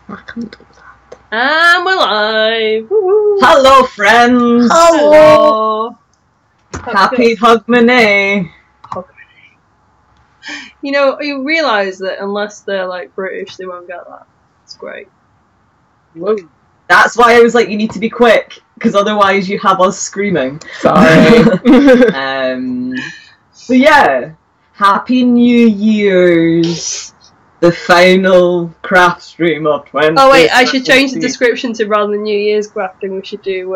I can't do that. And we're live! Woo-hoo. Hello, friends! Hello! Happy Hogmanay! You know, you realise that unless they're like British, they won't get that. It's great. Whoa. That's why I was like, you need to be quick, because otherwise you have us screaming. Sorry. So yeah, Happy New Year's! The final Craftstream of 20. Oh wait, I should change the description to rather than New Year's crafting. We should do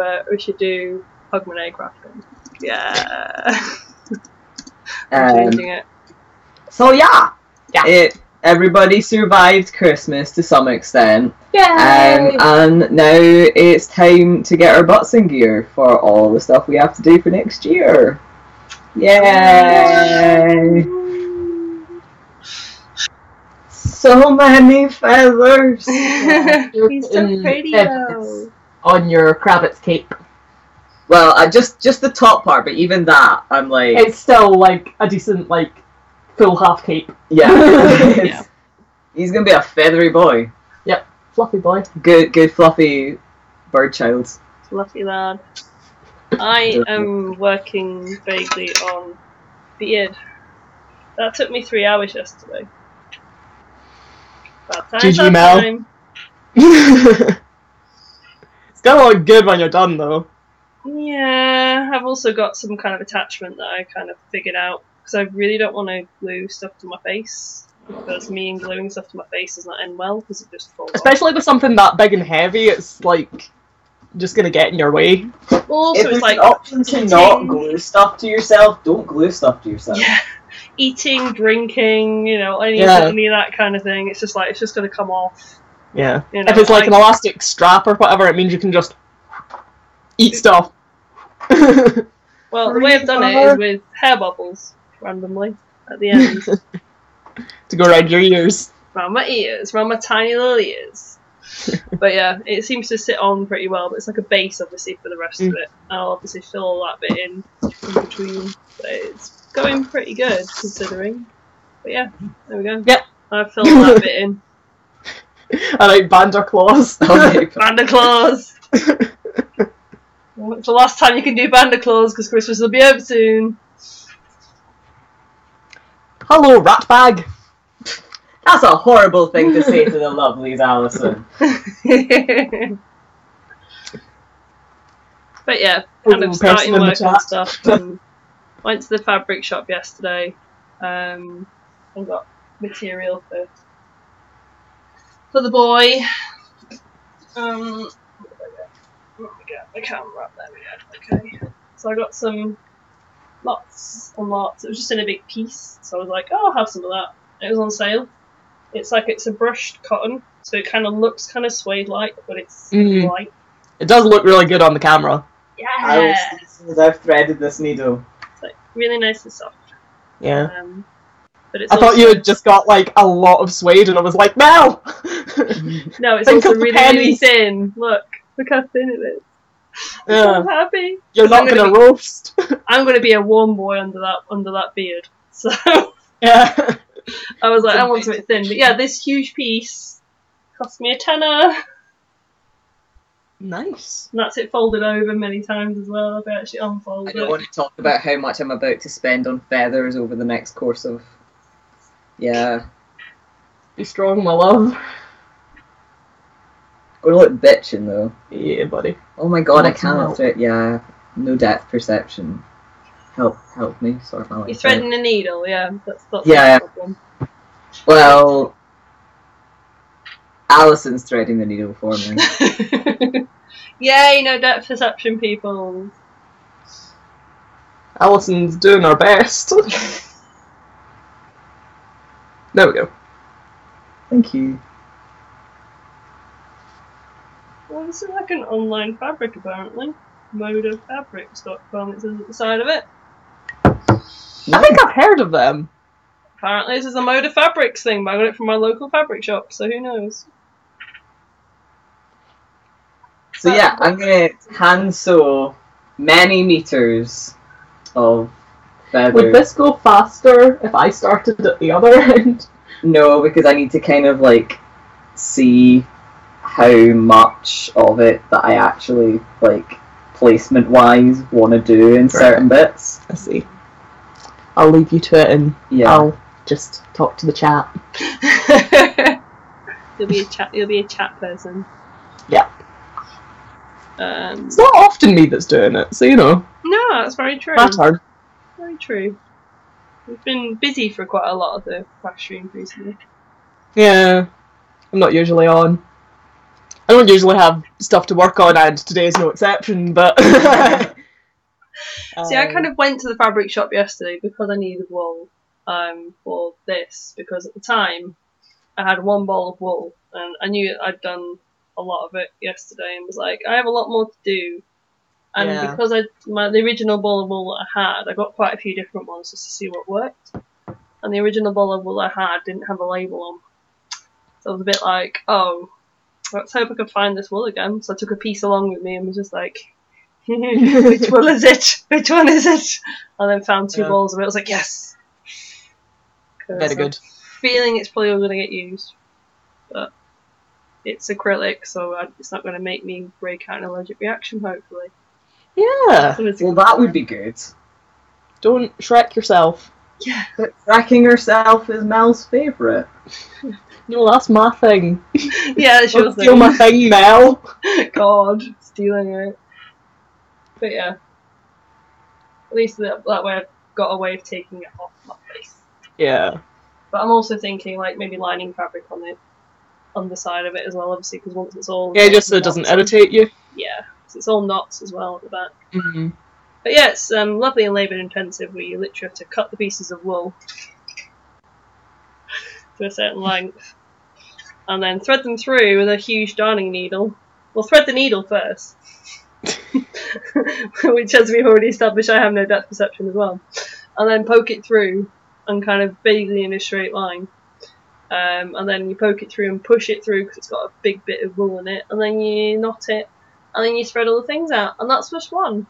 Hogmanay crafting. Yeah. I'm changing it. So yeah, everybody survived Christmas to some extent. Yay! And now it's time to get our butts in gear for all the stuff we have to do for next year. Yay! So many feathers! He's so pretty though. On your Kravitz cape. Well, just the top part, but even that, I'm like... It's still like a decent, like, full half cape. Yeah. Yeah. He's gonna be a feathery boy. Yep, fluffy boy. Good fluffy bird child. Lucky lad. I am working vaguely on beard. That took me 3 hours yesterday. GG, Mel. It's gonna look good when you're done, though. Yeah, I've also got some kind of attachment that I kind of figured out because I really don't want to glue stuff to my face. Because me and gluing stuff to my face does not end well because it just falls off. Especially with something that big and heavy, it's like just gonna get in your way. Also, If it's like an option to not glue stuff to yourself, don't glue stuff to yourself. Yeah, eating, drinking, you know, any of that kind of thing. It's just like it's just gonna come off. Yeah. You know, if it's like an elastic strap or whatever, it means you can just eat stuff. Well, the way I've done it is with hair bubbles randomly at the end. To go around your ears. Around my ears, around my tiny little ears. But yeah, it seems to sit on pretty well, but it's like a base obviously for the rest of it. I'll obviously fill all that bit in between. But it's going pretty good considering. But yeah, there we go. Yep. I've filled that bit in. Alright, Bandursnatch. Bandursnatch! It's the last time you can do Bandursnatch because Christmas will be over soon. Hello, rat bag. That's a horrible thing to say to the lovelies, Alison. But yeah, kind of starting work on stuff. Went to the fabric shop yesterday and got material for the boy. Let me get the camera up there. Okay, so I got some lots and lots. It was just in a big piece, so I was like, oh, I'll have some of that. It was on sale. It's like it's a brushed cotton, so it kind of looks kind of suede-like, but it's light. It does look really good on the camera. Yeah. I've threaded this needle. It's like really nice and soft. Yeah. But it's I thought you had just got like a lot of suede, and I was like, no. No, it's also really, really thin. Look how thin it is. I'm so happy. You're not gonna roast. I'm gonna be a warm boy under that beard. So yeah. I was like, I want something thin. But yeah, this huge piece cost me $10. Nice. And that's it folded over many times as well. I've actually unfolded I don't want to talk about how much I'm about to spend on feathers over the next course of... Yeah. Be strong, my love. Gonna look bitchin' though. Yeah, buddy. Oh my god, I What's cannot thread. Yeah, no depth perception. Help me, sort my life. You're threading a needle, yeah. That's yeah. The problem. Well, Alison's threading the needle for me. Yay, no depth perception, people. Alison's doing her best. There we go. Thank you. Well, this is like an online fabric, apparently. Modefabrics.com, it says at the side of it. I think I've heard of them. Apparently this is a Mode of Fabrics thing, but I got it from my local fabric shop, so who knows. So yeah, I'm gonna hand sew many meters of feathers. Would this go faster if I started at the other end? No, because I need to kind of like see how much of it that I actually, like, placement-wise, want to do in certain bits. I see. I'll leave you to it, and Yeah. I'll just talk to the chat. You'll be a chat person. Yeah. Um, It's not often me that's doing it, so you know. No, that's very true. That's hard. Very true. We've been busy for quite a lot of the crash streams recently. Yeah. I'm not usually on. I don't usually have stuff to work on, and today's no exception, but... See, I kind of went to the fabric shop yesterday because I needed wool for this, because at the time I had one ball of wool and I knew I'd done a lot of it yesterday and was like, I have a lot more to do. And because the original ball of wool that I had, I got quite a few different ones just to see what worked. And the original ball of wool I had didn't have a label on. So I was a bit like, oh, let's hope I can find this wool again. So I took a piece along with me and was just like, which one is it? Which one is it? And then found two balls of it. I was like, yes. Very good. Feeling it's probably all going to get used, but it's acrylic, so it's not going to make me break out an allergic reaction. Hopefully. Yeah. Well, that would be good. Don't Shrek yourself. Yeah. But Shrek yourself is Mel's favourite. No, that's my thing. Yeah, that's your Don't steal my thing, Mel. God, stealing it. But yeah. At least that way I've got a way of taking it off my face. Yeah. But I'm also thinking, like, maybe lining fabric on it, on the side of it as well, obviously, because once it's all... Yeah, just so it doesn't irritate you. Yeah, so it's all knots as well at the back. Mm-hmm. But yeah, it's lovely and labour intensive, where you literally have to cut the pieces of wool to a certain length, and then thread them through with a huge darning needle. Well, thread the needle first, which, as we've already established, I have no depth perception as well, and then poke it through, and kind of vaguely in a straight line. And then you poke it through and push it through because it's got a big bit of wool in it, and then you knot it, and then you thread all the things out, and that's just one.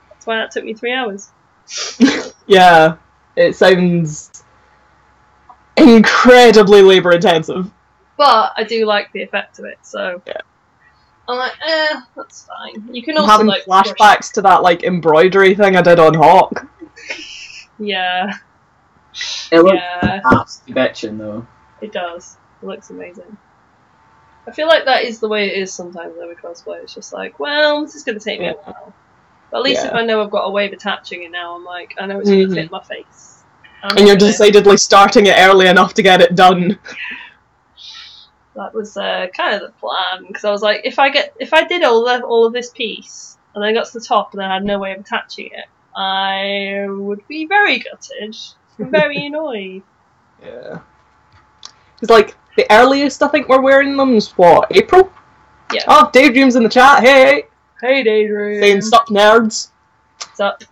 That's why that took me 3 hours. Yeah, it sounds incredibly labour intensive. But I do like the effect of it, so yeah. I'm like, that's fine. You can I'm also having like flashbacks to that like embroidery thing I did on Hawk. Yeah. It looks absolutely bitchin' though. It does. It looks amazing. I feel like that is the way it is sometimes though with cosplay. It's just like, well, this is going to take me a while. But at least if I know I've got a way of attaching it now, I'm like, I know it's going to fit my face. And you're decidedly starting it early enough to get it done. That was kind of the plan, because I was like, if I did all of this piece and then I got to the top and I had no way of attaching it, I would be very gutted, very annoyed. Yeah. It's like the earliest I think we're wearing them is what, April? Yeah. Oh, Daydream's in the chat. Hey. Hey, Daydream. Saying sup, nerds. What's up?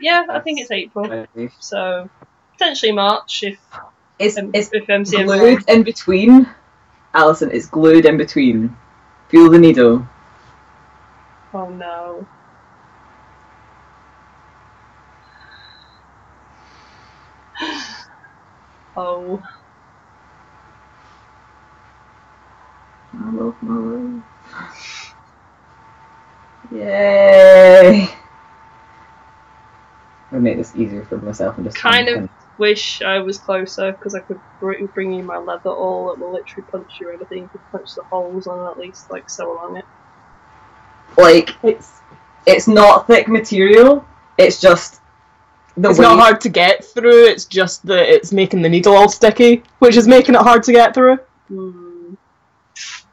Yeah, I think it's April, so potentially March if MCM glued in between. Alison, it's glued in between. Feel the needle. Oh no. Oh. My love. Yay! I'll make this easier for myself and just kind of wish I was closer because I could bring you my leather all that will literally punch you or anything. You could punch the holes on at least, like, sew along it. Like, it's not thick material, it's just it's not hard to get through, it's just that it's making the needle all sticky, which is making it hard to get through.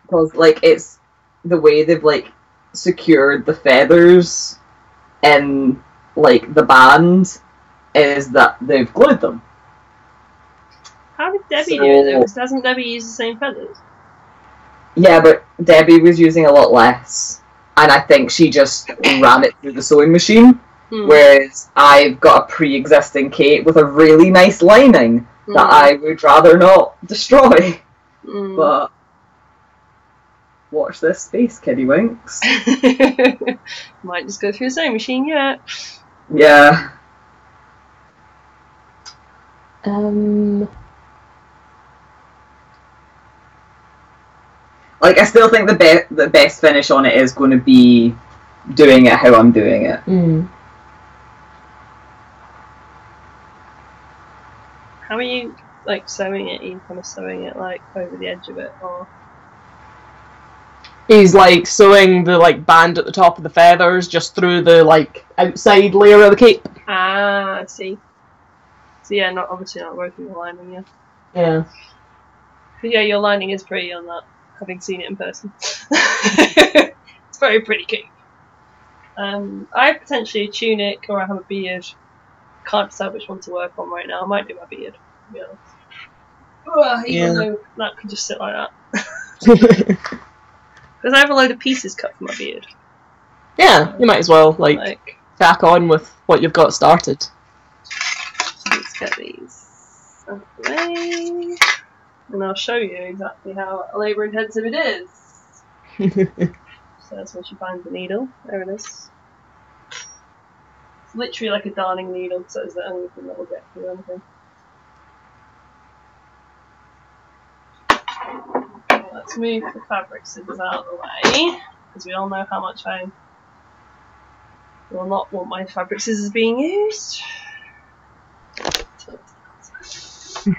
Because, like, it's the way they've, like, secured the feathers in, like, the band is that they've glued them. How did Debbie do it, though? Because doesn't Debbie use the same feathers? Yeah, but Debbie was using a lot less, and I think she just ran it through the sewing machine. Whereas I've got a pre-existing cape with a really nice lining that I would rather not destroy. But watch this space, kiddie winks. Might just go through the sewing machine yet. Yeah. Like, I still think the best finish on it is going to be doing it how I'm doing it. How are you, like, sewing it? Are you kind of sewing it, like, over the edge of it, or...? He's, like, sewing the, like, band at the top of the feathers just through the, like, outside layer of the cape. Ah, I see. So, yeah, obviously not working the lining, yeah. Yeah. But yeah, your lining is pretty on that, having seen it in person. It's very pretty cape. I have potentially a tunic, or I have a beard. Can't decide which one to work on right now. I might do my beard, to be honest. Even though that could just sit like that. Because I have a load of pieces cut from my beard. Yeah, you might as well, like tack on with what you've got started. Let's get these out of the way. And I'll show you exactly how labour intensive it is. So that's when she finds the needle. There it is. It's literally like a darning needle, so it's the only thing that will get through anything. Let's move the fabric scissors out of the way, because we all know how much I will not want my fabric scissors being used. Let's see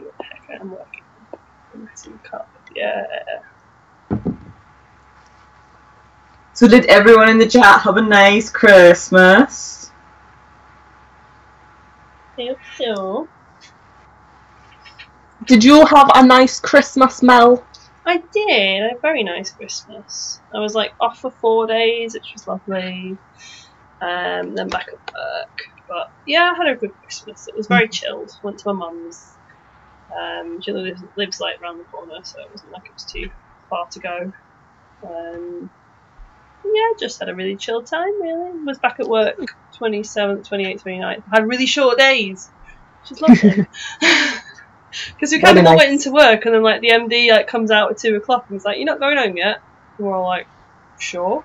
what the heck I am working on. Some cup, yeah. So did everyone in the chat have a nice Christmas? I hope so. Did you have a nice Christmas, Mel? I did. I had a very nice Christmas. I was like off for 4 days, which was lovely. Then back at work. But yeah, I had a good Christmas. It was very chilled. Went to my mum's. She lives like around the corner, so it wasn't like it was too far to go. Yeah, just had a really chilled time, really. Was back at work 27th, 28th, 29th. Had really short days, which is lovely. Because we kind of all went into work, and then like the MD like comes out at 2 o'clock and he's like, "You're not going home yet?" And we're all like, "Sure."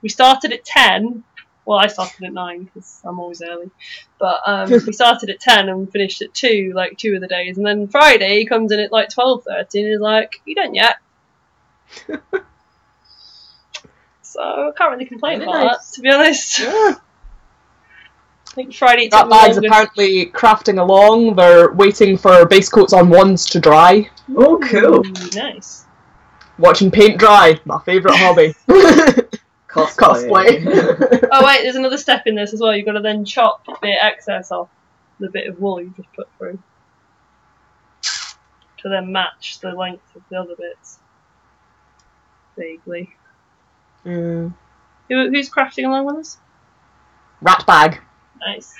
We started at 10. Well, I started at 9 because I'm always early. But we started at 10 and finished at 2, like 2 of the days. And then Friday he comes in at like 12:30 and he's like, "You done yet?" So I can't really complain about that, to be honest. Yeah. I think Friday that bag's apparently crafting along. They're waiting for base coats on ones to dry. Oh, cool. Nice. Watching paint dry, my favourite hobby. Cosplay. Oh wait, there's another step in this as well. You've got to then chop the excess off the bit of wool you just put through to then match the length of the other bits. Vaguely. Who's crafting along with us? Rat bag. Nice.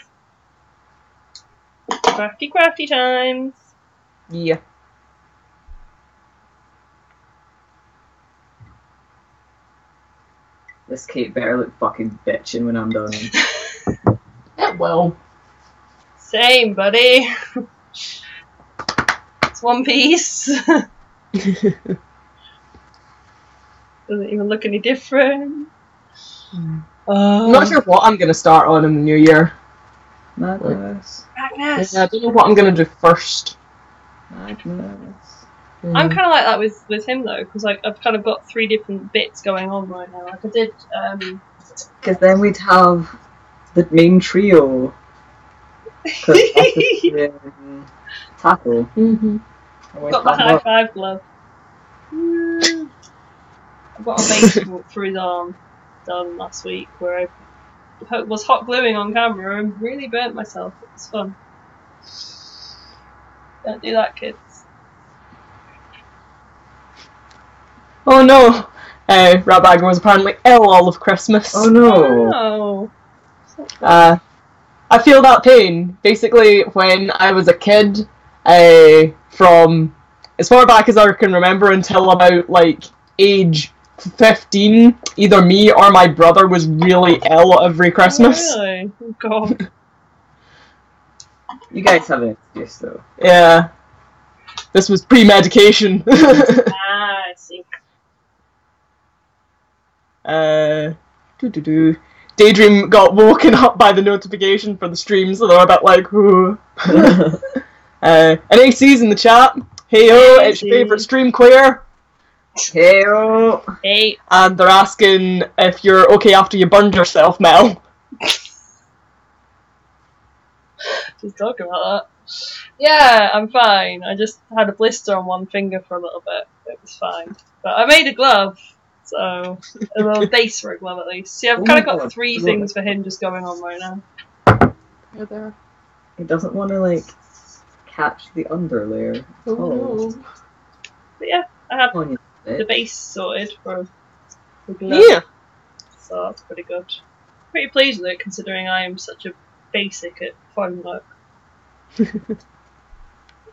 Crafty times. Yeah. This cape better look fucking bitchin' when I'm done. Yeah, well. Same, buddy. It's one piece. Doesn't even look any different. I'm not sure what I'm going to start on in the new year. Madness. Yeah, I don't know what I'm going to do first. Madness. I'm kind of like that with him though, because like I've kind of got 3 different bits going on right now. Like I did. Because then we'd have the main trio. Tackle. Got the high five glove. I've got a base for his arm done last week where I was hot gluing on camera and really burnt myself. It was fun. Don't do that, kids. Oh no! Ratbagger was apparently ill all of Christmas. Oh no! Oh. I feel that pain. Basically, when I was a kid, from as far back as I can remember until about like age 15, either me or my brother was really ill every Christmas. Oh, really? Oh, God. You guys have an excuse though. Yeah. This was pre-medication. I see. Daydream got woken up by the notification for the stream, so they're a bit like, ooh. And AC's in the chat. Heyo, it's your favourite stream queer. Heyo. Hey. And they're asking if you're okay after you burned yourself, Mel. Just talking about that. Yeah, I'm fine. I just had a blister on one finger for a little bit. It was fine. But I made a glove, so a little base for a glove at least. See, I've kind of got 3 things for him just going on right now. You're there. He doesn't want to, like, catch the underlayer. Oh. But yeah, I have Oh, the base sorted for the glove. Yeah. So that's pretty good. Pretty pleased with it, considering I am such a basic at phone work.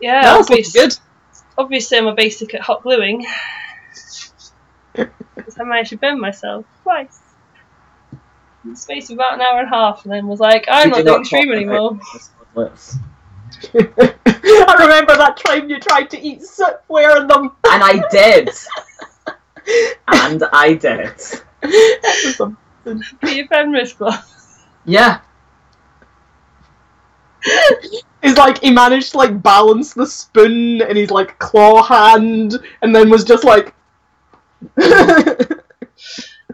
Yeah, That was good. Obviously I'm a basic at hot gluing. Because I managed to burn myself twice. In the space of about an hour and a half, and then was like, I'm not doing stream anymore. I remember that time you tried to eat soot wearing them. And I did. And I did. Peter Pan wrist gloves. Yeah. It's like he managed to like balance the spoon in his like claw hand, and then was just like. Well,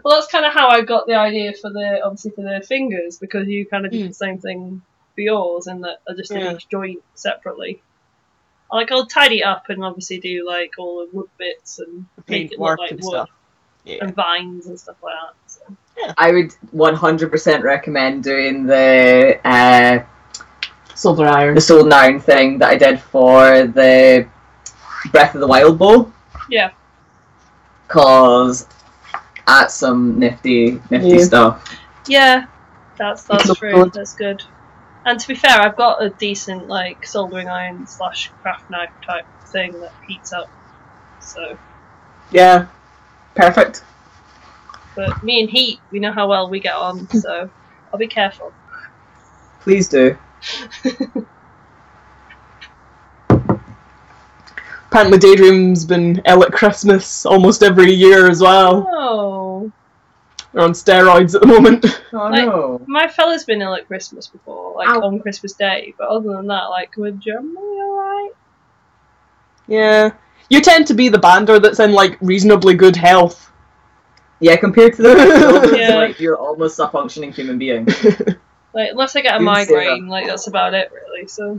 that's kind of how I got the idea for the fingers, because you kind of did the same thing for yours, in that I just did each joint separately. Like, I'll tidy it up and obviously do like all the wood bits and make it look like wood and vines and stuff like that. So. Yeah. I would 100% recommend doing the soldering iron. The soldering iron thing that I did for the Breath of the Wild bow. Yeah. Cause that's some nifty stuff. Yeah, that's true. That's good. And to be fair, I've got a decent like soldering iron / craft knife type thing that heats up. So. Yeah. Perfect. But me and heat, we know how well we get on, so I'll be careful. Please do. Apparently Daydream's been ill at Christmas almost every year as well. Oh. They're on steroids at the moment. Oh like, no. My fella's been ill at Christmas before, like on Christmas Day, but other than that, like, we're generally alright. Yeah. You tend to be the bander that's in like reasonably good health. Yeah, compared to the yeah. like you're almost a functioning human being. Like, unless I get a migraine, like that's about it really, so.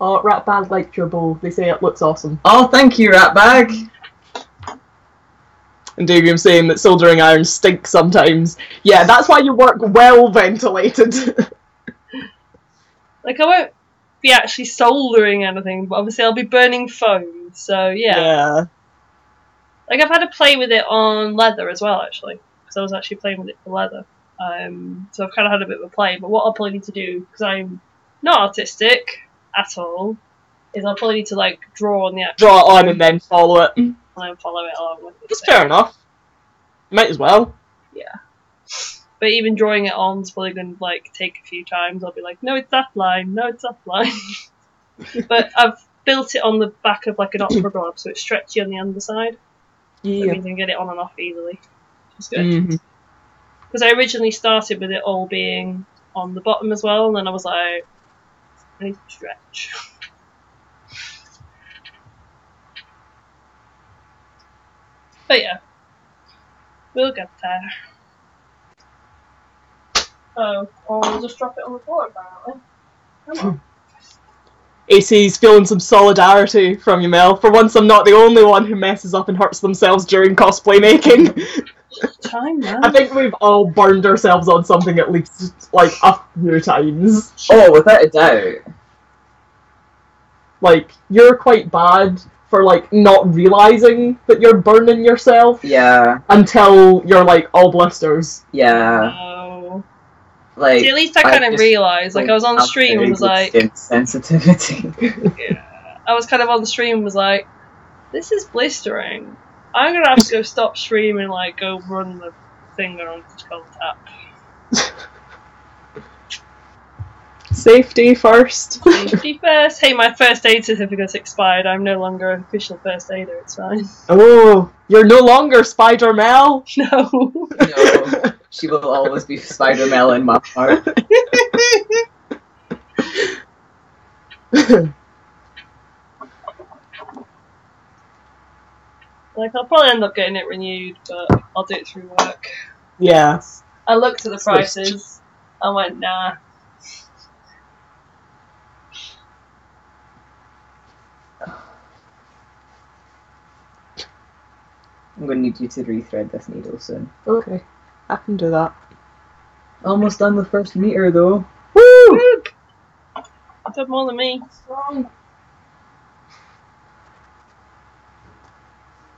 Oh, Ratbag liked your bow. They say it looks awesome. Oh, thank you, Ratbag. And Daydream saying that soldering iron stinks sometimes. Yeah, that's why you work well ventilated. Like, I won't be actually soldering anything, but obviously I'll be burning foam, so yeah. Like, I've had to play with it on leather as well, actually, because I was actually playing with it for leather. So I've kind of had a bit of a play, but what I'll probably need to do, because I'm not artistic at all, is I'll probably need to, like, draw on the actual... Draw it on and then follow it. And then follow it along with it. That's fair enough. Might as well. Yeah. But even drawing it on is probably going to, like, take a few times. I'll be like, no, it's that line, no, it's that line. But I've built it on the back of, like, an opera glove, so it's stretchy on the underside. Yeah. That means I can get it on and off easily. Which is good. Because I originally started with it all being on the bottom as well, and then I was like, I need to stretch. But yeah, we'll get there. Oh, I'll just drop it on the floor apparently. Come on. AC's feeling some solidarity from you, Mel. For once, I'm not the only one who messes up and hurts themselves during cosplay making. Time, man. I think we've all burned ourselves on something at least, like, a few times. Oh, without a doubt. Like, you're quite bad for, like, not realising that you're burning yourself. Yeah. Until you're, like, all blisters. Yeah. Oh. Like, see, at least I kind of realised. Like, I was on stream and was like... skin sensitivity. Yeah. I was kind of on the stream and was like, this is blistering. I'm gonna have to go stop stream and, like, go run the finger on the skull tap. Safety first. Safety first. Hey, my first aid certificate's expired. I'm no longer an official first aider. It's fine. Oh, you're no longer Spider Mel. No. No, she will always be Spider Mel in my heart. Like, I'll probably end up getting it renewed, but I'll do it through work. Yeah. I looked at the prices, I went, nah. I'm going to need you to rethread this needle soon. Okay. I can do that. Almost done the first meter though. Woo! You did more than me.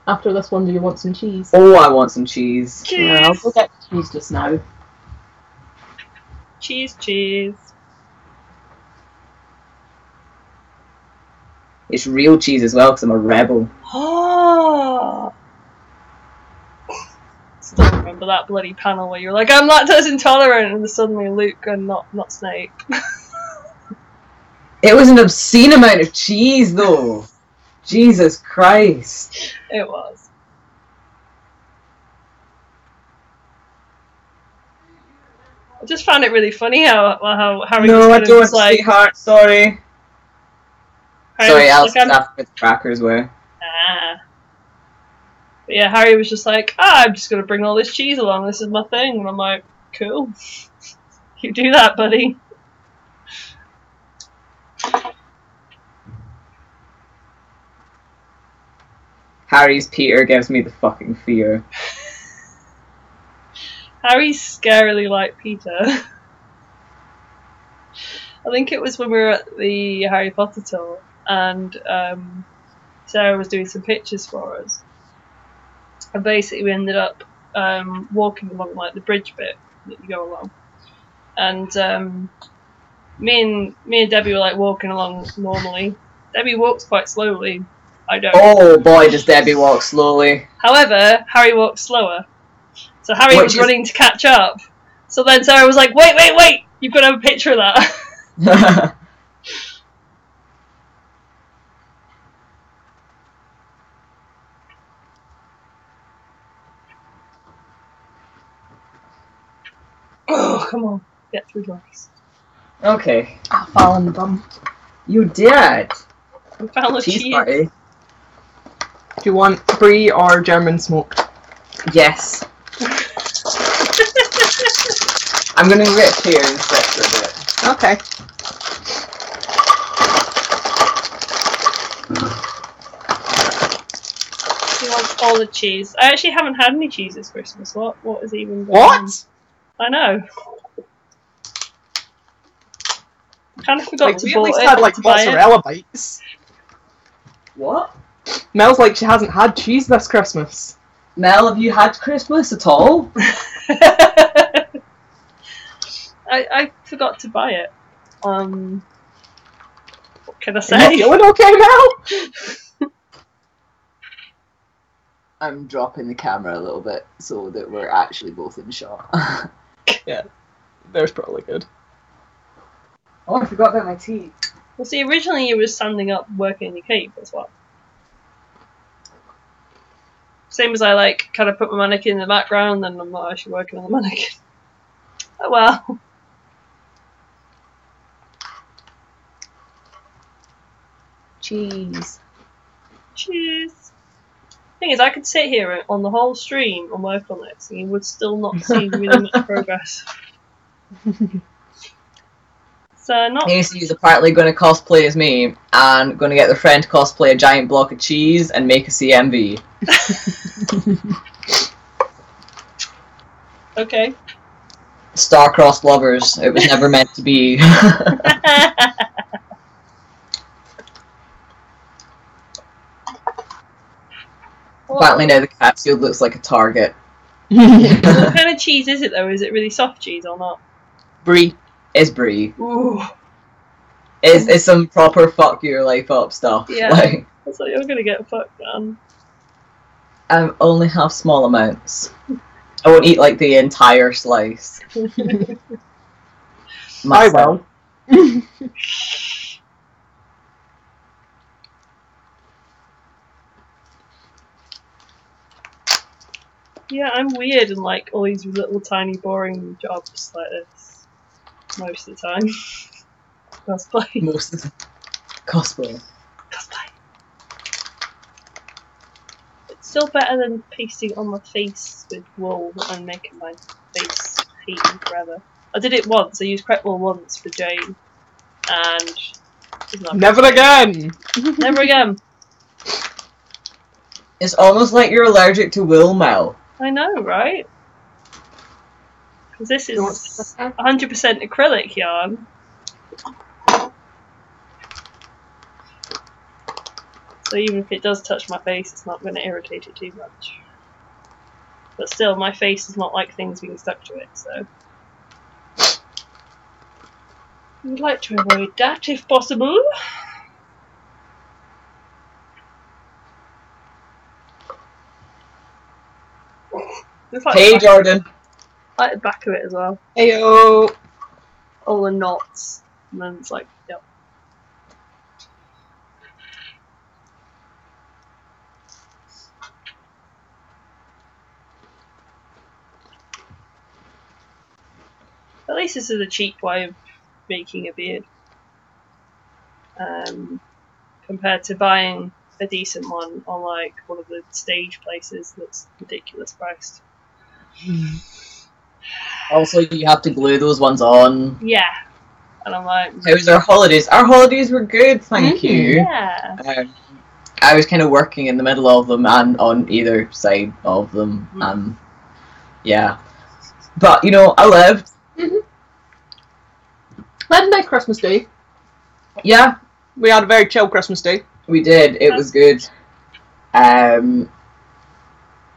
After this one, do you want some cheese? Oh, I want some cheese. Cheese! Yeah, I'll go get cheese just now. Cheese, cheese. It's real cheese as well because I'm a rebel. Oh. Still remember that bloody panel where you were like, I'm lactose intolerant, and then suddenly Luke and not Snape. It was an obscene amount of cheese though. Jesus Christ. It was. I just found it really funny how Harry No, was I kind of don't, just like... sweetheart. Sorry. Sorry, Alice, like, after where the crackers were. Ah. But yeah, Harry was just like, I'm just going to bring all this cheese along, this is my thing. And I'm like, cool. You do that, buddy. Harry's Peter gives me the fucking fear. Harry's scarily like Peter. I think it was when we were at the Harry Potter tour and Sarah was doing some pictures for us. And basically we ended up walking along like the bridge bit that you go along. And me and Debbie were like walking along normally. Debbie walks quite slowly. I don't. Oh boy, does Debbie walk slowly. However, Harry walks slower. So Harry Which was is- running to catch up. So then Sarah was like, wait! You've got to have a picture of that. Oh, come on. Get through doors. Okay. I found them. You did. We found the Cheese cheese. party. Do you want brie or German smoked? Yes. I'm gonna get a chair and sit for a bit. Okay. He wants all the cheese. I actually haven't had any cheese this Christmas. What is even going on? What? I know. Kind of forgot Like, to we at bought least it had like to buy it. mozzarella bites. What? Mel's like she hasn't had cheese this Christmas. Mel, have you had Christmas at all? I forgot to buy it. What can I Are say? you feeling okay, Mel? I'm dropping the camera a little bit so that we're actually both in shot. Yeah. There's probably good. Oh, I forgot about my tea. Well, see, originally you were standing up working in your cave as well. Same as I like kind of put my mannequin in the background and I'm not actually working on the mannequin. Oh well. Cheese. Cheers. Thing is, I could sit here on the whole stream and work on this and you would still not see really much progress. So not. Macy's apparently going to cosplay as me and going to get their friend to cosplay a giant block of cheese and make a CMV. Okay. Star-crossed lovers. It was never meant to be. Apparently now the capsule looks like a target. What kind of cheese is it though? Is it really soft cheese or not? Brie. It's brie. Ooh. It's some proper fuck your life up stuff. Yeah. Like, I thought you were gonna get fucked on. only have small amounts. I won't eat like the entire slice. I Myself. will. Yeah, I'm weird and like all these little tiny boring jobs like this most of the time. Cosplay. Most of the cosplay. Cosplay. It's still better than pasting on my face with wool and making my face hate me forever. I did it once. I used crepe wool once for Jane, and it's not Never again. Never again. It's almost like you're allergic to wool, Mel. I know, right? Because this is 100% acrylic yarn. So even if it does touch my face, it's not going to irritate it too much. But still, my face does not like things being stuck to it, so... I would like to avoid that if possible. Hey, Jordan. I like the back of it as well. Heyo. All the knots. And then it's like, yep. At least this is a cheap way of making a beard. Compared to buying a decent one on like one of the stage places that's ridiculous priced. Also, you have to glue those ones on. Yeah. And I'm like... How was our holidays? Our holidays were good, thank you. Yeah. I was kind of working in the middle of them and on either side of them. Yeah. But, you know, I lived. We had a nice Christmas Day. Yeah. We had a very chill Christmas Day. We did. It was good. And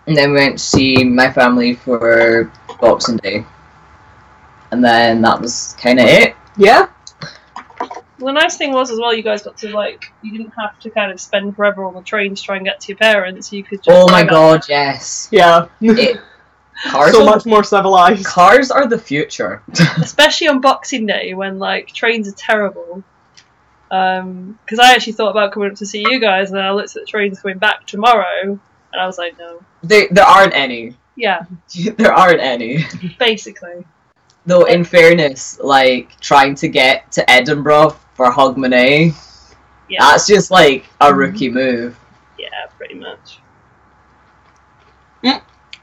then we went to see my family for Boxing Day. And then that was kind of it. Yeah. Well, the nice thing was as well, you guys got to like, you didn't have to kind of spend forever on the train to try and get to your parents. You could just. Oh my god, yes. Yeah. Cars so much more civilized. Cars are the future. Especially on Boxing Day when like trains are terrible. Because I actually thought about coming up to see you guys, and then I looked at the trains coming back tomorrow, and I was like, no. There aren't any. Yeah. There aren't any. Basically. Though, in fairness, like, trying to get to Edinburgh for Hogmanay, that's just, like, a rookie move. Yeah, pretty much.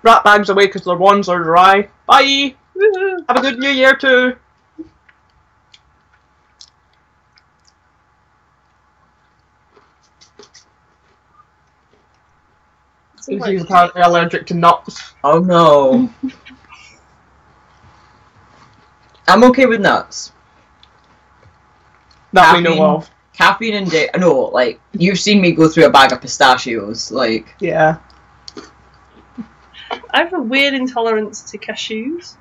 Rat bags away because the ones are dry. Bye! Woohoo! Have a good New Year too! He's apparently allergic to nuts. Oh no. I'm okay with nuts. That we know of. Caffeine and no, like, you've seen me go through a bag of pistachios, like... Yeah. I have a weird intolerance to cashews.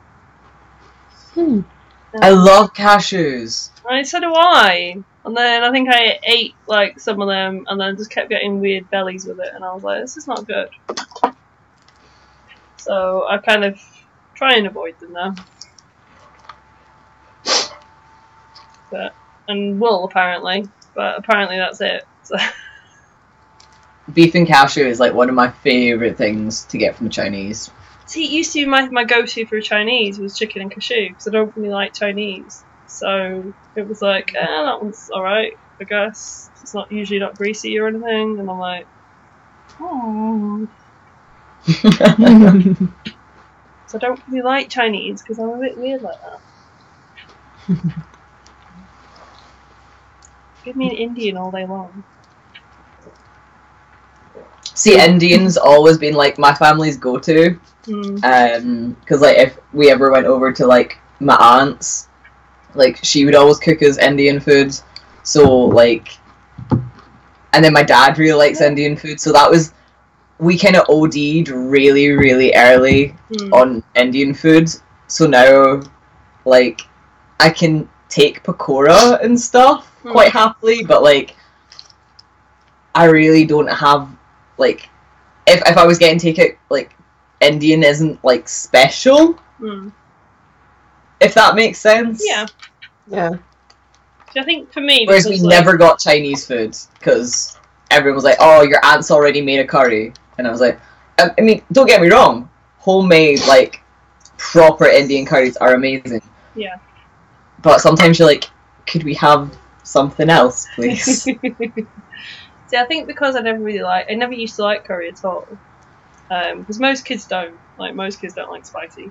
I love cashews. So do I. And then I think I ate like some of them, and then just kept getting weird bellies with it, and I was like, this is not good. So I kind of try and avoid them now. And wool apparently, but apparently that's it. So. Beef and cashew is like one of my favourite things to get from the Chinese. See, it used to be my go-to for Chinese was chicken and cashew, because I don't really like Chinese. So it was like, that one's alright, I guess. It's not usually not greasy or anything, and I'm like, oh. So I don't really like Chinese, because I'm a bit weird like that. Give me an Indian all day long. See, Indian's always been like my family's go-to. Because like if we ever went over to like my aunt's, like she would always cook us Indian food. So like, and then my dad really likes Indian food. So that was, we kind of OD'd really, really early on Indian food. So now, like, I can take pakora and stuff quite happily, but like, I really don't have, like, if I was getting takeout, like, Indian isn't, like, special. If that makes sense. Yeah. Yeah. So I think for me, whereas we never got Chinese food, because everyone was like, oh, your aunt's already made a curry. And I was like, I mean, don't get me wrong, homemade, like, proper Indian curries are amazing. Yeah. But sometimes you're like, could we have something else, please? See, I think because I never used to like curry at all. because most kids don't. Like, most kids don't like spicy.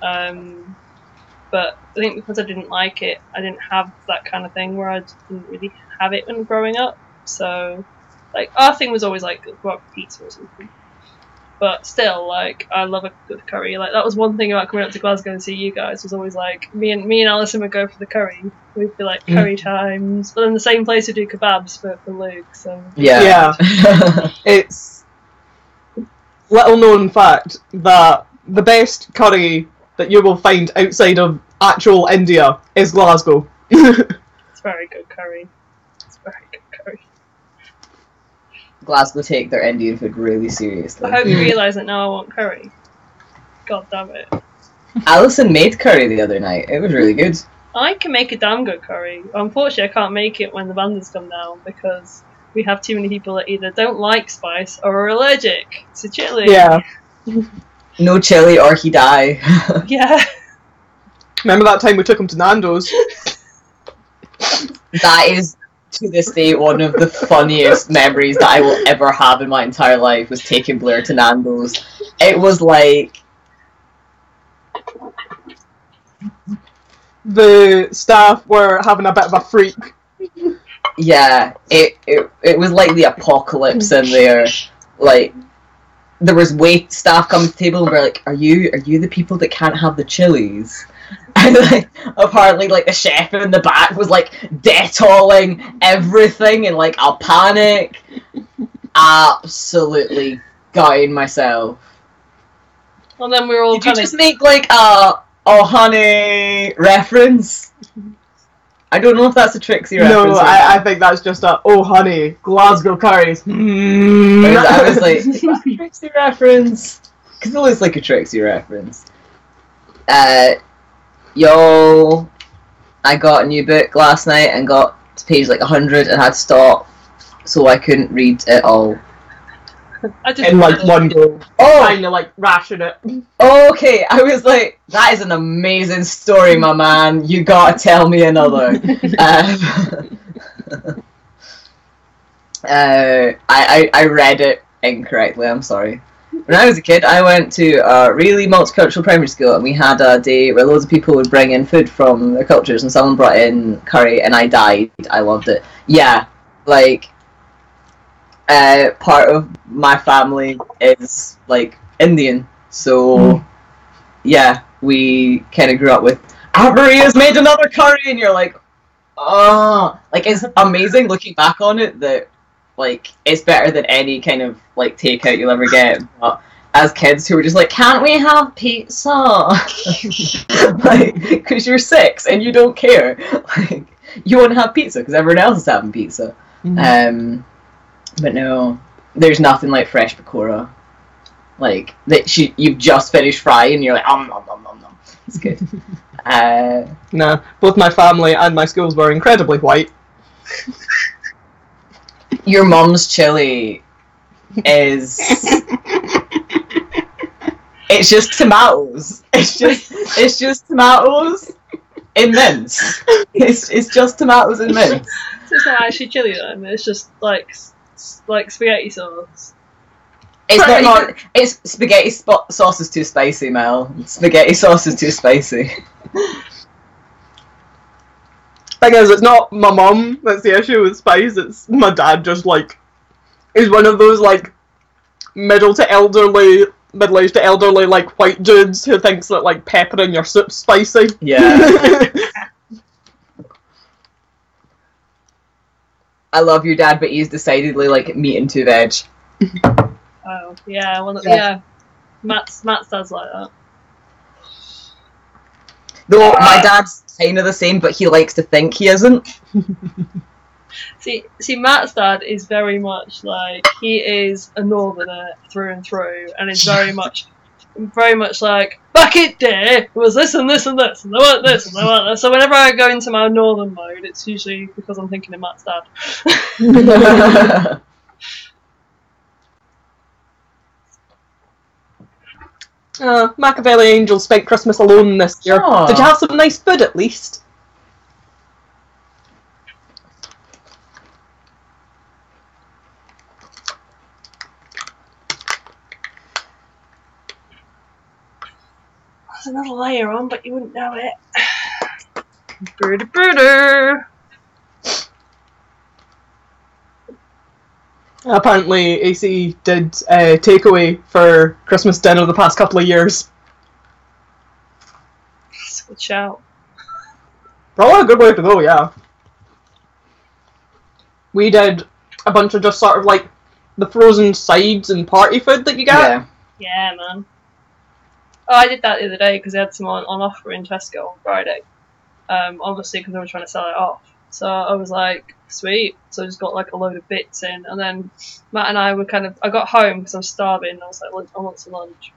But I think because I didn't like it, I didn't have that kind of thing where I didn't really have it when growing up. So, like, our thing was always like go out for pizza or something. But still, like, I love a good curry. Like, that was one thing about coming up to Glasgow and see you guys, was always like me and Alison would go for the curry. We'd be like curry times, but in the same place we do kebabs for Luke. So Yeah. It's little known fact that the best curry that you will find outside of actual India is Glasgow. It's very good curry. It's very good curry. Glasgow take their Indian food really seriously. I hope you realise that now I want curry. God damn it. Alison made curry the other night. It was really good. I can make a damn good curry. Unfortunately, I can't make it when the bandits come down because we have too many people that either don't like spice or are allergic to chili. Yeah. No chili or he die. Yeah. Remember that time we took him to Nando's? That is, to this day, one of the funniest memories that I will ever have in my entire life, was taking Blair to Nando's. It was like... The staff were having a bit of a freak. Yeah, it was like the apocalypse in there. Like, there was wait staff coming to the table and we're like, are you the people that can't have the chilies? And like, apparently, like, the chef in the back was like Detolling everything in like a panic. Absolutely gutting myself. Well, then we were all Did you kind of... just make like a "Oh Honey" reference? I don't know if that's a Trixie reference. No, I think that's just a "Oh honey, Glasgow curries." I was like, is that a Trixie reference? Because it looks like a Trixie reference. Yo, I got a new book last night and got to page like 100 and had to stop, so I couldn't read it all. I just In like one go. Oh! Kinda like ration it. Okay, I was like, that is an amazing story, my man. You gotta tell me another. I read it incorrectly, I'm sorry. When I was a kid, I went to a really multicultural primary school, and we had a day where loads of people would bring in food from their cultures, and someone brought in curry, and I died. I loved it. Yeah, like, part of my family is, like, Indian, so, yeah, we kind of grew up with, Avery has made another curry, and you're like, oh, like, it's amazing looking back on it that, like, it's better than any kind of, like, takeout you'll ever get. But as kids who were just like, can't we have pizza? Like, because you're 6 and you don't care. Like, you want to have pizza because everyone else is having pizza. But no, there's nothing like fresh pakora. Like, you've just finished frying and you're like, nom, nom, nom, nom. It's good. No, both my family and my schools were incredibly white. Your mum's chili is... It's just tomatoes. It's just tomatoes in mince. It's just tomatoes in mince. So it's not actually chili then, it's just like spaghetti sauce. It's not even... It's spaghetti sauce is too spicy, Mel. Spaghetti sauce is too spicy. Thing is, it's not my mum that's the issue with spice, it's my dad just, like, is one of those, like, middle-aged to elderly, like, white dudes who thinks that, like, pepper in your soup's spicy. Yeah. I love your dad, but he's decidedly, like, meat and 2 veg. Oh, yeah, well, yeah. Matt's dad's like that. Though my dad's kind of the same, but he likes to think he isn't. See, Matt's dad is very much like, he is a northerner through and through, and is very much like, back it day was this and this and this, and I want this and I want this. So whenever I go into my northern mode, it's usually because I'm thinking of Matt's dad. Machiavelli Angel spent Christmas alone this year. Aww. Did you have some nice food at least? There's another layer on, but you wouldn't know it. Brooder brooder. Apparently, AC did takeaway for Christmas dinner the past couple of years. That's a good shout. Probably a good way to go, yeah. We did a bunch of just sort of like the frozen sides and party food that you get. Yeah. Yeah, man. Oh, I did that the other day because they had some on offer in Tesco on Friday. Obviously, because they were trying to sell it off. So I was like, sweet. So I just got like a load of bits in. And then Matt and I were I got home because I was starving. I was like, I want some lunch.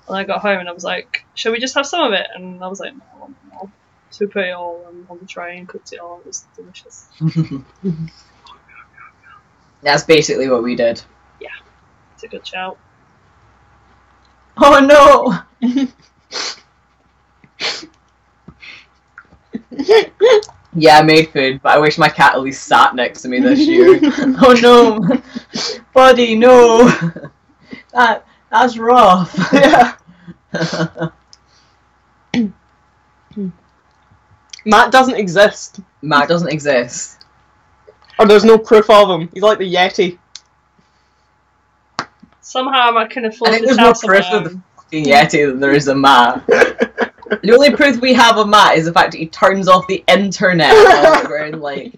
And I got home and I was like, shall we just have some of it? And I was like, no. So we put it all on the tray and cooked it all. It was delicious. That's basically what we did. Yeah, it's a good shout. Oh no! Yeah, I made food, but I wish my cat at least sat next to me this year. Oh no! Buddy, no! That's rough. Yeah. Matt doesn't exist. Matt doesn't exist. Or there's no proof of him. He's like the Yeti. Somehow I can I afford think this there's more house proof on of the fucking Yeti than there is of Matt. The only proof we have of Matt is the fact that he turns off the internet while we're in, like...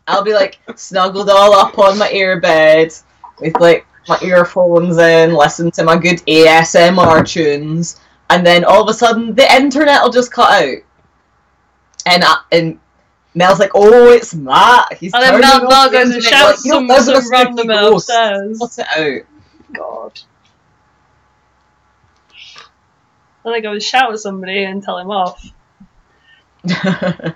I'll be, like, snuggled all up on my earbed with, like, my earphones in, listen to my good ASMR tunes, and then all of a sudden the internet will just cut out. And Mel's like, oh, it's Matt. He's and then turning Mel off the goes and internet. shouts Like, you some random ghost. upstairs. Cut it out. God. And I go and shout at somebody and tell him off. I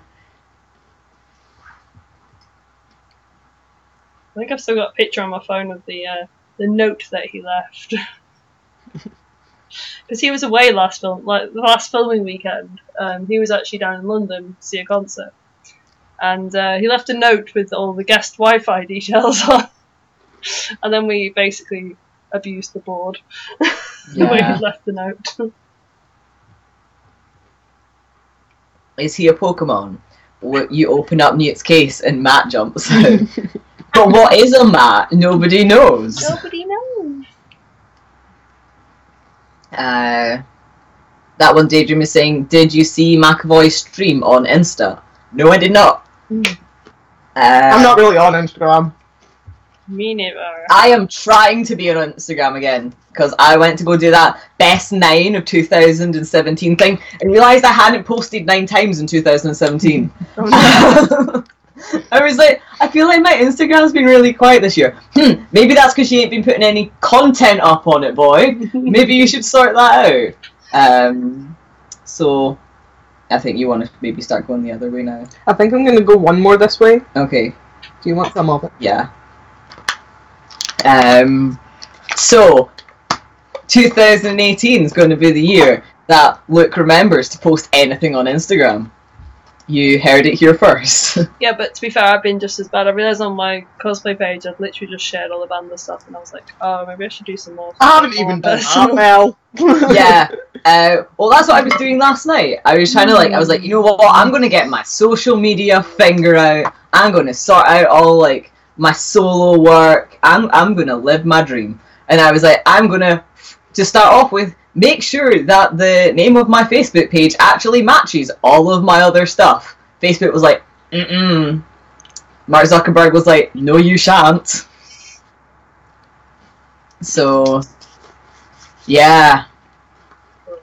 think I've still got a picture on my phone of the note that he left. Because he was away the last filming weekend. He was actually down in London to see a concert. And he left a note with all the guest Wi-Fi details on. And then we basically abused the board. The way he left the note. Is he a Pokemon? You open up Newt's case and Matt jumps out. But what is a Matt? Nobody knows. Nobody knows. That one Daydream is saying, did you see McAvoy's stream on Insta? No, I did not. I'm not really on Instagram. Me neither. I am trying to be on Instagram again, because I went to go do that best 9 of 2017 thing, and realised I hadn't posted 9 times in 2017. Oh, no. I was like, I feel like my Instagram's been really quiet this year. Maybe that's because you ain't been putting any content up on it, boy. Maybe you should sort that out. So, I think you want to maybe start going the other way now. I think I'm going to go one more this way. Okay. Do you want some of it? Yeah. So, 2018 is going to be the year that Luke remembers to post anything on Instagram. You heard it here first. Yeah, but to be fair, I've been just as bad. I realised on my cosplay page I've literally just shared all the Bandursnatch stuff, and I was like, oh, maybe I should do some more. I haven't even done that, Mel. Yeah. Well, that's what I was doing last night. I was trying to, I was like, you know what? I'm going to get my social media finger out. I'm going to sort out all, my solo work. I'm going to live my dream. And I was like, I'm going to start off with, make sure that the name of my Facebook page actually matches all of my other stuff. Facebook was like, Mark Zuckerberg was like, no, you shan't. So, yeah.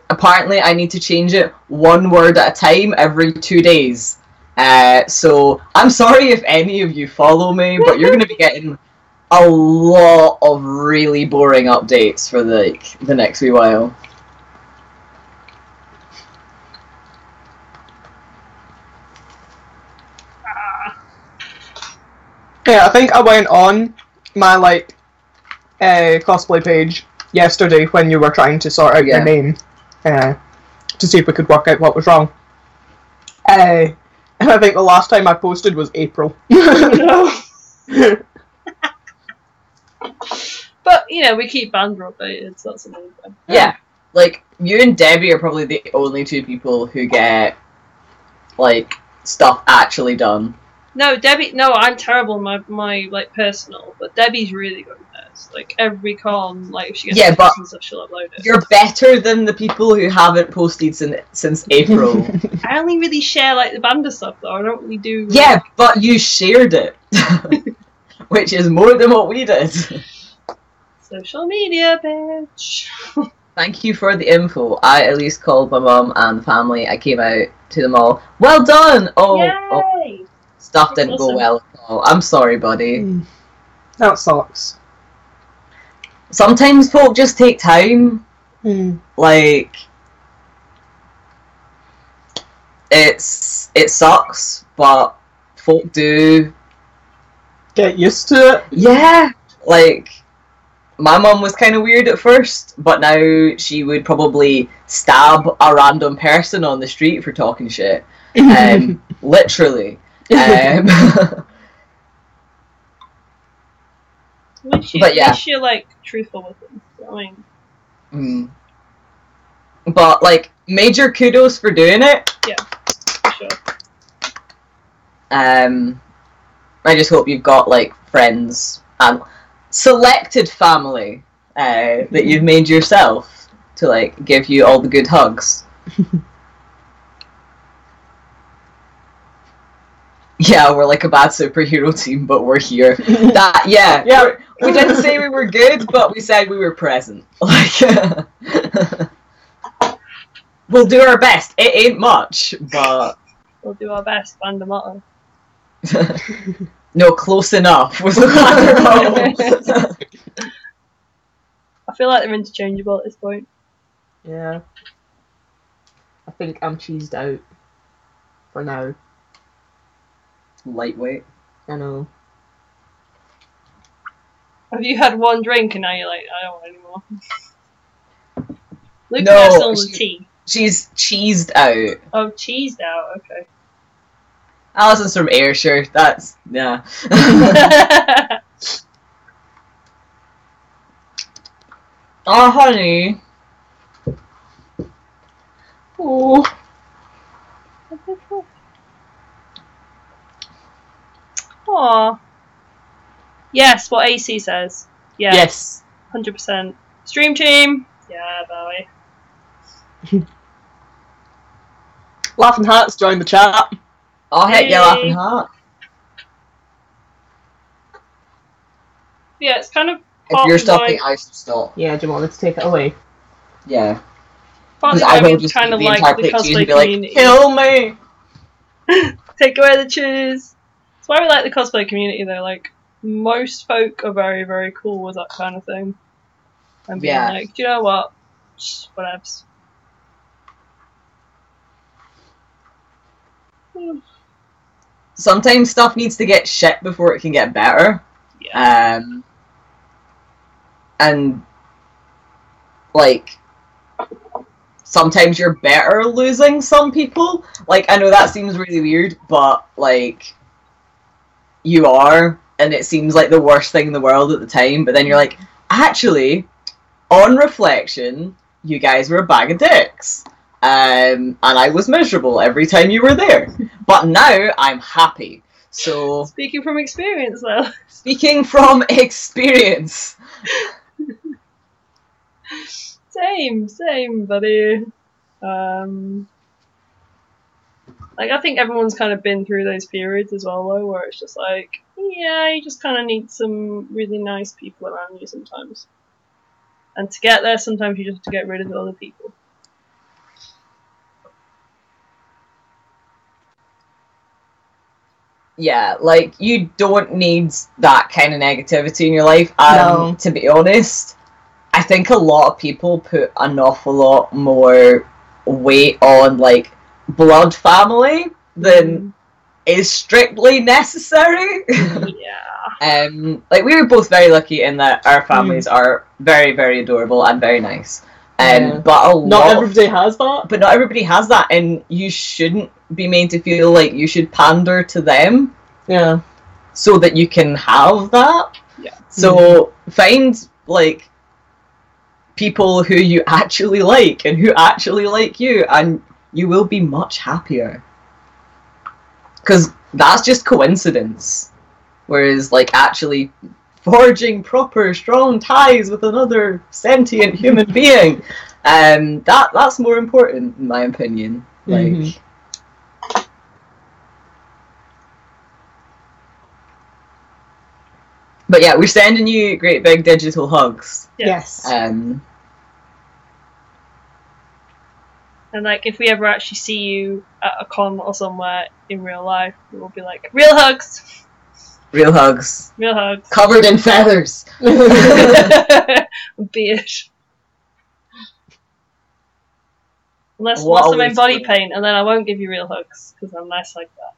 Apparently, I need to change it 1 word at a time every 2 days. So, I'm sorry if any of you follow me, but you're going to be getting a lot of really boring updates for the next wee while. Yeah, I think I went on my cosplay page yesterday when you were trying to sort out your name to see if we could work out what was wrong. And I think the last time I posted was April. No. But we keep Bander updated, so that's amazing. Yeah, like, you and Debbie are probably the only two people who get, like, stuff actually done. No, Debbie. No, I'm terrible in my like personal, but Debbie's really good at hers. Like every con, like if she gets but and stuff, she'll upload it. You're better than the people who haven't posted since April. I only really share like the Banda stuff though. I don't really do. Yeah, but you shared it, which is more than what we did. Social media, bitch. Thank you for the info. I at least called my mum and family. I came out to them all. Well done! Yay! Stuff didn't go well at all. I'm sorry, buddy. That sucks. Sometimes folk just take time. Like, it sucks, but folk do get used to it. Yeah, like, my mum was kind of weird at first, but now she would probably stab a random person on the street for talking shit. Literally. At least you're like truthful with them. You know what I mean? But like, major kudos for doing it. Yeah, for sure. I just hope you've got like friends and selected family that you've made yourself to like give you all the good hugs. Yeah, we're like a bad superhero team, but we're here. We didn't say we were good, but we said we were present. Like, we'll do our best. It ain't much, but we'll do our best. Band motto. No, close enough was the I feel like they're interchangeable at this point. Yeah. I think I'm cheesed out for now. Lightweight. I know. Have you had one drink and now you're like, I don't want any more? Luke No, still on the tea. She's cheesed out. Oh, cheesed out, okay. Alison's from Ayrshire, that's, yeah. Oh, honey. Oh. Aww. Yes, what AC says. Yeah. Yes. 100%. Stream team. Yeah, boy. Laughing Hearts joined the chat. Oh, heck yeah, Laughing Heart. Yeah, it's kind of. If you're stopping, I should stop. Yeah, do you want me to take it away? Yeah. Partly I will I just kind of the like entire the plate cosplay and be like, community. kill me! Take away the cheese. That's why we like the cosplay community though. Like, most folk are very, very cool with that kind of thing. And being like, do you know what? Whatevs. Sometimes stuff needs to get shit before it can get better. Yeah. And like, sometimes you're better losing some people. Like, I know that seems really weird, but like, you are, and it seems like the worst thing in the world at the time, but then you're like, actually, on reflection, you guys were a bag of dicks. And I was miserable every time you were there. But now I'm happy. So speaking from experience though. Speaking from experience. Same, buddy. Like, I think everyone's kind of been through those periods as well, though, where it's just like, yeah, you just kind of need some really nice people around you sometimes. And to get there, sometimes you just have to get rid of the other people. Yeah, like, you don't need that kind of negativity in your life. No. To be honest, I think a lot of people put an awful lot more weight on, like, blood family than is strictly necessary. Yeah. Like, we were both very lucky in that our families are very, very adorable and very nice. But not everybody has that. But not everybody has that, and you shouldn't be made to feel like you should pander to them. Yeah. So that you can have that. Yeah. So find, like, people who you actually like and who actually like you, and you will be much happier. Because that's just coincidence. Whereas, like, actually forging proper, strong ties with another sentient human being, that's more important, in my opinion. Like... But yeah, we're sending you great big digital hugs. Yes. And like, if we ever actually see you at a con or somewhere in real life, we will be like, real hugs! Real hugs. Real hugs. Covered in feathers. Beard. Unless What I'm a in body waste. paint, and then I won't give you real hugs, because I'm nice like that.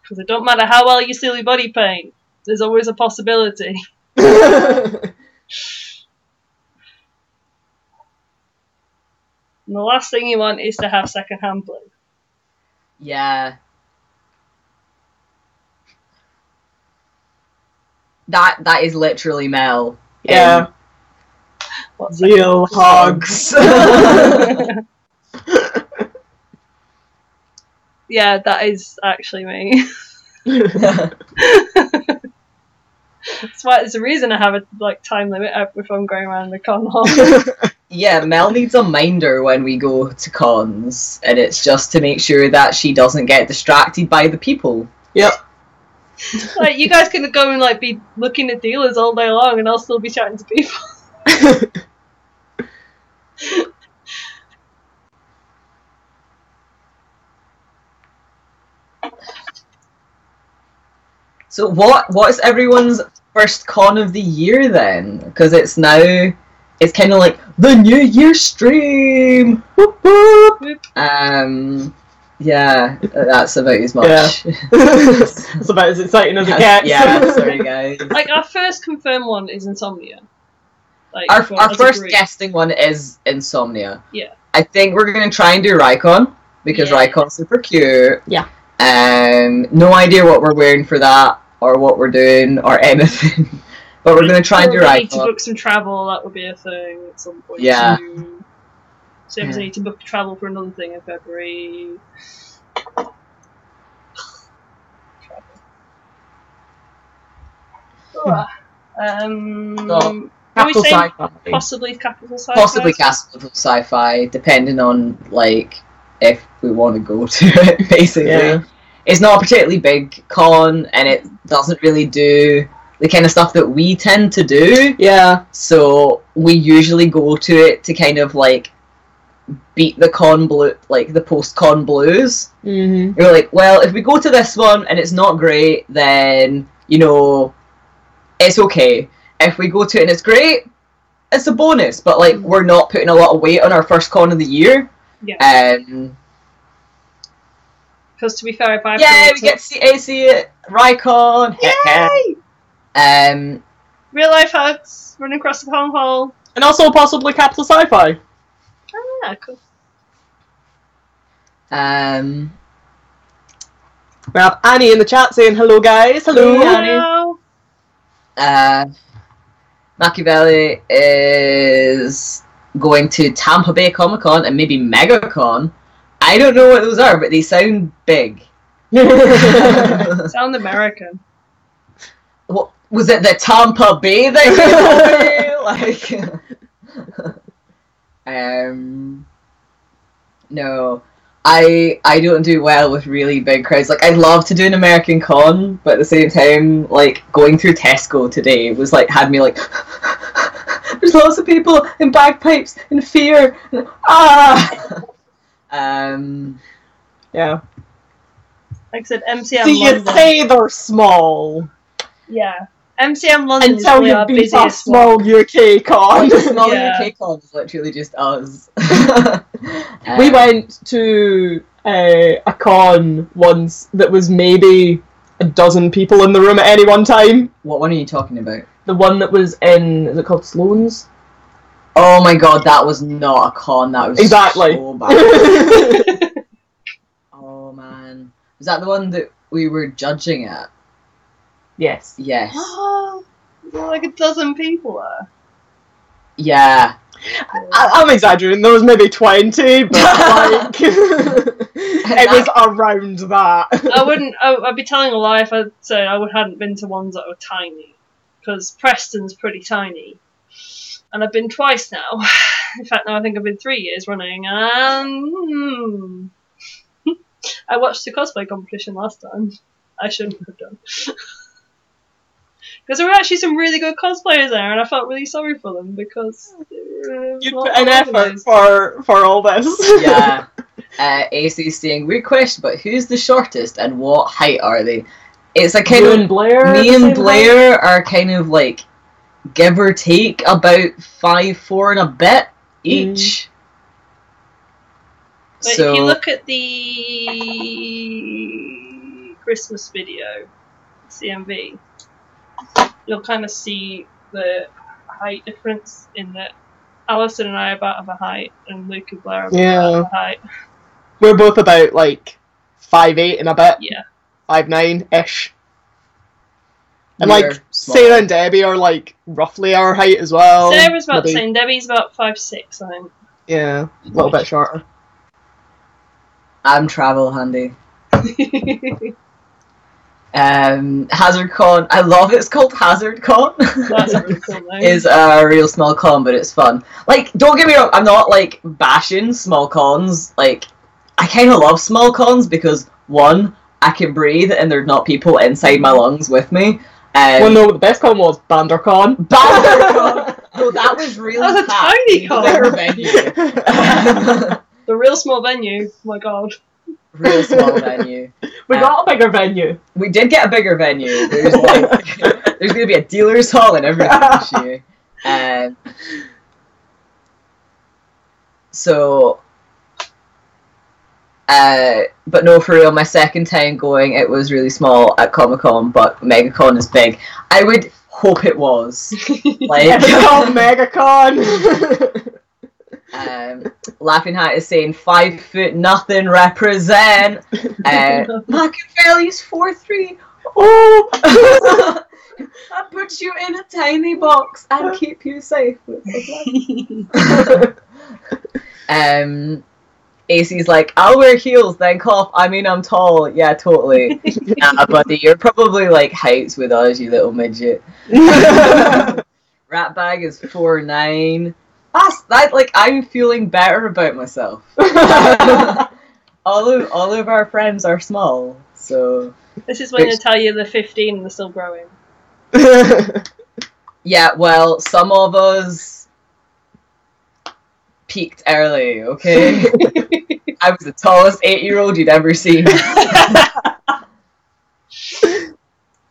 Because it don't matter how well you seal your body paint, there's always a possibility. And the last thing you want is to have secondhand blue. Yeah. That is literally Mel. Yeah. What's Real hugs. Yeah, that is actually me. That's why there's a reason I have a time limit if I'm going around the con hall. Yeah, Mel needs a minder when we go to cons, and it's just to make sure that she doesn't get distracted by the people. Yep. Like, you guys can go and be looking at dealers all day long, and I'll still be chatting to people. So what's everyone's first con of the year then? Because it's kind of like the New Year stream. Whoop, whoop. Yeah, that's about as much. Yeah. It's about as exciting as it gets. Yeah, sorry guys. Our first confirmed one is Insomnia. Our first guesting one is Insomnia. Yeah. I think we're going to try and do Rykon, because Rykon's super cute. Yeah. No idea what we're wearing for that, or what we're doing, or anything. But we're going to try and do Rykon. Need to Rykon. book some travel, that would be a thing at some point. Yeah. Too. So if we need to book travel for another thing in February. Capital Sci-Fi. Possibly Capital Sci-Fi. Possibly Capital Sci-Fi, depending on if we want to go to it. Basically, it's not a particularly big con, and it doesn't really do the kind of stuff that we tend to do. Yeah. So we usually go to it to kind of beat the con blue, the post-con blues. Mm-hmm. We're like, well, if we go to this one and it's not great, then it's okay. If we go to it and it's great, it's a bonus. But we're not putting a lot of weight on our first con of the year. Yeah. Because to be fair, if I we get to see it. Rykon. Yay! Real life hugs running across the con hall. And also possibly Capital Sci-Fi. Oh, yeah, cool. We have Annie in the chat saying hello, guys. Hello. Hello. Machiavelli is going to Tampa Bay Comic Con and maybe MegaCon. I don't know what those are, but they sound big. Sound American. What was it? The Tampa Bay thing? No. I don't do well with really big crowds. I'd love to do an American con, but at the same time, going through Tesco today was had me there's lots of people in bagpipes in fear. Yeah. Like I said, MCM See, London. you say they're small. Yeah. MCM London Until is you our beat a busiest small one. UK con. Small Yeah. UK con is literally just us. We went to a con once that was maybe a dozen people in the room at any one time. What one are you talking about? The one that was is it called Sloan's? Oh my god, that was not a con, that was Exactly. so bad. Oh man. Was that the one that we were judging at? Yes. Yes. Oh, There were like a dozen people there. Yeah. I'm exaggerating. There was maybe 20, but like it was around that. I'd be telling a lie if I said I hadn't been to ones that were tiny, because Preston's pretty tiny, and I've been twice now. In fact, now I think I've been 3 years running, and I watched the cosplay competition last time. I shouldn't have done. Because there were actually some really good cosplayers there, and I felt really sorry for them because you put an effort for all this. Yeah. AC's saying, weird question, but who's the shortest and what height are they? It's a kind of Blair. Me and Blair are kind of like, give or take, about 5'4" and a bit each. But So, if you look at the Christmas video, CMV, you'll kind of see the height difference in that Alison and I are about of a height, and Luke and Blair are about of a height. We're both about like 5'8" and a bit. Yeah. 5'9" ish. And like Sarah and Debbie are like roughly our height as well. Sarah's about the same. Debbie's about 5'6", I think. Yeah, a little bit shorter. I'm travel handy. HazardCon, I love it's called HazardCon. That's a really cool name. Is a real small con, but it's fun. Like, don't get me wrong, I'm not like bashing small cons. Like, I kind of love small cons because one, I can breathe and there's not people inside my lungs with me. Well, no, the best con was BanderCon. BanderCon. No, that was really. That was a tiny con. Venue. The real small venue. Oh my god. Real small venue. We got a bigger venue. We did get a bigger venue. There's like, there's going to be a dealer's hall and everything this year. But no, for real, my second time going, it was really small at Comic-Con, but MegaCon is big. I would hope it was. Like, it's called MegaCon. Laughing Hat is saying 5 foot nothing represent. Machiavelli's 4'3". Oh, that puts you in a tiny box and keep you safe. AC's like, I'll wear heels, then cough. I mean, I'm tall. Yeah, totally. Nah, buddy, you're probably like heights with us, you little midget. Ratbag is 4'9". That's like, I'm feeling better about myself. all of our friends are small, so. This is when they tell you they're 15 and they're still growing. Yeah, well, some of us peaked early, okay? I was the tallest 8-year-old you'd ever seen.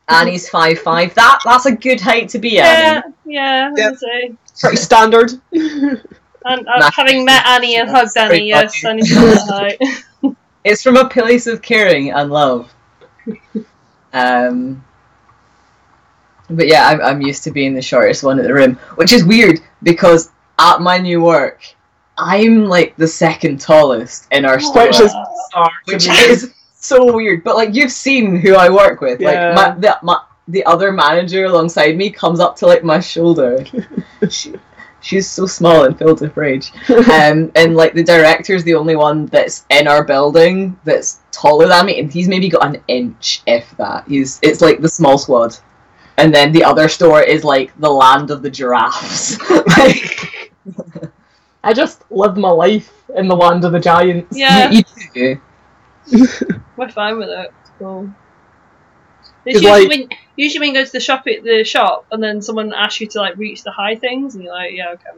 Annie's 5'5". That's a good height to be at. Yeah, I would say. Pretty standard. And having met Annie and hugged Annie, yes, Annie's not that height. It's from a place of caring and love. But yeah, I'm used to being the shortest one in the room, which is weird because at my new work, I'm like the second tallest in our store, which is so weird. But like, you've seen who I work with. Yeah. Like the other manager alongside me comes up to like my shoulder. She's so small and filled with rage. And like the director's the only one that's in our building that's taller than me, and he's maybe got an inch, if that. It's like the small squad. And then the other store is like the land of the giraffes. Like, I just live my life in the land of the giants. Yeah. You do. We're fine with it. It's cool. It's Usually when you go to the shop, and then someone asks you to like reach the high things, and you're like, yeah, okay,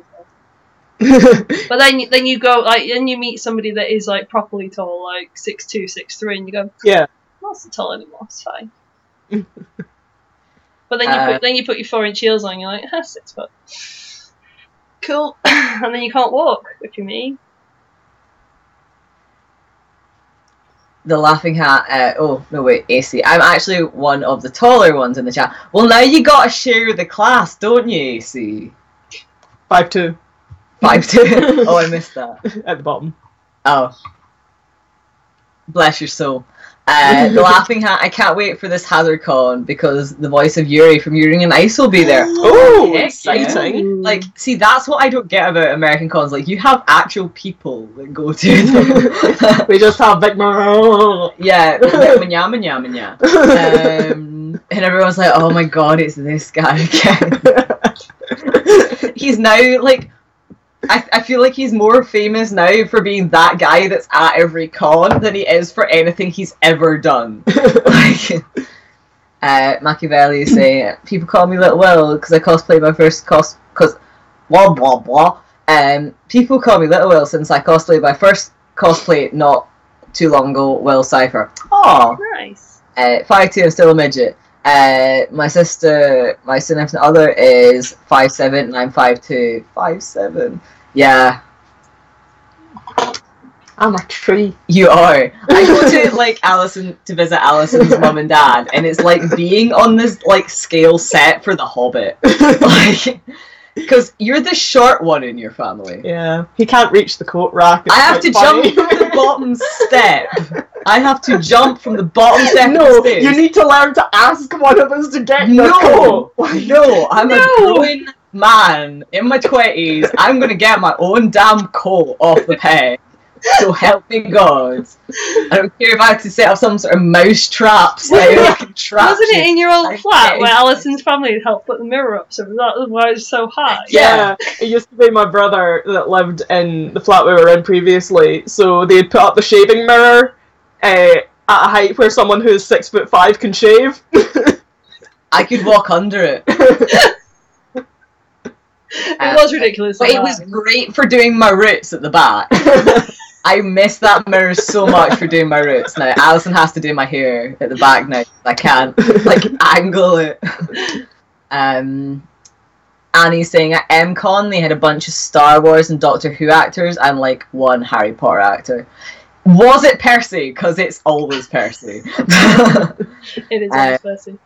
I'm fine. But then you go then you meet somebody that is like properly tall, like 6'2", 6'3", and you go, yeah, I'm not so tall anymore. It's fine. But then you put your 4-inch heels on, and you're like, 6 foot. Cool. And then you can't walk, if you're me. The Laughing Hat, oh, no wait, AC. I'm actually one of the taller ones in the chat. Well, now you gotta share the class, don't you, AC? 5'2". 5'2". Oh, I missed that. At the bottom. Oh. Bless your soul. The Laughing Hat, I can't wait for this HazardCon because the voice of Yuri from Yuri and Ice will be there. Oh, Heck exciting. Like, see, that's what I don't get about American cons. Like, you have actual people that go to them. We just have big... Yeah, manya. And everyone's like, oh my god, it's this guy again. He's now, like... I feel like he's more famous now for being that guy that's at every con than he is for anything he's ever done. Like, Machiavelli is saying, people call me Little Will because I cosplay my first because blah blah blah. People call me Little Will since I cosplayed my first cosplay not too long ago, Will Cypher. Oh, Nice. 5'2", I'm still a midget. My sister, my significant other, is 5'7", and I'm 5'2". 5'7". Yeah. I'm a tree. You are. I go to like to visit Alison's mum and dad, and it's like being on this like scale set for The Hobbit. Like, because you're the short one in your family. Yeah. He can't reach the coat rack. I have to jump from the bottom step. I have to jump from the bottom step. No, of the stairs. you need to learn to ask one of us to get your coat. No, I'm a grown man in my 20s. I'm gonna get my own damn coat off the peg. So help me God. I don't care if I have to set up some sort of mouse trap so I can trap. Wasn't it in your old flat where it. Alison's family had helped put the mirror up, so that's why it's so high? Yeah, it used to be my brother that lived in the flat we were in previously, so they'd put up the shaving mirror at a height where someone who's 6'5" can shave. I could walk under it. It was ridiculous. But it was great for doing my roots at the back. I miss that mirror so much for doing my roots. Now Alison has to do my hair at the back now. I can't like angle it. Annie's saying at MCon they had a bunch of Star Wars and Doctor Who actors and like one Harry Potter actor. Was it Percy? Because it's always Percy. It is always Percy.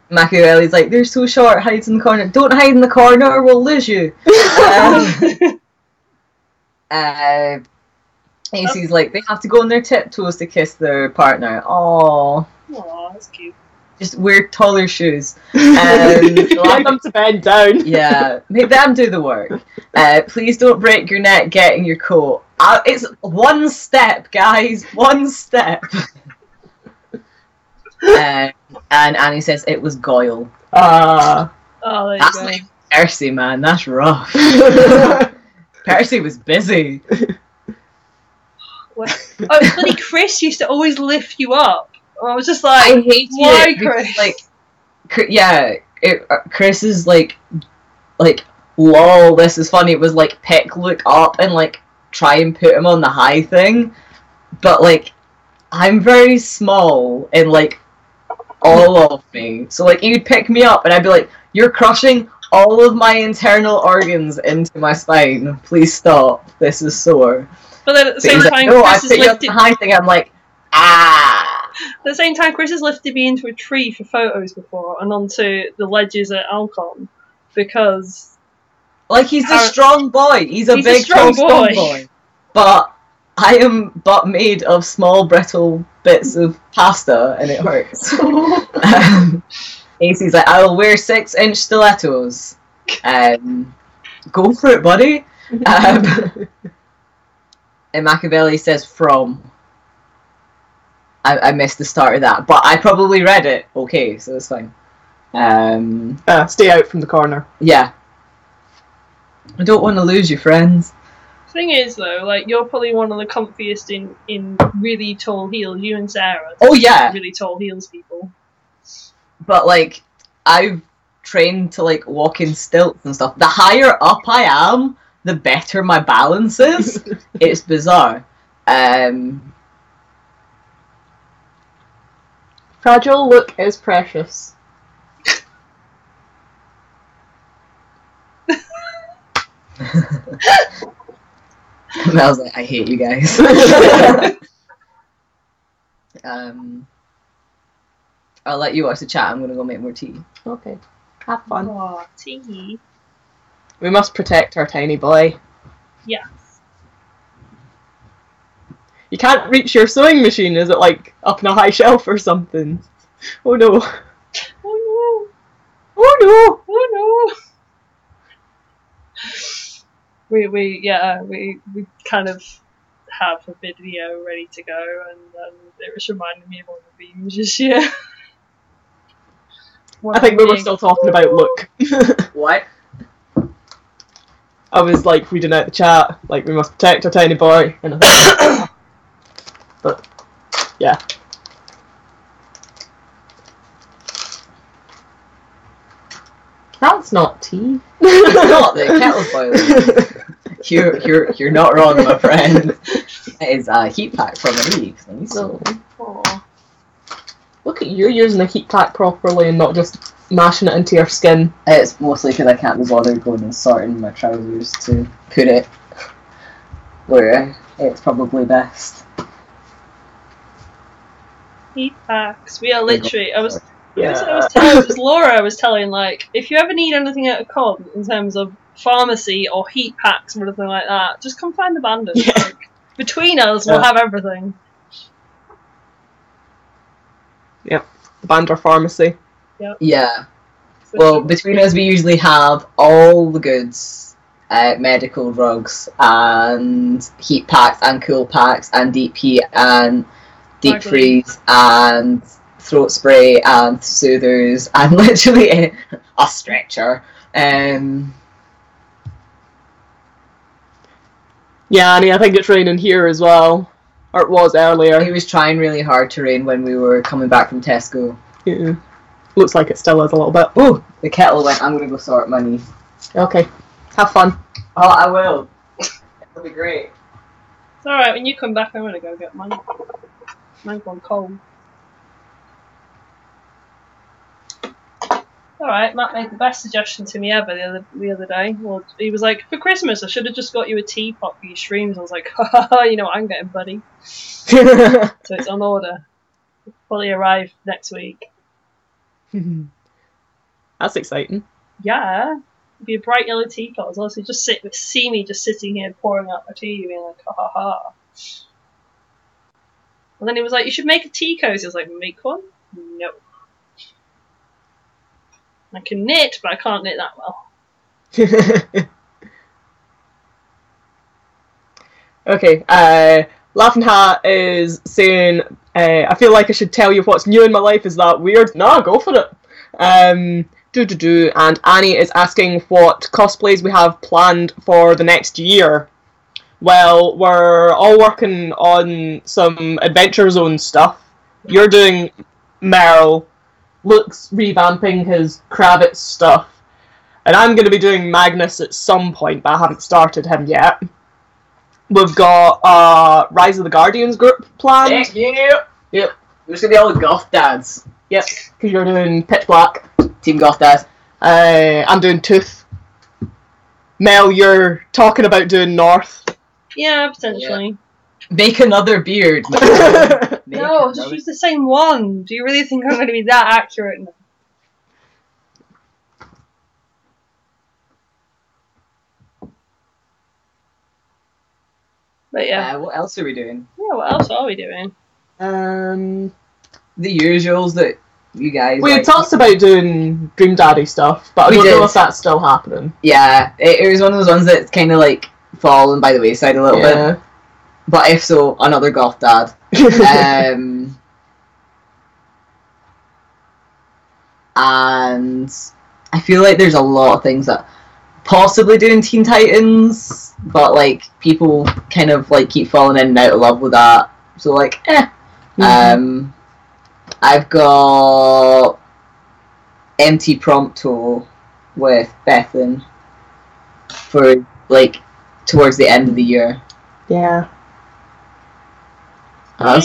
Machiavelli's like, they're so short, hides in the corner. Don't hide in the corner or we'll lose you. AC's like, they have to go on their tiptoes to kiss their partner. Aww. Aw, that's cute. Just wear taller shoes. Get them to bend down. Yeah, make them do the work. Please don't break your neck getting your coat. It's one step, guys. One step. And Annie says it was Goyle. Oh, there you That's go. like Percy, man. That's rough. Percy was busy. What? Oh, bloody Chris used to always lift you up. I was just like, I hate why, it because, Chris? like, Chris is like, lol, this is funny. It was like pick Luke up and like try and put him on the high thing, but like I'm very small and like all of me, so like he would pick me up and I'd be like, you're crushing all of my internal organs into my spine. Please stop. This is sore. But then at the same He's time, like, no, I Chris put has you on the lifted. high thing. I'm like, ah. At the same time, Chris has lifted me into a tree for photos before and onto the ledges at Alcon because Like, he's a strong boy. He's a He's big, a strong tall, boy. boy. But I am but made of small, brittle bits of pasta, and it hurts. AC's like, I'll wear 6-inch stilettos. Go for it, buddy. And Machiavelli says from. I missed the start of that, but I probably read it. Okay, so it's fine. Stay out from the corner. Yeah. I don't want to lose you, friends. Thing is, though, like you're probably one of the comfiest in really tall heels. You and Sarah. Oh yeah. Really tall heels, people. But like, I've trained to like walk in stilts and stuff. The higher up I am, the better my balance is. It's bizarre. Fragile look is precious. Mel's like, I hate you guys. I'll let you watch the chat. I'm gonna go make more tea. Okay. Have fun. Oh, tea. We must protect our tiny boy. Yes. You can't reach your sewing machine. Is it like up in a high shelf or something? Oh no. Oh Oh no. no! Oh no! We kind of have a video ready to go, and it was reminding me of all the memes this year. I think we were still talking about look. What? I was like reading out the chat, like we must protect our tiny boy, and I think, but yeah. That's not tea. It's not, the kettle's boiling. You're not wrong, my friend. It is a heat pack from a leaf. So, look at you using a heat pack properly and not just mashing it into your skin. It's mostly because I can't be bothered going and sorting my trousers to put it where it's probably best. Heat packs. We are literally. It was Laura. I was telling, like, if you ever need anything at a con in terms of pharmacy or heat packs or anything like that, just come find the Banders. Yeah. Like, between us, we'll have everything. Yep, the Bander Pharmacy. Yep. Yeah. Well, between us, we usually have all the goods, medical drugs, and heat packs, and cool packs, and deep heat, and deep freeze, and throat spray, and soothers, and literally a stretcher. Yeah, Annie, I think it's raining here as well. Or it was earlier. It was trying really hard to rain when we were coming back from Tesco. Yeah. Looks like it still is a little bit. Oh, the kettle went. I'm going to go sort money. Okay. Have fun. Oh, I will. It'll be great. It's alright, when you come back, I'm going to go get mine. Mine's gone cold. Alright, Matt made the best suggestion to me ever the other day. Well, he was like, for Christmas, I should have just got you a teapot for your streams. I was like, haha, you know what I'm getting, buddy. So it's on order. It'll probably arrive next week. That's exciting. Yeah. It'd be a bright yellow teapot as well, so you just see me just sitting here pouring out my tea, being like, ha ha ha. And then he was like, you should make a tea cozy. I was like, make one? No. I can knit, but I can't knit that well. Okay, Laughing Hat is saying, I feel like I should tell you what's new in my life. Is that weird? No, go for it. And Annie is asking what cosplays we have planned for the next year. Well, we're all working on some Adventure Zone stuff. You're doing Merle. Luke's revamping his Kravitz stuff. And I'm going to be doing Magnus at some point, but I haven't started him yet. We've got Rise of the Guardians group planned. Yep. We're just going to be all the goth dads. Yep, because you're doing Pitch Black. Team goth dads. I'm doing Tooth. Mel, you're talking about doing North. Yeah, potentially. Yeah. Make another beard. No, just use the same one. Do you really think I'm going to be that accurate? But yeah. What else are we doing? Yeah, what else are we doing? The usuals that you guys. We had talked about doing Dream Daddy stuff, but I don't know if that's still happening. Yeah, it was one of those ones that's kind of like fallen by the wayside a little bit. But if so, another goth dad. And I feel like there's a lot of things that possibly doing Teen Titans, but like people kind of like keep falling in and out of love with that. So like, Mm-hmm. I've got Empty Prompto with Bethan for like towards the end of the year. Yeah. I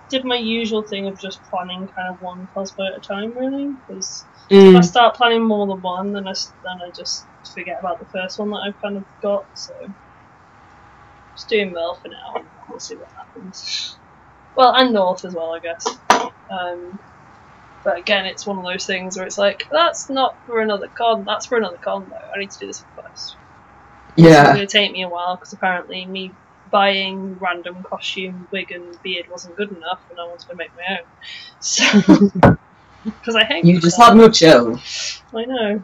did my usual thing of just planning kind of one cosplay at a time, really, because if I start planning more than one, then I just forget about the first one that I've kind of got. So just doing Merle for now. We'll see what happens. Well, and North as well, I guess. But again, it's one of those things where it's like, that's not for another con. That's for another con, though. I need to do this first. Yeah. It's going to take me a while because apparently me buying random costume, wig, and beard wasn't good enough, and I wanted to make my own. So, because I hate You just myself. have no chill. I know.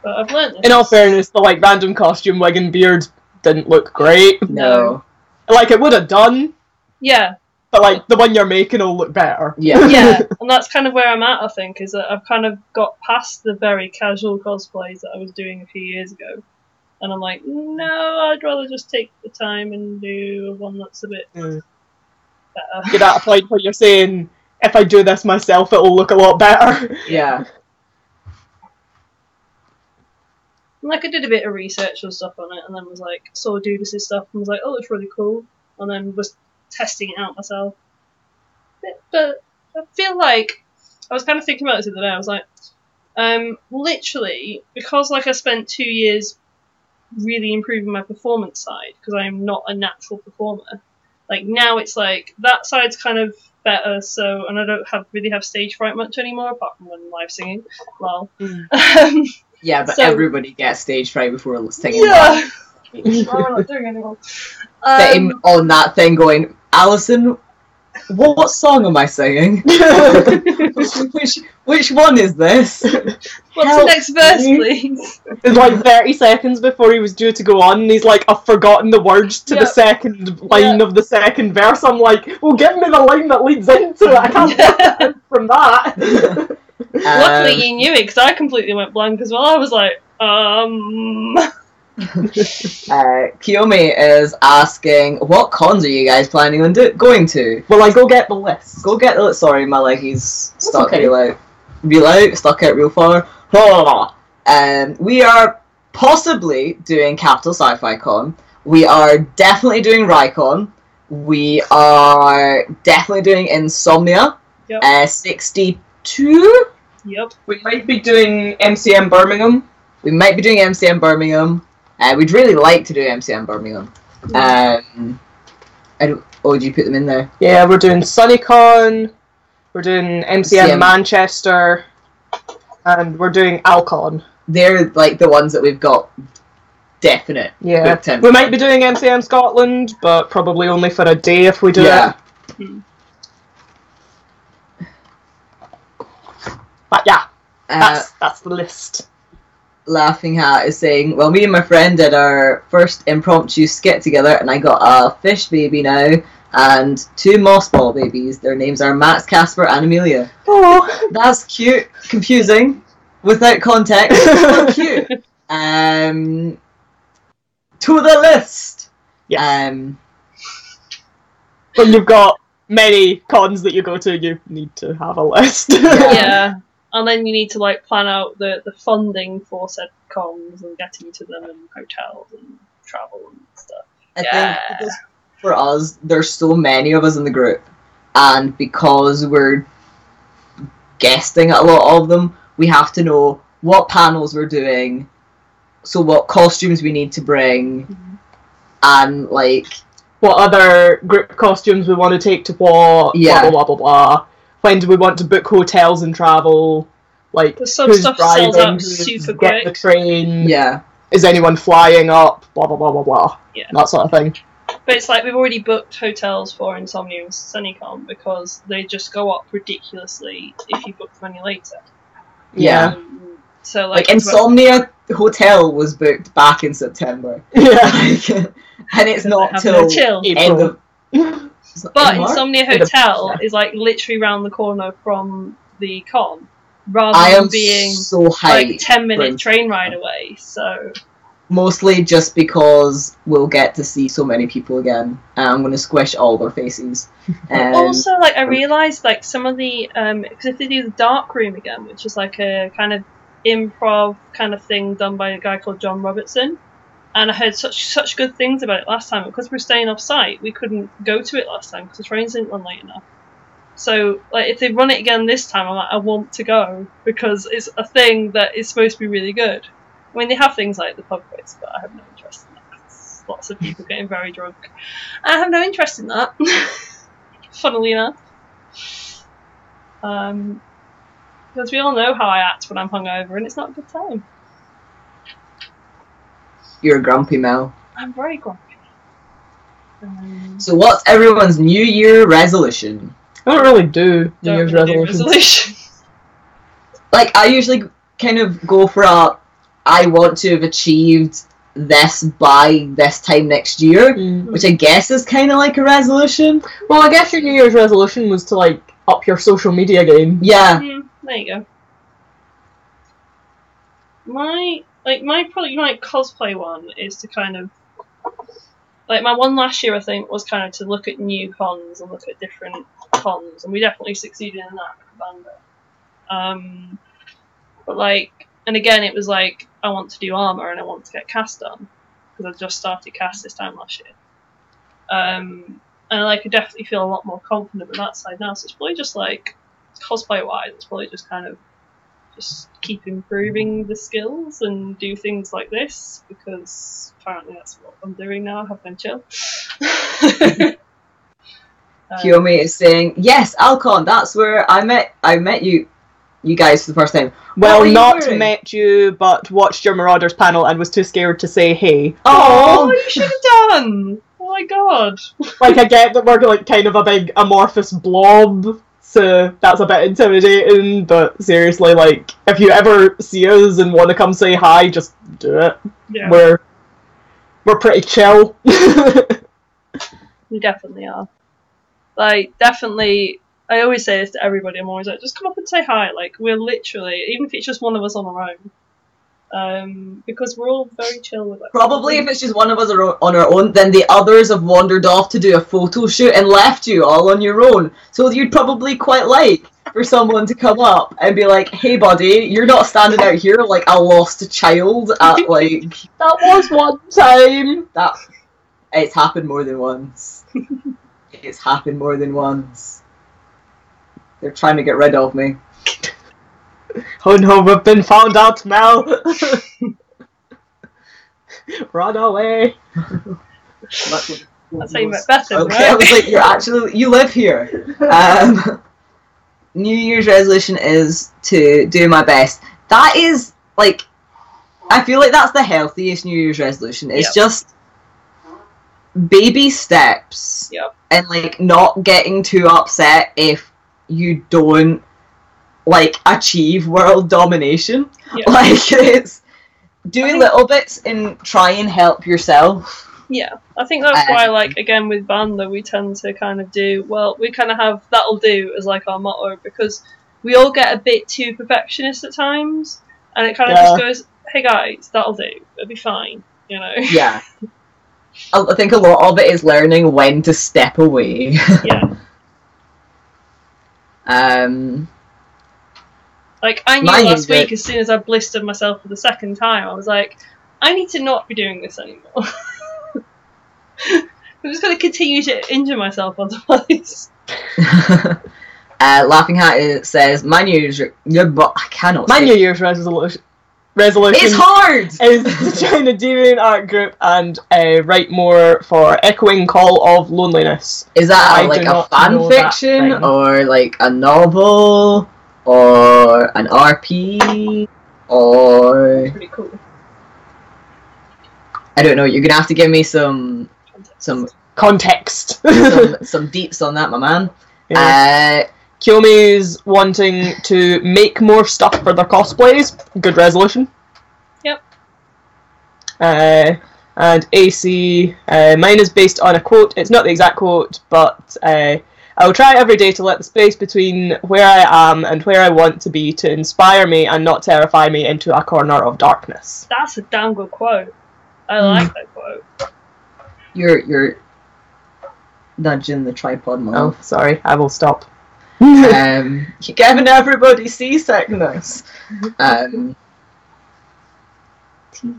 But I've learned this. In all fairness, the like random costume, wig, and beard didn't look great. No. Like it would have done, Yeah. but like the one you're making will look better. Yeah. Yeah, and that's kind of where I'm at, I think, is that I've kind of got past the very casual cosplays that I was doing a few years ago. And I'm like, no, I'd rather just take the time and do one that's a bit better. You're at a point where you're saying, if I do this myself, it'll look a lot better. Yeah. Like, I did a bit of research and stuff on it, and then was like, saw Dudis' stuff, and was like, oh, it's really cool. And then was testing it out myself. But I feel like, I was kind of thinking about this the other day, I was like, literally, because like I spent 2 years really improving my performance side, because I'm not a natural performer, like now it's like, that side's kind of better, so, and I don't really have stage fright much anymore, apart from when I'm live singing, lol. Yeah, but So- everybody gets stage fright before singing. Yeah! I'm not doing anymore. Sitting on that thing going, Alison, what song am I singing? which one is this? What's Help the next verse, me. please? It's like 30 seconds before he was due to go on, and he's like, I've forgotten the words to the Yep. second line Yep. of the second verse. I'm like, well, give me the line that leads into it. I can't work it out from that. Luckily you knew it, because I completely went blank as well. I was like, Kiyomi is asking, what cons are you guys planning on going to? Will I go get the list? Go get the... Sorry, my leggy's stuck okay. real out, stuck out real far. We are possibly doing Capital Sci-Fi Con. We are definitely doing Rycon. We are definitely doing Insomnia. Yep. 62? Yep. We might be doing MCM Birmingham. We might be doing MCM Birmingham. We'd really like to do MCM Birmingham. Did you put them in there? Yeah, we're doing SunnyCon, we're doing MCM Manchester, and we're doing Alcon. They're like the ones that we've got definite. Yeah. booked in. We might be doing MCM Scotland, but probably only for a day if we do it. But yeah, that's the list. Laughing Hat is saying, well, me and my friend did our first impromptu skit together, and I got a fish baby now, and 2 moss ball babies. Their names are Max, Casper, and Amelia. Oh, That's cute. Confusing. Without context, but cute. To the list. yes. When you've got many cons that you go to, you need to have a list. Yeah. And then you need to like plan out the funding for said cons and getting to them and hotels and travel and stuff. I think because for us, there's so many of us in the group, and because we're guesting at a lot of them, we have to know what panels we're doing, so what costumes we need to bring, and like what other group costumes we want to take to what, Yeah. blah, blah, blah, blah, blah. When do we want to book hotels and travel? Like, There's some who's stuff driving, sells out who's super getting the quick. train, yeah. is anyone flying up, blah, blah, blah, blah, blah. Yeah. That sort of thing. But it's like we've already booked hotels for Insomnia and SunnyCon because they just go up ridiculously if you book them any later. Yeah. So Like it's Insomnia Hotel was booked back in September. Yeah. And it's not having a till chill. end of But in March? Insomnia Hotel is like literally round the corner from the con, rather I am than being so like hyped. 10-minute for- train ride away. So Mostly just because we'll get to see so many people again. And I'm going to squish all their faces. also, like I realised, like some of the because if they do the dark room again, which is like a kind of improv kind of thing done by a guy called John Robertson, and I heard such good things about it last time. Because we're staying off site, we couldn't go to it last time because the trains didn't run late enough. So, like, if they run it again this time, I'm like, I want to go because it's a thing that is supposed to be really good. I mean, they have things like the pub quiz, but I have no interest in that. 'Cause lots of people getting very drunk. I have no interest in that. Funnily enough. Because we all know how I act when I'm hungover, and it's not a good time. You're grumpy, Mel. I'm very grumpy. So what's everyone's New Year resolution? I don't really do New Year's Don't really do resolutions. resolutions. Like, I usually kind of go for I want to have achieved this by this time next year, which I guess is kind of like a resolution. Well, I guess your New Year's resolution was to, like, up your social media game. Yeah. There you go. My probably my cosplay one is to kind of, like, my one last year I think was kind of to look at new cons and look at different cons, and we definitely succeeded in that with Bando. But like, and again it was like I want to do armor and I want to get cast done because I just started cast this time last year. And like I definitely feel a lot more confident with that side now. So it's probably just like cosplay wise, it's probably just kind of just keep improving the skills and do things like this because apparently that's what I'm doing now. Have been chill. Kiyomi is saying, yes, Alcon, that's where I met you guys for the first time. Well, What were not you wearing? met you, but watched your Marauders panel and was too scared to say hey. Oh, you should have done! Oh my god. Like, I get that we're like kind of a big amorphous blob, so that's a bit intimidating, but seriously, like, if you ever see us and want to come say hi, just do it. Yeah. We're pretty chill. We definitely are. Like, definitely, I always say this to everybody, I'm always like, just come up and say hi. Like, we're literally, even if it's just one of us on our own, because we're all very chill with it. Probably if it's just one of us on our own, then the others have wandered off to do a photo shoot and left you all on your own. So you'd probably quite like for someone to come up and be like, hey buddy, you're not standing out here like a lost child at like... That was one time! It's happened more than once. It's happened more than once. They're trying to get rid of me. Oh no, we've been found out, Mel! Run away! That's how you met Beth, Okay, right? I was like, you live here. New Year's resolution is to do my best. That is, like, I feel like that's the healthiest New Year's resolution. It's just baby steps. Yep. And, like, not getting too upset if you don't, like, achieve world domination. Yeah. Like, it's do little bits and try and help yourself. Yeah, I think that's why, like, again, with Bando, we tend to kind of do, well, we kind of have that'll do as, like, our motto, because we all get a bit too perfectionist at times, and it kind of just goes, hey guys, that'll do, it'll be fine, you know? Yeah. I think a lot of it is learning when to step away. Yeah. Like, I knew last week, as soon as I blistered myself for the second time, I was like, I need to not be doing this anymore. I'm just going to continue to injure myself otherwise. Laughing Hat says, my New Year's... I cannot My say. New Year's resolution It's hard! is to join a deviant art group and write more for Echoing Call of Loneliness. Is that I like do a not fan know that fiction, thing. or like a novel, or an RP, or... Pretty cool. I don't know, you're going to have to give me some Context. some deeps on that, my man. Yeah. Kiyomi's wanting to make more stuff for their cosplays. Good resolution. Yep. And AC, mine is based on a quote. It's not the exact quote, but I will try every day to let the space between where I am and where I want to be to inspire me and not terrify me into a corner of darkness. That's a damn good quote. I like that quote. You're nudging the tripod, Mom. Oh, sorry, I will stop. You're giving everybody seasickness. Tea.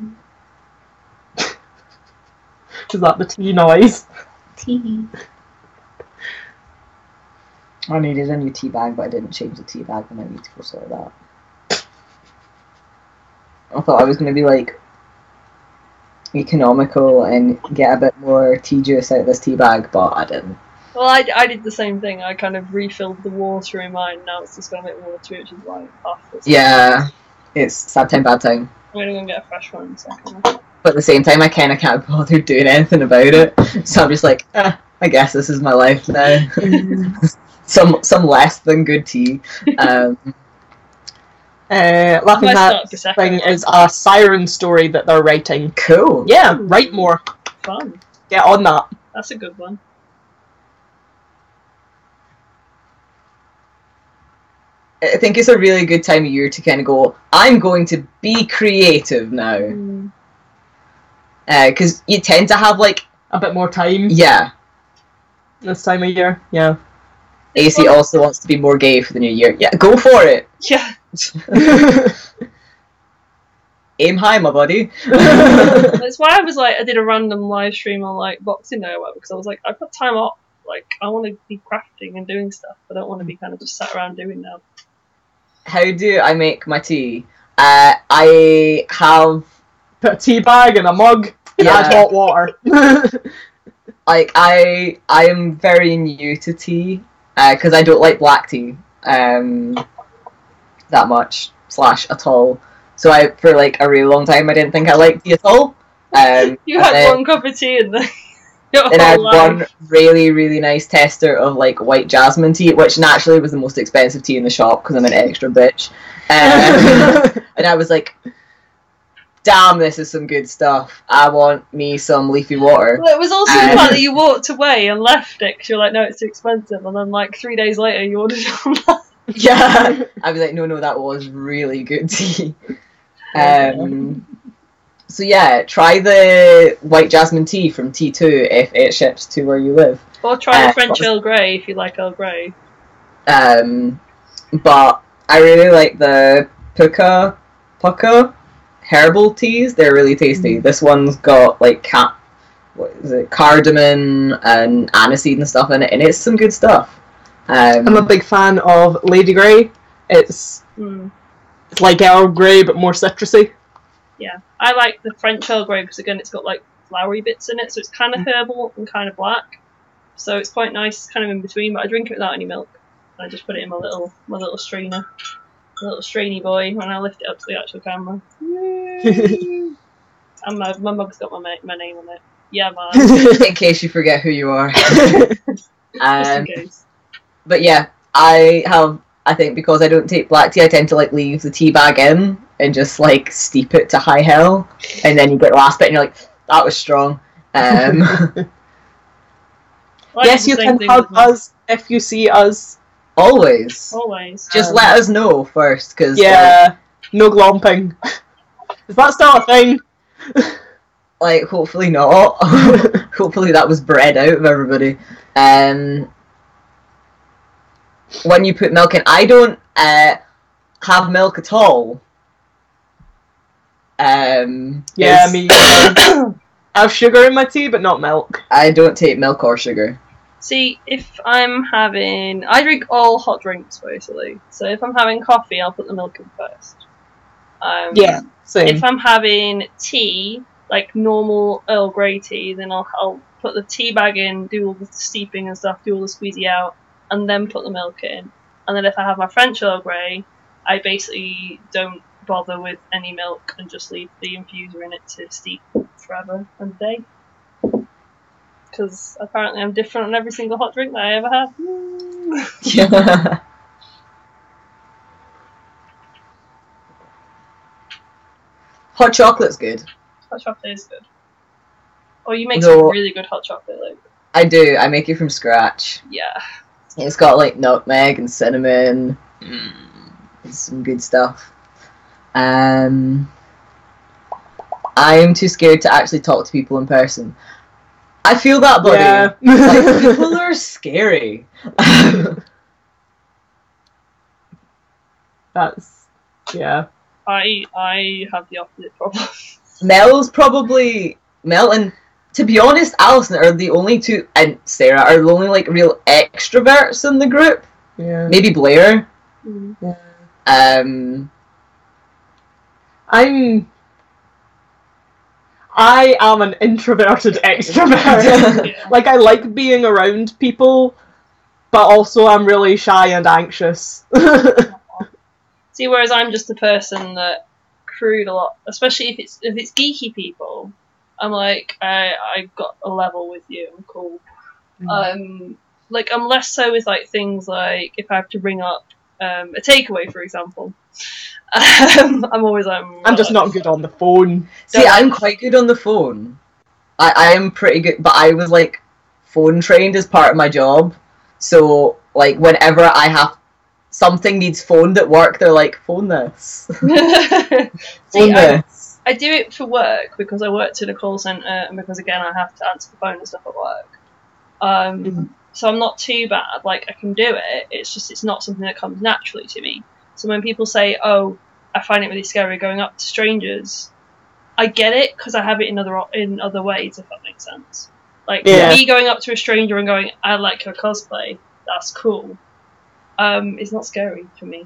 Is that the tea noise? Tea. I needed a new tea bag, but I didn't change the tea bag, and I need to go sort that. I thought I was going to be like economical and get a bit more tea juice out of this tea bag, but I didn't. Well, I did the same thing. I kind of refilled the water in mine. Now it's just got a bit more to it, which is like half this. Yeah, it's sad time, bad time. I'm gonna go and get a fresh one in a second. But at the same time, I kind of can't bother doing anything about it. So I'm just like, I guess this is my life now. some less than good tea. Laughing Hat thing is a siren story that they're writing. Cool. Yeah, write more. Fun. Get on that. That's a good one. I think it's a really good time of year to kind of go, I'm going to be creative now. Because you tend to have, like... a bit more time. Yeah. This time of year, yeah. AC also wants to be more gay for the new year. Yeah, go for it! Yeah. Aim high, my buddy. That's why I was like, I did a random live stream on like Boxing Day or whatever, because I was like, I've got time off. Like, I want to be crafting and doing stuff. I don't want to be kind of just sat around doing that. How do I make my tea? I have... put a tea bag in a mug and add hot water. Like, I am very new to tea, because I don't like black tea that much, / at all. So for like a really long time, I didn't think I liked tea at all. You had one cup of tea and then I had one really, really nice tester of like white jasmine tea, which naturally was the most expensive tea in the shop because I'm an extra bitch. And I was like, damn, this is some good stuff. I want me some leafy water. Well, it was also the fact that you walked away and left it because you're like, no, it's too expensive. And then like 3 days later, you ordered it online. Yeah. I was like, no, that was really good tea. So yeah, try the white jasmine tea from T2 if it ships to where you live. Or try the French Earl Grey if you like Earl Grey. But I really like the pucca herbal teas. They're really tasty. This one's got like cardamom and aniseed and stuff in it, and it's some good stuff. I'm a big fan of Lady Grey. It's like Earl Grey but more citrusy. Yeah, I like the French Earl Grey because again it's got like flowery bits in it, so it's kind of herbal and kind of black. So it's quite nice, kind of in between. But I drink it without any milk. I just put it in my little strainer, my little strainy boy, when I lift it up to the actual camera. And my mug's got my name on it. Yeah, man. In case you forget who you are. Just in case. But yeah, I think because I don't take black tea, I tend to like leave the tea bag in and just like steep it to high hell, and then you get the last bit and you're like, that was strong. Yes, you can hug us if you see us. Always. Just let us know first, because no glomping. Is that still a thing? Like, hopefully not. Hopefully that was bred out of everybody. When you put milk in, I don't have milk at all. Me. I have sugar in my tea, but not milk. I don't take milk or sugar. See, if I'm having... I drink all hot drinks, basically. So if I'm having coffee, I'll put the milk in first. Yeah, same. If I'm having tea, like normal Earl Grey tea, then I'll put the tea bag in, do all the steeping and stuff, do all the squeezy out, and then put the milk in. And then if I have my French Earl Grey, I basically don't bother with any milk and just leave the infuser in it to steep forever and a day. Because apparently I'm different on every single hot drink that I ever have. Yeah. Hot chocolate's good. Hot chocolate is good. Oh, you make some really good hot chocolate, Luke. I do. I make it from scratch. Yeah. It's got like nutmeg and cinnamon. It's some good stuff. I'm too scared to actually talk to people in person. I feel that, buddy. Yeah. Like, people are scary. That's... yeah. I have the opposite problem. Mel and, to be honest, Alison are the only two, and Sarah are the only like real extroverts in the group. Yeah. Maybe Blair. Yeah. I am an introverted extrovert. Yeah. Like, I like being around people, but also I'm really shy and anxious. See, whereas I'm just a person that prude a lot, especially if it's geeky people. I'm like, I've got a level with you. I'm cool. Like I'm less so with like things like if I have to bring up a takeaway, for example. I'm always like, I'm just not good on the phone. See, I'm quite good on the phone. I am pretty good, but I was like phone trained as part of my job. So like whenever I have something needs phoned at work, they're like, phone this. See, I do it for work because I worked in a call centre and because again I have to answer the phone and stuff at work. So I'm not too bad. Like I can do it. It's just it's not something that comes naturally to me. So when people say, "Oh, I find it really scary going up to strangers," I get it because I have it in other ways. If that makes sense. Like me going up to a stranger and going, "I like your cosplay. That's cool." It's not scary for me.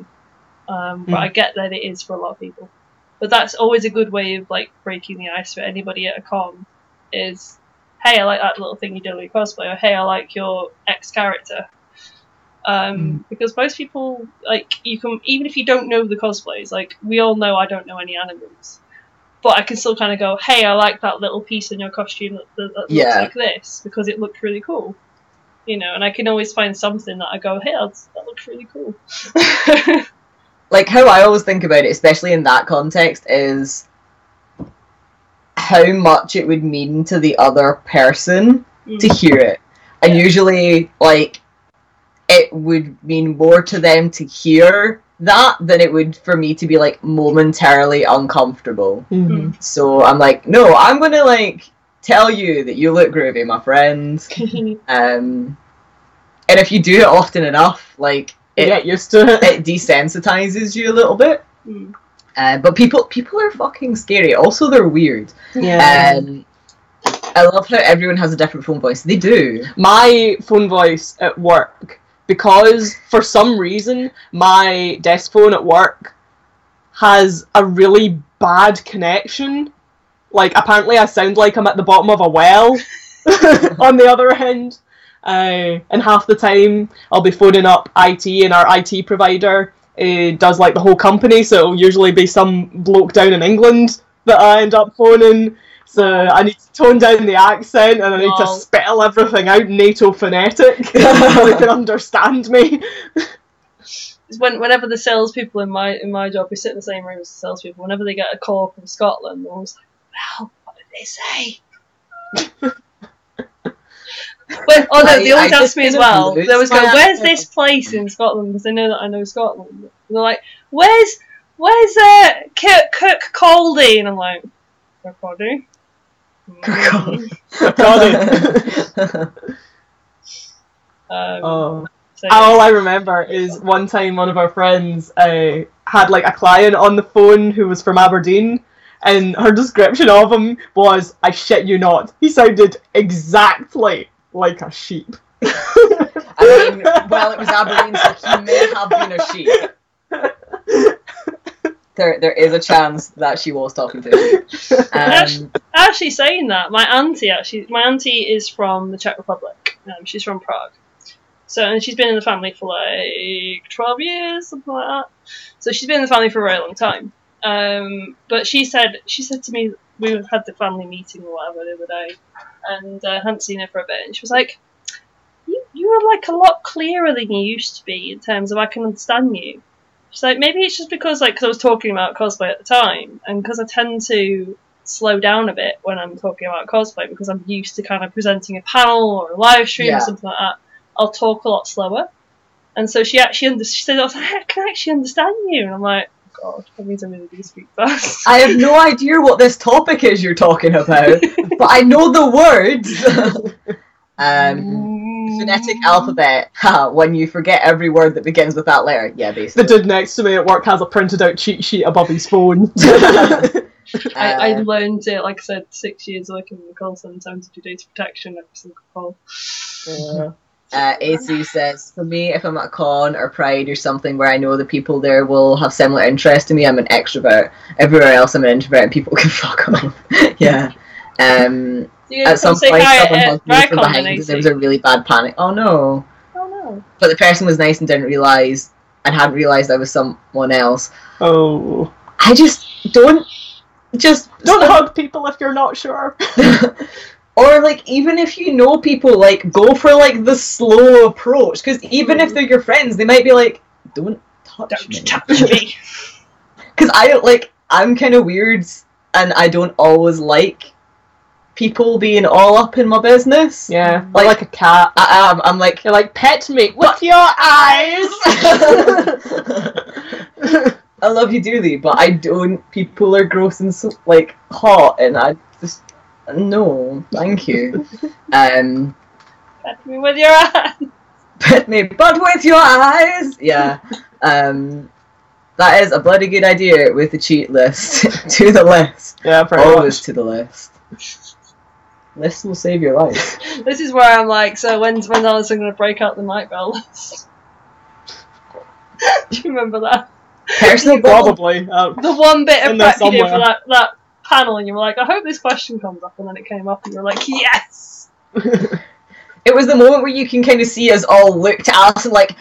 But I get that it is for a lot of people. But that's always a good way of like breaking the ice for anybody at a con. Is, hey, I like that little thing you did with your cosplay, or hey, I like your X character. Because most people, like, you can, even if you don't know the cosplays, like, we all know I don't know any animals, but I can still kind of go, hey, I like that little piece in your costume that looks like this, because it looked really cool. You know, and I can always find something that I go, hey, that looks really cool. Like, how I always think about it, especially in that context, is how much it would mean to the other person to hear it. And usually, like, it would mean more to them to hear that than it would for me to be, like, momentarily uncomfortable. So I'm like, no, I'm gonna, like, tell you that you look groovy, my friend. And if you do it often enough, like, you get used to it. It desensitizes you a little bit. But people are fucking scary. Also, they're weird. Yeah. I love how everyone has a different phone voice. They do. My phone voice at work, because for some reason my desk phone at work has a really bad connection. Like, apparently I sound like I'm at the bottom of a well on the other end. And half the time I'll be phoning up IT, and our IT provider does like the whole company, so it'll usually be some bloke down in England that I end up phoning. So I need to tone down the accent, and I need to spell everything out NATO phonetic so they can understand me. It's whenever the salespeople in my job, we sit in the same room as the salespeople, whenever they get a call from Scotland, they're always like, well, what did they say? But, they always ask me as well. They always go, where's this place in Scotland? Because they know that I know Scotland. And they're like, where's Kirk Caldy? And I'm like, Kirk Caldy? All I remember is one time one of our friends had like a client on the phone who was from Aberdeen, and her description of him was, I shit you not, he sounded exactly like a sheep. I mean, well, it was Aberdeen, so he may have been a sheep. There is a chance that she was talking to him. Actually, saying that, my auntie is from the Czech Republic. She's from Prague. So, and she's been in the family for like 12 years, something like that. So she's been in the family for a very long time. But she said to me, we had the family meeting or whatever the other day, and I hadn't seen her for a bit, and she was like, you are like a lot clearer than you used to be in terms of I can understand you. She's like, maybe it's just because I was talking about cosplay at the time, and because I tend to slow down a bit when I'm talking about cosplay because I'm used to kind of presenting a panel or a live stream or something like that. I'll talk a lot slower. And so she said, I was like, I can actually understand you. And I'm like, oh God, that means I really do speak fast. I have no idea what this topic is you're talking about, but I know the words. Phonetic alphabet. When you forget every word that begins with that letter. Yeah, basically. The dude next to me at work has a printed out cheat sheet above his phone. I learned it, like I said, 6 years working in the call centre in terms of data protection every single call. AC says, for me, if I'm at a con or Pride or something where I know the people there will have similar interest to me, I'm an extrovert. Everywhere else, I'm an introvert, and people can fuck off. Yeah. At some point, someone hugged me from behind because there was a really bad panic. Oh no. But the person was nice and hadn't realised I was someone else. Oh. I just don't hug people if you're not sure. Or like even if you know people, like go for like the slow approach, because even if they're your friends, they might be like, don't touch me. Because I'm kind of weird, and I don't always like people being all up in my business. Yeah, like a cat. I'm like, you're like, pet me with your eyes. I love you dearly, but I don't. People are gross and so like hot, and I just no, thank you. Pet me with your eyes. Pet me, but with your eyes. Yeah. That is a bloody good idea with the cheat list. To the list. Yeah, always to the list. List will save your life. This is where I'm like, so when's Alison going to break out the night bell list? Do you remember that? Personally, probably. The one bit of prep you did for that panel, and you were like, I hope this question comes up, and then it came up, and you were like, yes! It was the moment where you can kind of see us all look to Alison like,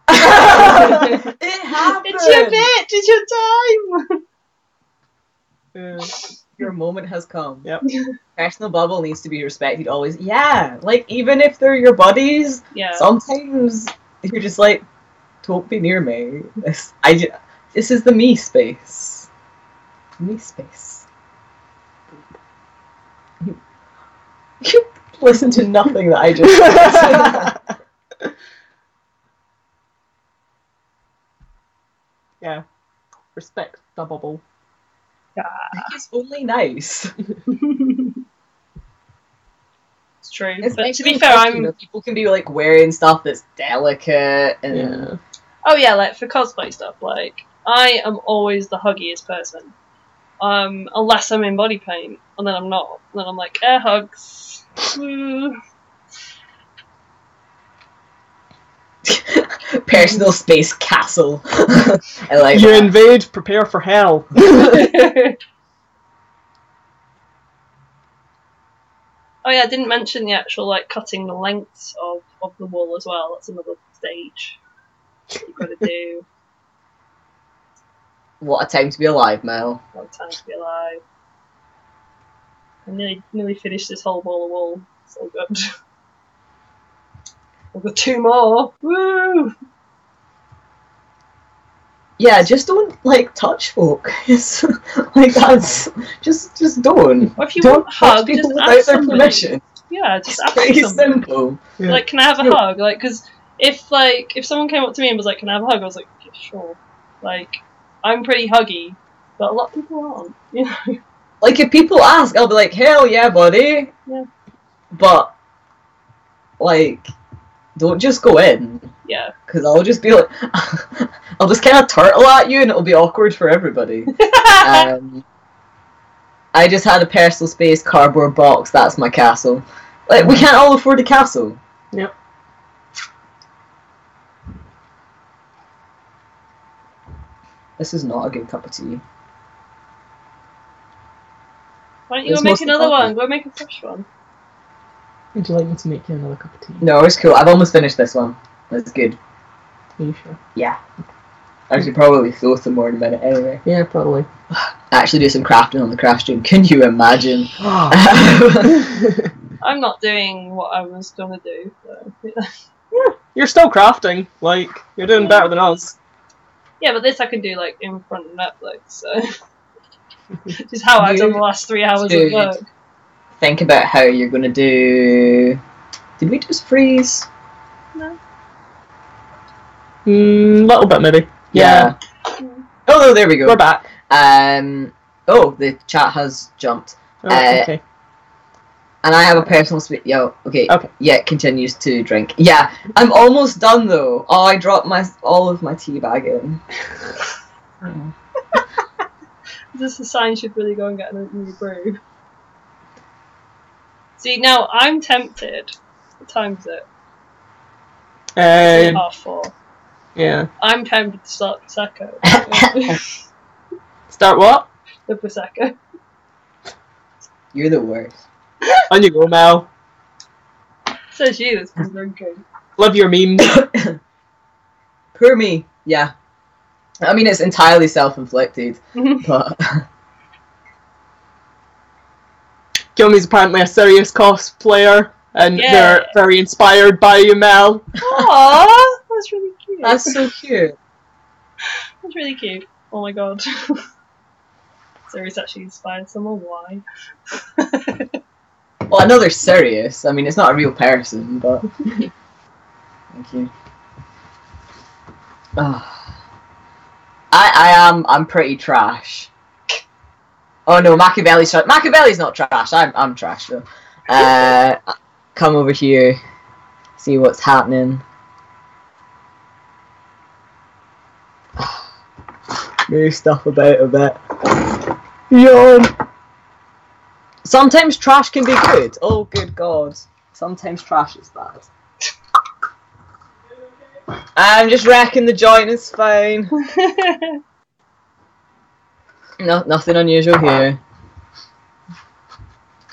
it happened! It's your bit! It's your time! Your moment has come. Yep. Personal bubble needs to be respected always. Yeah, like even if they're your buddies, sometimes you're just like, don't be near me. This is the me space. Me space. You listen to nothing that I just said. Yeah. Respect the bubble. Yeah. It's only nice. It's true. It's but to be fair, people can be like wearing stuff that's delicate and oh yeah, like for cosplay stuff, like I am always the huggiest person. Unless I'm in body paint, and then I'm not. And then I'm like, air hugs. Personal space castle. I like you that. invade, prepare for hell. Oh yeah, I didn't mention the actual like cutting the lengths of the wool as well. That's another stage that you've got to do. What a time to be alive, Mel. What a time to be alive. I nearly finished this whole ball of wool. It's all good. I've got 2 more. Woo! Yeah, just don't like touch folk. It's like that's just don't. Or if you don't want a hug, people just without ask their somebody. permission. Yeah, just ask Pretty somebody. simple. Yeah. Like, can I have a hug? Like, because if someone came up to me and was like, "Can I have a hug?" I was like, yeah, "Sure." Like, I'm pretty huggy, but a lot of people aren't. You know. Like if people ask, I'll be like, "Hell yeah, buddy." Yeah. But like, don't just go in. Yeah. Because I'll just be like, I'll just kind of turtle at you, and it'll be awkward for everybody. I just had a personal space cardboard box. That's my castle. Like we can't all afford a castle. Yep. This is not a good cup of tea. Why don't you go make another one? Go make a fresh one. Would you like me to make you another cup of tea? No, it's cool. I've almost finished this one. That's good. Are you sure? Yeah. I should probably throw some more in a minute anyway. Yeah, probably. Actually do some crafting on the Craftstream. Can you imagine? I'm not doing what I was gonna do. So. Yeah, you're still crafting. Like, you're doing better than us. Yeah, but this I can do like in front of Netflix. So, just how I've done the last 3 hours of work. Think about how you're gonna do. Did we just freeze? No. Little bit maybe. Yeah. Oh no, there we go. We're back. Oh, the chat has jumped. Oh, okay. And I have a personal space. Yo, okay. Okay. Yeah, it continues to drink. Yeah, I'm almost done though. Oh, I dropped all of my tea bag in. Is this a sign you should really go and get a new brew? See, now I'm tempted. What time is it? 4:30. Yeah. I'm tempted to start Prosecco. Start what? The Prosecco. You're the worst. On you go, Mel. Says you that's been drinking. Love your memes. Poor me. Yeah. I mean, it's entirely self-inflicted, but... Kilmy's apparently a serious cosplayer, and they're very inspired by you, Mel. Aww, that's really cute. That's so cute. That's really cute. Oh my god. Sirius actually inspired someone, why? Well, I know they're serious. I mean, it's not a real person, but... Thank you. I'm pretty trash. Oh no, Machiavelli's trash. Machiavelli's not trash. I'm trash though. Come over here. See what's happening. Move stuff about a bit. Yawn. Sometimes trash can be good. Oh good god. Sometimes trash is bad. I'm just wrecking the joint, it's fine. No, nothing unusual here.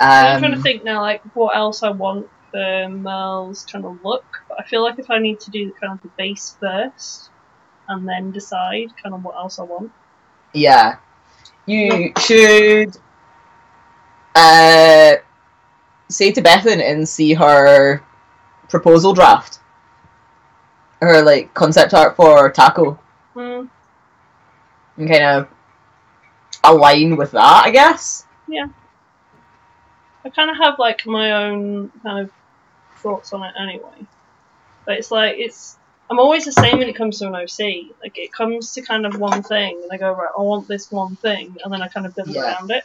I'm trying to think now, like, what else I want for Merle's kind of look. But I feel like if I need to do kind of the base first, and then decide kind of what else I want. Yeah. You should say to Bethan and see her proposal draft. Her, like, concept art for Taco. And kind of align with that, I guess. Yeah. I kind of have, like, my own kind of thoughts on it anyway. But it's like, I'm always the same when it comes to an OC. Like, it comes to kind of one thing, and I go, right, I want this one thing, and then I kind of build around it.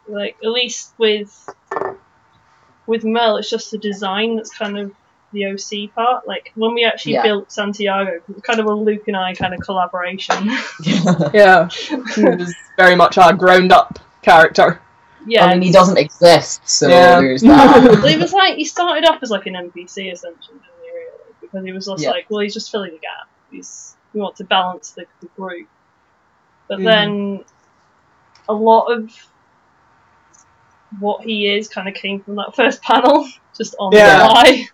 Like, at least with Merle, it's just the design that's kind of the OC part. Like, when we actually built Santiago, it was kind of a Luke and I kind of collaboration. Yeah. He was very much a ground-up character. Yeah. I mean, he doesn't exist, so there's that. Well, it was like, he started off as like an NPC, essentially, didn't he, really? Because he was just like, well, he's just filling a gap. We want to balance the group. But then, a lot of what he is kind of came from that first panel, just on the fly.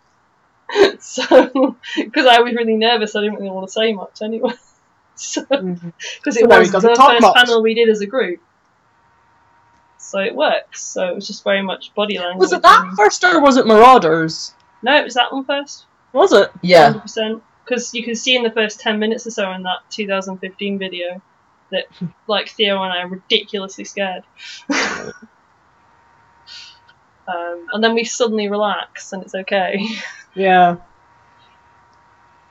So, because I was really nervous, I didn't really want to say much anyway. So, because it was the first panel we did as a group. So it works. So it was just very much body language. Was it that first, or was it Marauders? No, it was that one first. Was it? Yeah. 100%. Because you can see in the first 10 minutes or so in that 2015 video that, like, Theo and I are ridiculously scared. And then we suddenly relax and it's okay. Yeah.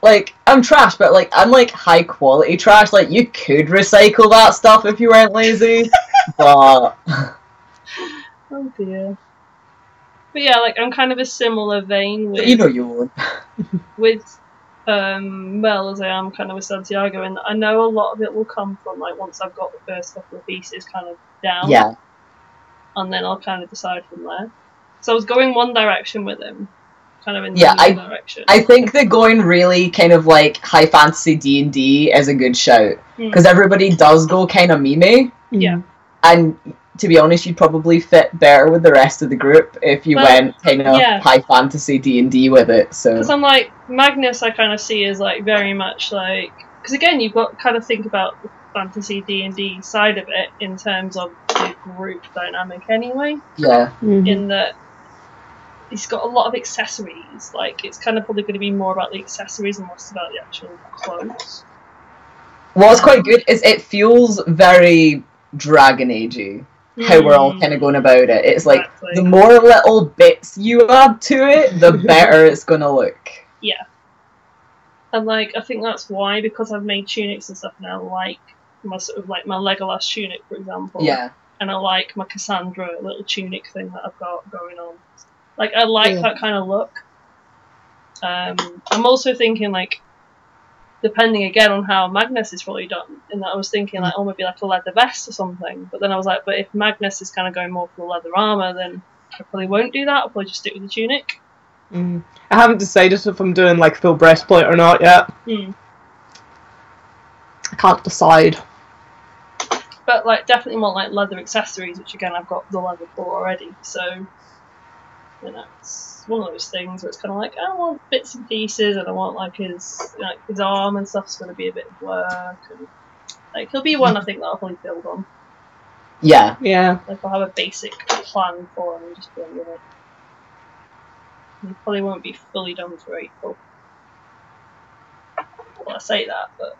Like, I'm trash, but, like, I'm, like, high-quality trash. Like, you could recycle that stuff if you weren't lazy, but... Oh, dear. But yeah, like, I'm kind of a similar vein with... You know you would. with Mel as I am kind of with Santiago, and I know a lot of it will come from, like, once I've got the first couple of pieces kind of down. Yeah. And then I'll kind of decide from there. So I was going one direction with him. Kind of in the other direction. I think that going really kind of like high fantasy D&D is a good shout, because everybody does go kind of meme. Yeah. And to be honest, you'd probably fit better with the rest of the group if you went kind of high fantasy D&D with it. So because I'm like Magnus, I kind of see as like very much like, because again you've got to kind of think about the fantasy D&D side of it in terms of the group dynamic anyway. Yeah. In that. He's got a lot of accessories. Like, it's kind of probably going to be more about the accessories and less about the actual clothes. What's quite good is it feels very Dragon Age-y, how we're all kind of going about it. It's like, the more little bits you add to it, the better it's going to look. Yeah. And, like, I think that's why, because I've made tunics and stuff now, like my sort of, like, my Legolas tunic, for example. Yeah. And I like my Cassandra little tunic thing that I've got going on. Like, I like that kind of look. I'm also thinking, like, depending again on how Magnus is fully done, in that I was thinking, like, oh, maybe like a leather vest or something. But then I was like, but if Magnus is kind of going more for the leather armour, then I probably won't do that. I'll probably just stick with the tunic. I haven't decided if I'm doing, like, full breastplate or not yet. I can't decide. But, like, definitely more, like, leather accessories, which, again, I've got the leather for already, so... You know, it's one of those things where it's kind of like, I want bits and pieces, and I want like his arm and stuff's going to be a bit of work, and like he'll be one I think that I'll probably build on. Yeah. Like I'll have a basic plan for him and just build with it. He probably won't be fully done for April. Well, I say that, but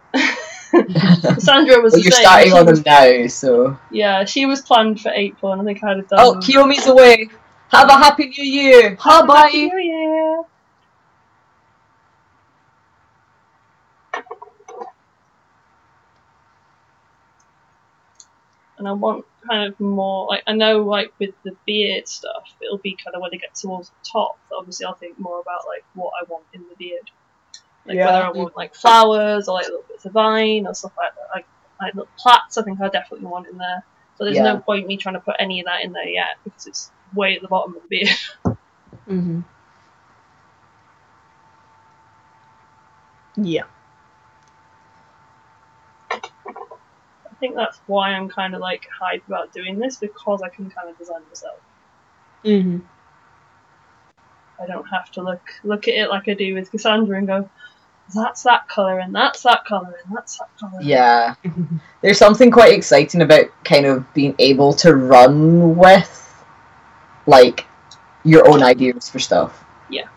Cassandra was. Well, you're starting on them now, so. Yeah, she was planned for April, and I think I'd have done. Oh, Kiyomi's away. Have a happy New Year. Bye. Happy New Year. And I want kind of more, like, I know, like, with the beard stuff, it'll be kind of when I get towards the top, obviously I'll think more about, like, what I want in the beard. Like, whether I want, like, flowers, or, like, little bits of vine, or stuff like that. Like little plaits, I think I definitely want in there. So there's no point me trying to put any of that in there yet, because it's way at the bottom of the beard. Mm-hmm. Yeah. I think that's why I'm kind of like hyped about doing this, because I can kind of design myself. Mm-hmm. I don't have to look at it like I do with Cassandra and go, that's that colour and that's that colour and that's that colour. Yeah. There's something quite exciting about kind of being able to run with, like, your own ideas for stuff. Yeah.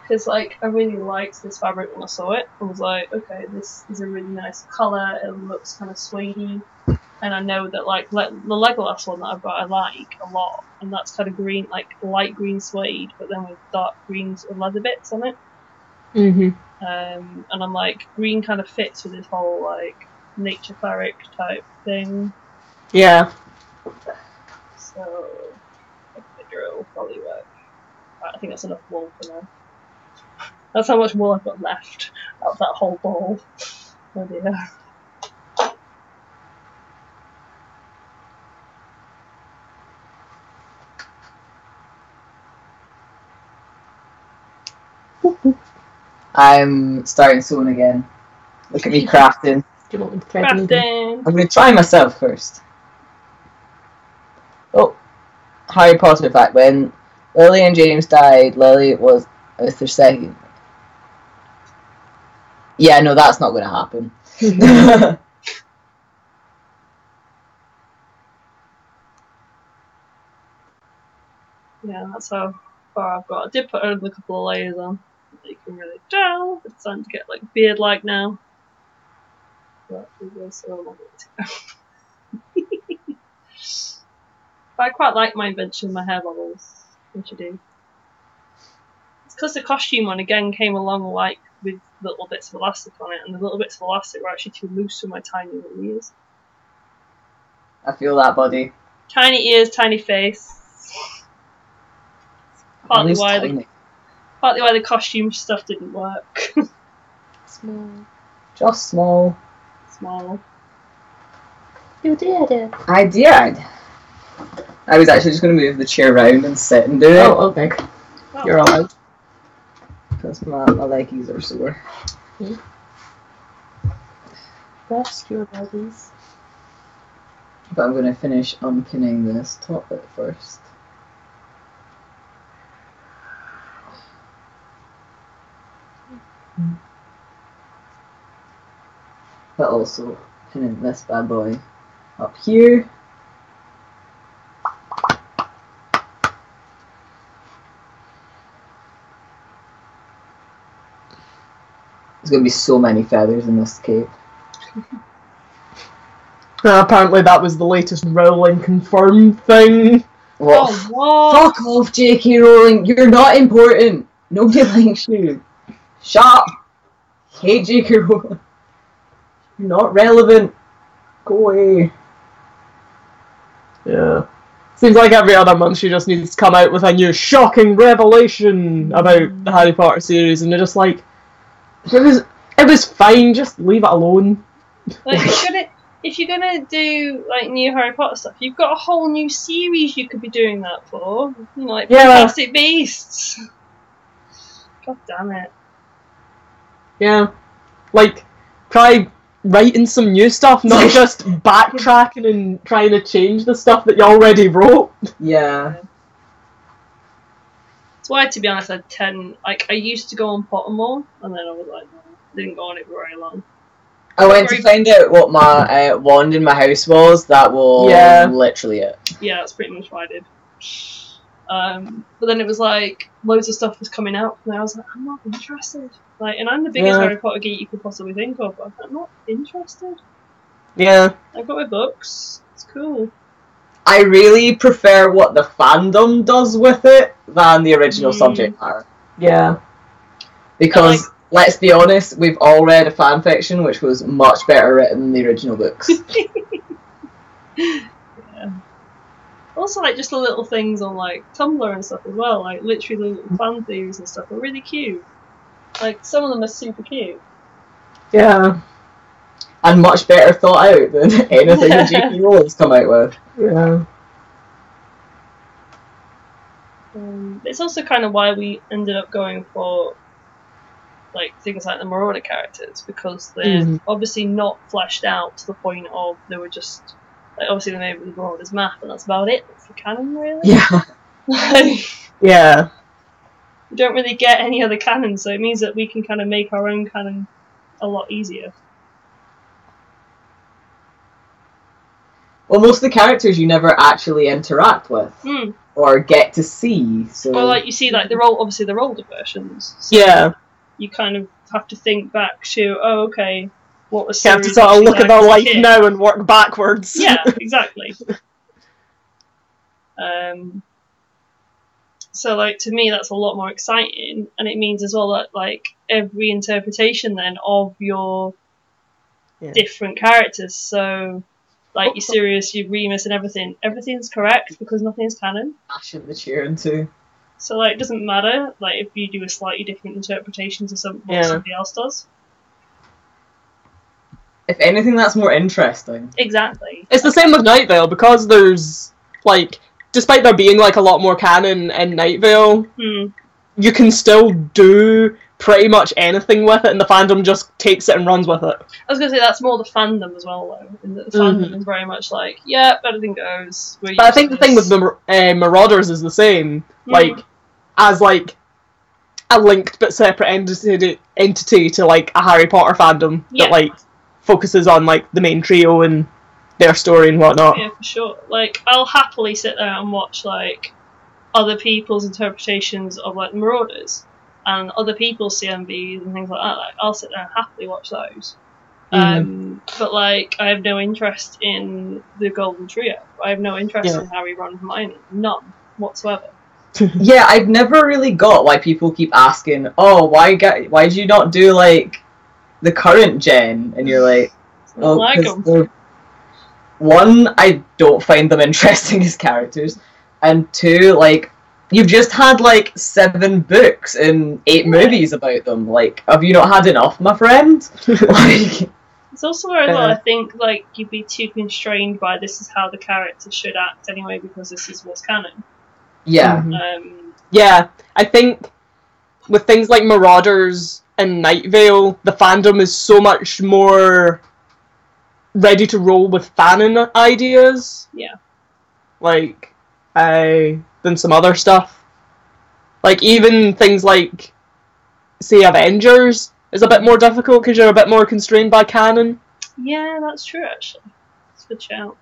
Because, like, I really liked this fabric when I saw it. I was like, okay, this is a really nice colour, it looks kind of suede-y. And I know that, like, the Legolas one that I've got I like a lot. And that's kind of green, like, light green suede, but then with dark green sort of leather bits on it. Mm-hmm. And I'm like, green kind of fits with this whole, like, nature cleric type thing. Yeah. So, a drill will probably work. I think that's enough wool for now. That's how much wool I've got left out of that whole ball. Oh dear. I'm starting sewing again. Look at me crafting. Do you want me to try to Crafting! I'm going to try myself first. Oh, Harry Potter fact. When Lily and James died, Lily was their second. Yeah, no, that's not going to happen. Yeah, that's how far I've got. I did put a couple of layers on that you can really tell. It's starting to get like beard-like now. But there's still a long way to go. But I quite like my invention, my hair bubbles, which I do. It's because the costume one again came along like with little bits of elastic on it, and the little bits of elastic were actually too loose for my tiny little ears. I feel that, buddy. Tiny ears, tiny face. Partly why the costume stuff didn't work. Small. Just small. Small. You did it. I did. I was actually just going to move the chair around and sit and do it. Oh, okay. Oh. You're allowed. Because my leggies are sore. Rest your leggies. But I'm going to finish unpinning this top bit first. But also pinning this bad boy up here. There's going to be so many feathers in this cape. Apparently that was the latest Rowling confirmed thing. What? Oh, what? Fuck off, J.K. Rowling. You're not important. Nobody likes you. Shut up. Hate J.K. Rowling. You're not relevant. Go away. Yeah. Seems like every other month she just needs to come out with a new shocking revelation about the Harry Potter series, and you're just like, it was fine, just leave it alone. Like, if you're gonna do like new Harry Potter stuff, you've got a whole new series you could be doing that for. You know, like Fantastic Beasts. God damn it. Yeah. Like, try writing some new stuff, not just backtracking and trying to change the stuff that you already wrote. Yeah. That's why, to be honest, I used to go on Pottermore, and then I was like, no, didn't go on it for very long. I went to find out what my wand in my house was. That was literally it. Yeah, that's pretty much what I did. But then it was like loads of stuff was coming out, and I was like, I'm not interested. Like, and I'm the biggest Harry Potter geek you could possibly think of, but I'm not interested. Yeah. I've got my books. It's cool. I really prefer what the fandom does with it than the original subject matter. Yeah. Because, let's be honest, we've all read a fan fiction which was much better written than the original books. Yeah. Also, like, just the little things on, like, Tumblr and stuff as well. Like, literally the little fan theories and stuff are really cute. Like, some of them are super cute. Yeah. And much better thought out than anything that J.K. Rowling's come out with. Yeah. It's also kind of why we ended up going for, like, things like the Marauder characters, because they're obviously not fleshed out to the point of they were just, like, obviously they made the Marauders map, and that's about it. That's the canon, really. Yeah. Yeah. We don't really get any other canon, so it means that we can kind of make our own canon a lot easier. Well, most of the characters you never actually interact with or get to see. So. Well, like, you see, like, they're older versions. So Yeah. you kind of have to think back to, oh, okay, what was You have to Sirius sort of look like at their as a life kid? now and work backwards. Yeah, exactly. So, like, to me, that's a lot more exciting, and it means as well that, like, every interpretation then of your different characters, so, like, your Sirius, your Remus, and everything's correct because nothing's canon. Ashing the cheering too. So, like, it doesn't matter, like, if you do a slightly different interpretation to what somebody else does. If anything, that's more interesting. Exactly. It's the same with Night Vale, because there's, like, despite there being, like, a lot more canon in Night Vale, you can still do pretty much anything with it, and the fandom just takes it and runs with it. I was going to say, that's more the fandom as well, though. And the fandom is very much like, yeah, everything goes. But I think the thing with the Marauders is the same. Like, as, like, a linked but separate entity to, like, a Harry Potter fandom that, like, focuses on, like, the main trio and their story and whatnot. Yeah, for sure. Like, I'll happily sit there and watch, like, other people's interpretations of, like, the Marauders and other people's CMVs and things like that. Like, I'll sit there and happily watch those. But, like, I have no interest in the Golden Trio. I have no interest in Harry, Ron, and Hermione. None whatsoever. Yeah, I've never really got why people keep asking, oh, why did you not do, like, the current gen? And you're like, oh, like them. One, I don't find them interesting as characters, and two, like, you've just had, like, 7 books and 8 movies about them. Like, have you not had enough, my friend? Like, it's also where I think, like, you'd be too constrained by this is how the character should act anyway, because this is what's canon. Yeah. Yeah, I think with things like Marauders and Night Vale, the fandom is so much more ready to roll with fanon ideas. Yeah. Like, than some other stuff. Like, even things like, say, Avengers is a bit more difficult because you're a bit more constrained by canon. Yeah, that's true, actually. It's a good shout.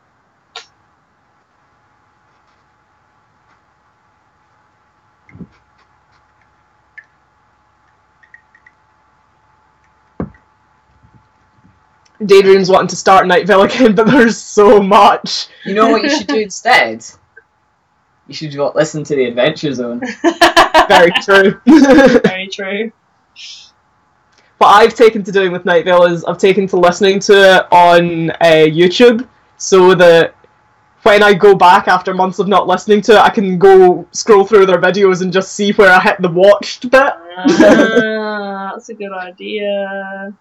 Daydream's wanting to start Night Vale again, but there's so much. You know what you should do instead? You should listen to the Adventure Zone. Very true. Very true. What I've taken to doing with Night Vale is I've taken to listening to it on YouTube, so that when I go back after months of not listening to it, I can go scroll through their videos and just see where I hit the watched bit. That's a good idea.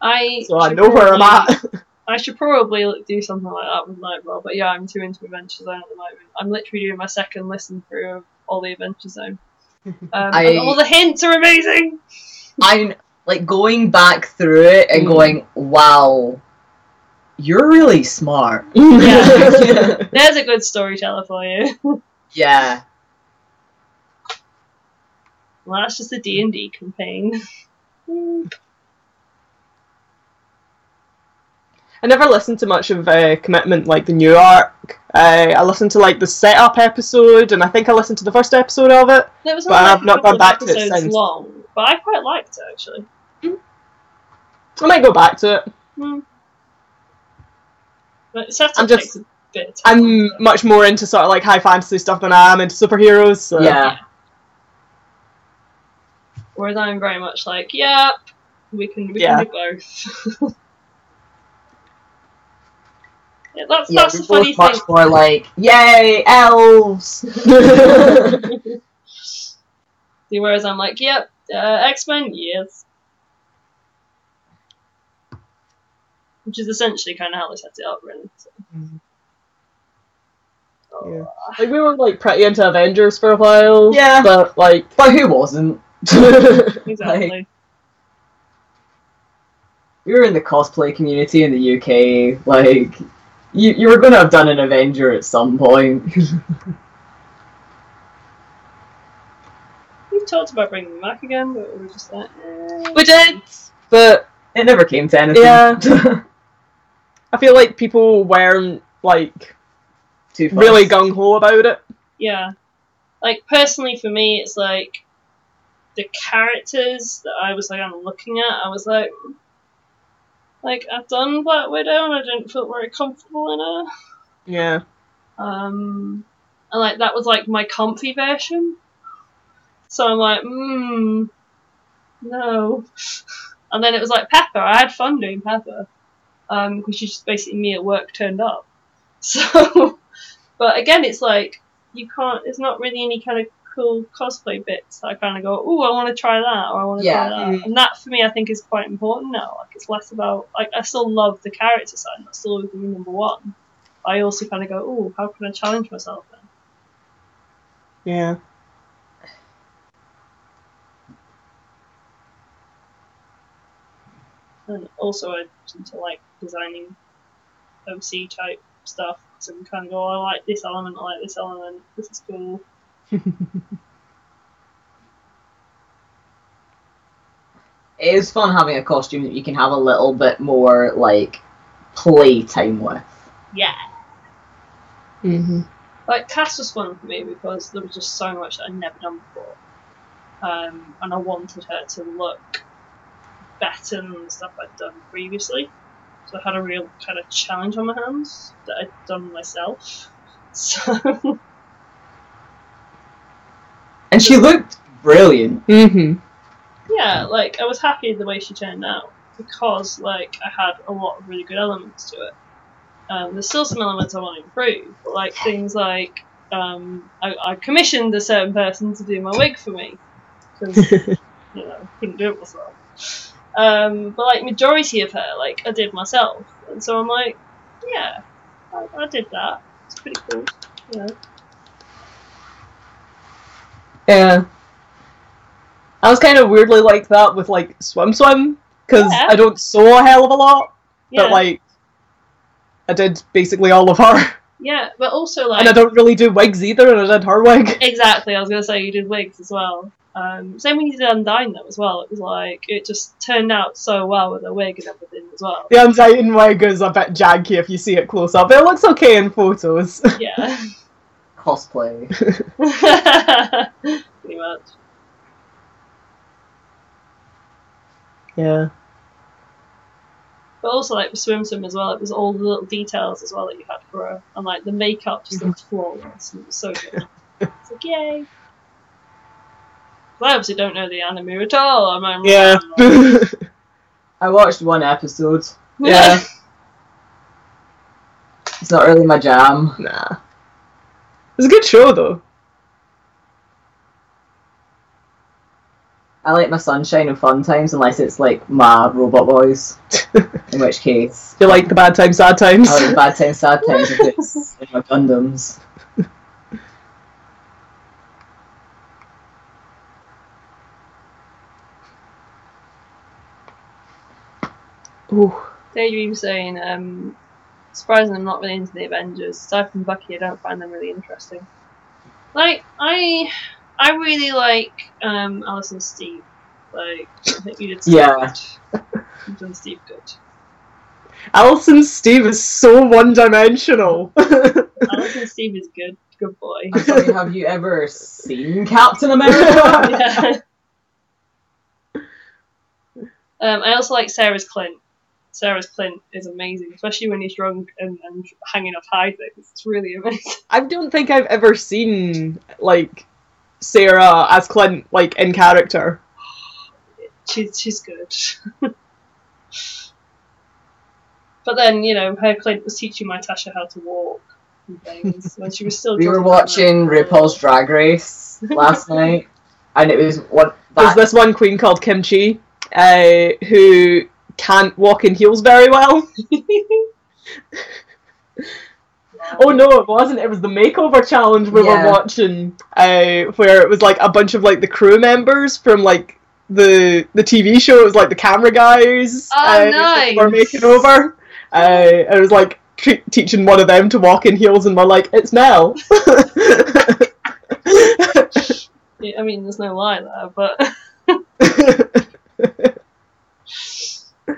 So I know where I'm at. I should probably do something like that with Night Vale, but yeah, I'm too into Adventure Zone at the moment. I'm literally doing my second listen through of all the Adventure Zone. And all the hints are amazing! I'm, like, going back through it and going, wow, you're really smart. Yeah. There's a good storyteller for you. Yeah. Well, that's just a D&D campaign. I never listened to much of Commitment, like the new arc. I listened to like the setup episode, and I think I listened to the first episode of it. It was but only I've not gone back to it episodes since. long, but I quite liked it actually. I might go back to it. But setup takes a bit of time. I'm much more into sort of like high fantasy stuff than I am into superheroes. So. Yeah. Whereas I'm very much like, yep, we can do both. Yeah, that's the funny thing. Much more like, yay, elves! Whereas I'm like, yep, X-Men, yes. Which is essentially kind of how they set it up, really. So. Yeah. Like, we were like pretty into Avengers for a while. Yeah. But who wasn't? Exactly. Like, we were in the cosplay community in the UK, like, you were going to have done an Avenger at some point. We've talked about bringing them back again, but we were just like, We did, but it never came to anything. Yeah. I feel like people weren't, like, too fast. Really gung-ho about it. Yeah. Like, personally for me, it's like, the characters that I was like, I'm looking at, I was like, I've done Black Widow and I didn't feel very comfortable in her. Yeah. And like that was like my comfy version. So I'm like, no. And then it was like Pepper. I had fun doing Pepper. Because she's just basically me at work turned up. So, but again, it's like, there's not really any kind of cool cosplay bits that I kind of go, ooh, I want to try that, or I want to try that. And that, for me, I think is quite important now. Like, it's less about, like, I still love the character side, and that's still always going to be number one. I also kind of go, ooh, how can I challenge myself then? Yeah. And also, I tend to like designing OC type stuff, so I can kind of go, I like this element, this is cool. It is fun having a costume that you can have a little bit more, like, play time with. Yeah. Mm-hmm. Like, Cass was fun for me because there was just so much that I'd never done before. And I wanted her to look better than the stuff I'd done previously. So I had a real kind of challenge on my hands that I'd done myself. So... And she looked brilliant. Mm-hmm. Yeah, like, I was happy the way she turned out, because, like, I had a lot of really good elements to it. There's still some elements I want to improve, but, like, things like, I commissioned a certain person to do my wig for me, because, you know, couldn't do it myself. But, like, majority of her, like, I did myself, and so I'm like, yeah, I did that. It's pretty cool, you know. Yeah. I was kind of weirdly like that with, like, Swim, because I don't sew a hell of a lot, but, like, I did basically all of her. Yeah, but also, like... And I don't really do wigs either, and I did her wig. Exactly, I was going to say you did wigs as well. Same when you did Undyne, though, as well. It was like, it just turned out so well with the wig and everything as well. The Undyne wig is a bit janky if you see it close up, but it looks okay in photos. Yeah. Cosplay. Pretty much. Yeah. But also, like, with Swim as well, it was all the little details as well that you had for her. And, like, the makeup just looked flawless. And it was so good. It's like, yay. I obviously don't know the anime at all. Yeah. I watched one episode. Yeah. It's not really my jam. Nah. It's a good show, though. I like my Sunshine and Fun Times unless it's like my Robot Boys. In which case... You like the Bad Times, Sad Times? I like the Bad Times, Sad Times if it's in my Gundams. Ooh. Daydream saying, surprisingly I'm not really into the Avengers. Aside from Bucky, I don't find them really interesting. Like, I I really like Alice and Steve. Like, I think you did Steve good. You've done Steve good. Alice and Steve is so one-dimensional. Alice and Steve is good. Good boy. Sorry, have you ever seen Captain America? Yeah. I also like Sarah's Clint. Sarah's Clint is amazing, especially when he's drunk and hanging off high things. It's really amazing. I don't think I've ever seen, like, Sarah as Clint, like, in character. She's good. But then, you know, her Clint was teaching my Tasha how to walk and things when she was still We were drunk. watching RuPaul's Drag Race last night, and it was There's this one queen called Kim Chi, who can't walk in heels very well. Oh no, it wasn't. It was the makeover challenge we were watching, where it was like a bunch of like the crew members from like the TV show. It was like the camera guys nice. were making over. It was like teaching one of them to walk in heels, and we're like, it's Mel. Yeah, I mean, there's no lie there, but.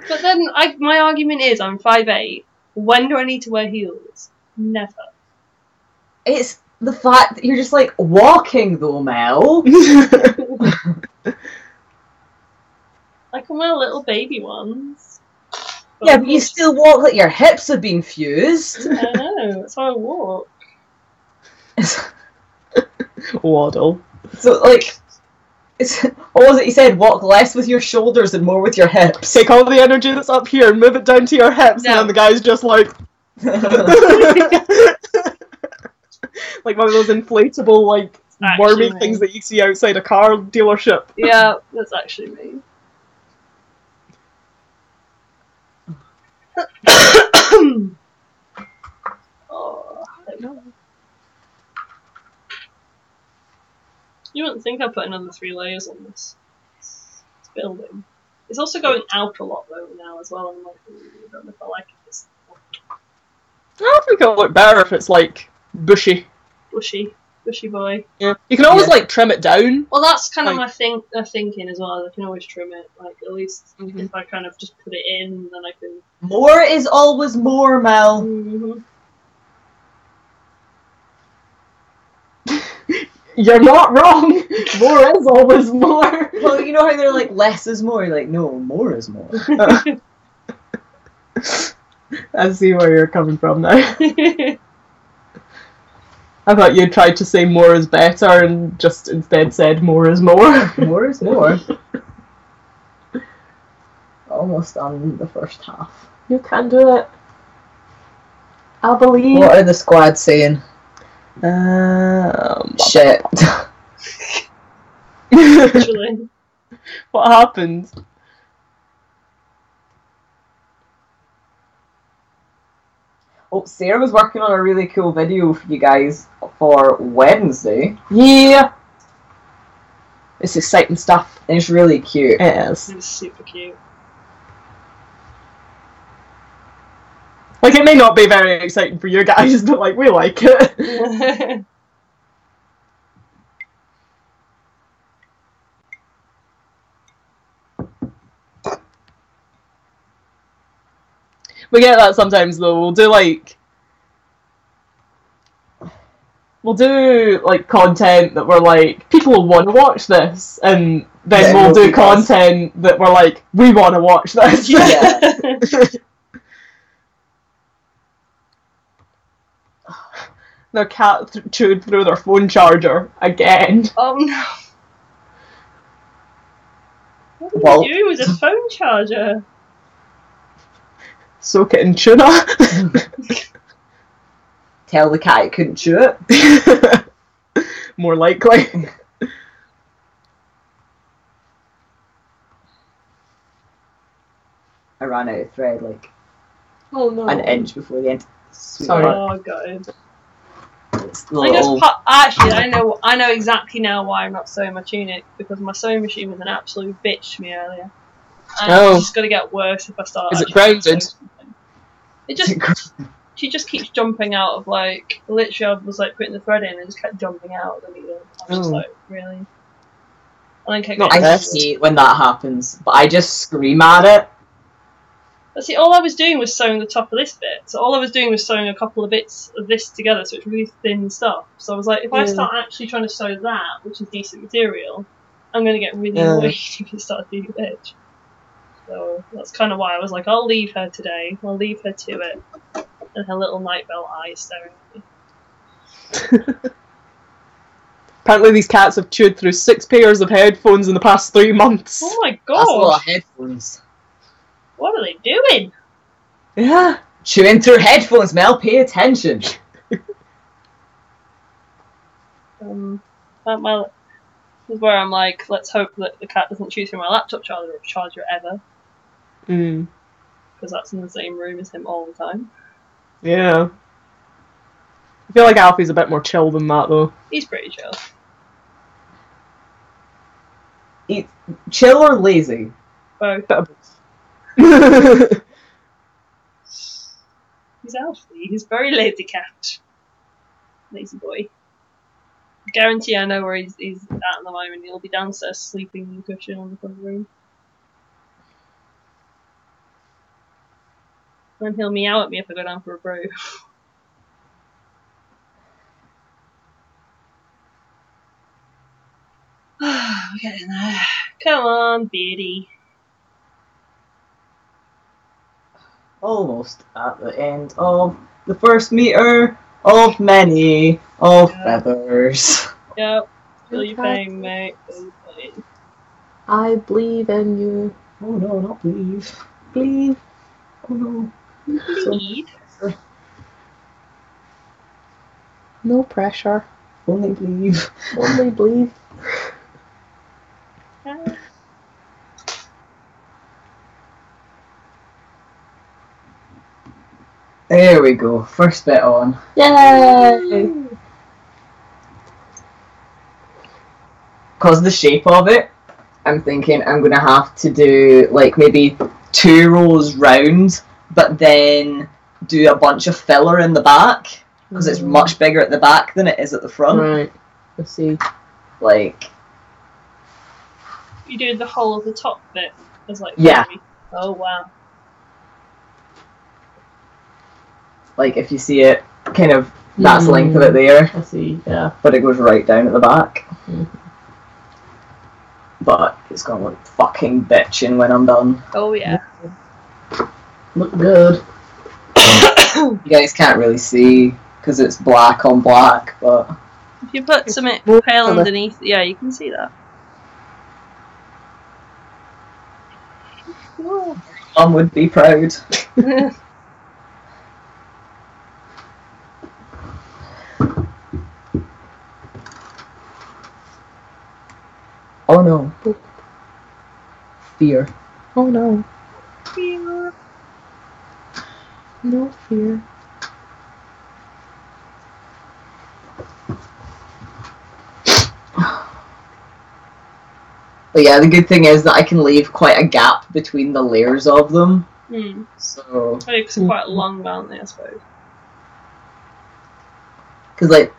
But then my argument is I'm 5'8". When do I need to wear heels? Never. It's the fact that you're just like walking though, Mel. I can wear little baby ones. Yeah, but you still walk like your hips have been fused. I know, that's how I walk. Waddle. So like, what was it he said? Walk less with your shoulders and more with your hips. Take all the energy that's up here and move it down to your hips, and then the guy's just like... like one of those inflatable, like, wormy things that you see outside a car dealership. Yeah, that's actually me. Oh, you wouldn't think I'd put another 3 layers on this building. It's also going out a lot though now as well. I'm like, I don't know if I like it. I think it'll look better if it's like bushy. Bushy boy. Yeah, you can always like trim it down. Well, that's kind of my thinking as well. I can always trim it. Like at least if I kind of just put it in, then I can. More is always more, Mel. Mm-hmm. You're not wrong. More is always more. Well, you know how they're like less is more. You're like, no, more is more. I see where you're coming from now. I thought you tried to say more is better and just instead said more is more. More is more. Almost done the first half. You can do it. I believe. What are the squad saying? Shit. Literally. What happened? Oh, Sarah was working on a really cool video for you guys for Wednesday. Yeah. It's exciting stuff. And it's really cute. It is. It's super cute. Like, it may not be very exciting for you guys, but, like, we like it. We get that sometimes, though. We'll do, like, content that we're like, people will want to watch this, and then we'll do content that we're like, we want to watch this. Yeah. Their cat chewed through their phone charger again. Oh no. What did Well, you do with a phone charger? Soak it in tuna. Tell the cat it couldn't chew it. More likely. I ran out of thread like an inch before the end. Sorry. Oh god. Little... Actually, I know exactly now why I'm not sewing my tunic, because my sewing machine was an absolute bitch to me earlier. And it's just gonna get worse if I start. Is it grounded? It just she just keeps jumping out of like literally. I was like putting the thread in and just kept jumping out of the needle. I was just like, really. And then kept getting I hate when that happens, but I just scream at it. But see, all I was doing was sewing the top of this bit. So all I was doing was sewing a couple of bits of this together, so it's really thin stuff. So I was like, if I start actually trying to sew that, which is decent material, I'm going to get really annoyed if it starts being a bitch. So that's kind of why I was like, I'll leave her today. I'll leave her to it. And her little night bell eyes staring at me. Apparently these cats have chewed through 6 pairs of headphones in the past 3 months. Oh my god! That's a lot of headphones. What are they doing? Yeah. Chewing through headphones, Mel. Pay attention. This is where I'm like, let's hope that the cat doesn't chew through my laptop charger ever. Because that's in the same room as him all the time. Yeah. I feel like Alfie's a bit more chill than that, though. He's pretty chill. Chill or lazy? Both. Bit of both. He's Alfie. He's a very lazy cat. Lazy boy. I guarantee I know where he's at the moment. He'll be downstairs sleeping in the cushion on the front room. And he'll meow at me if I go down for a brew. We're getting there. Come on, Beardy. Almost at the end of the first meter of many of feathers. Yep. Feel your pain, mate. Feel your pain. I believe in you. Oh no, not believe. Believe. Oh no. Bleed. No pressure. Only believe. Only believe. There we go. First bit on. Yay! Because of the shape of it, I'm thinking I'm going to have to do like maybe 2 rows round, but then do a bunch of filler in the back, because it's much bigger at the back than it is at the front. Right. Let's see. Like... You do the whole of the top bit as like... Yeah. Oh, wow. Like, if you see it, kind of, that's the length of it there. I see, yeah. But it goes right down at the back. But it's gonna look fucking bitchin' when I'm done. Oh, yeah. Look good. You guys can't really see, because it's black on black, but... If you put some pale underneath, yeah, you can see that. Mum would be proud. Oh no. Fear. Oh no. Fear. No fear. But yeah, the good thing is that I can leave quite a gap between the layers of them. So... I think it's quite long, aren't they, I suppose? Because, like,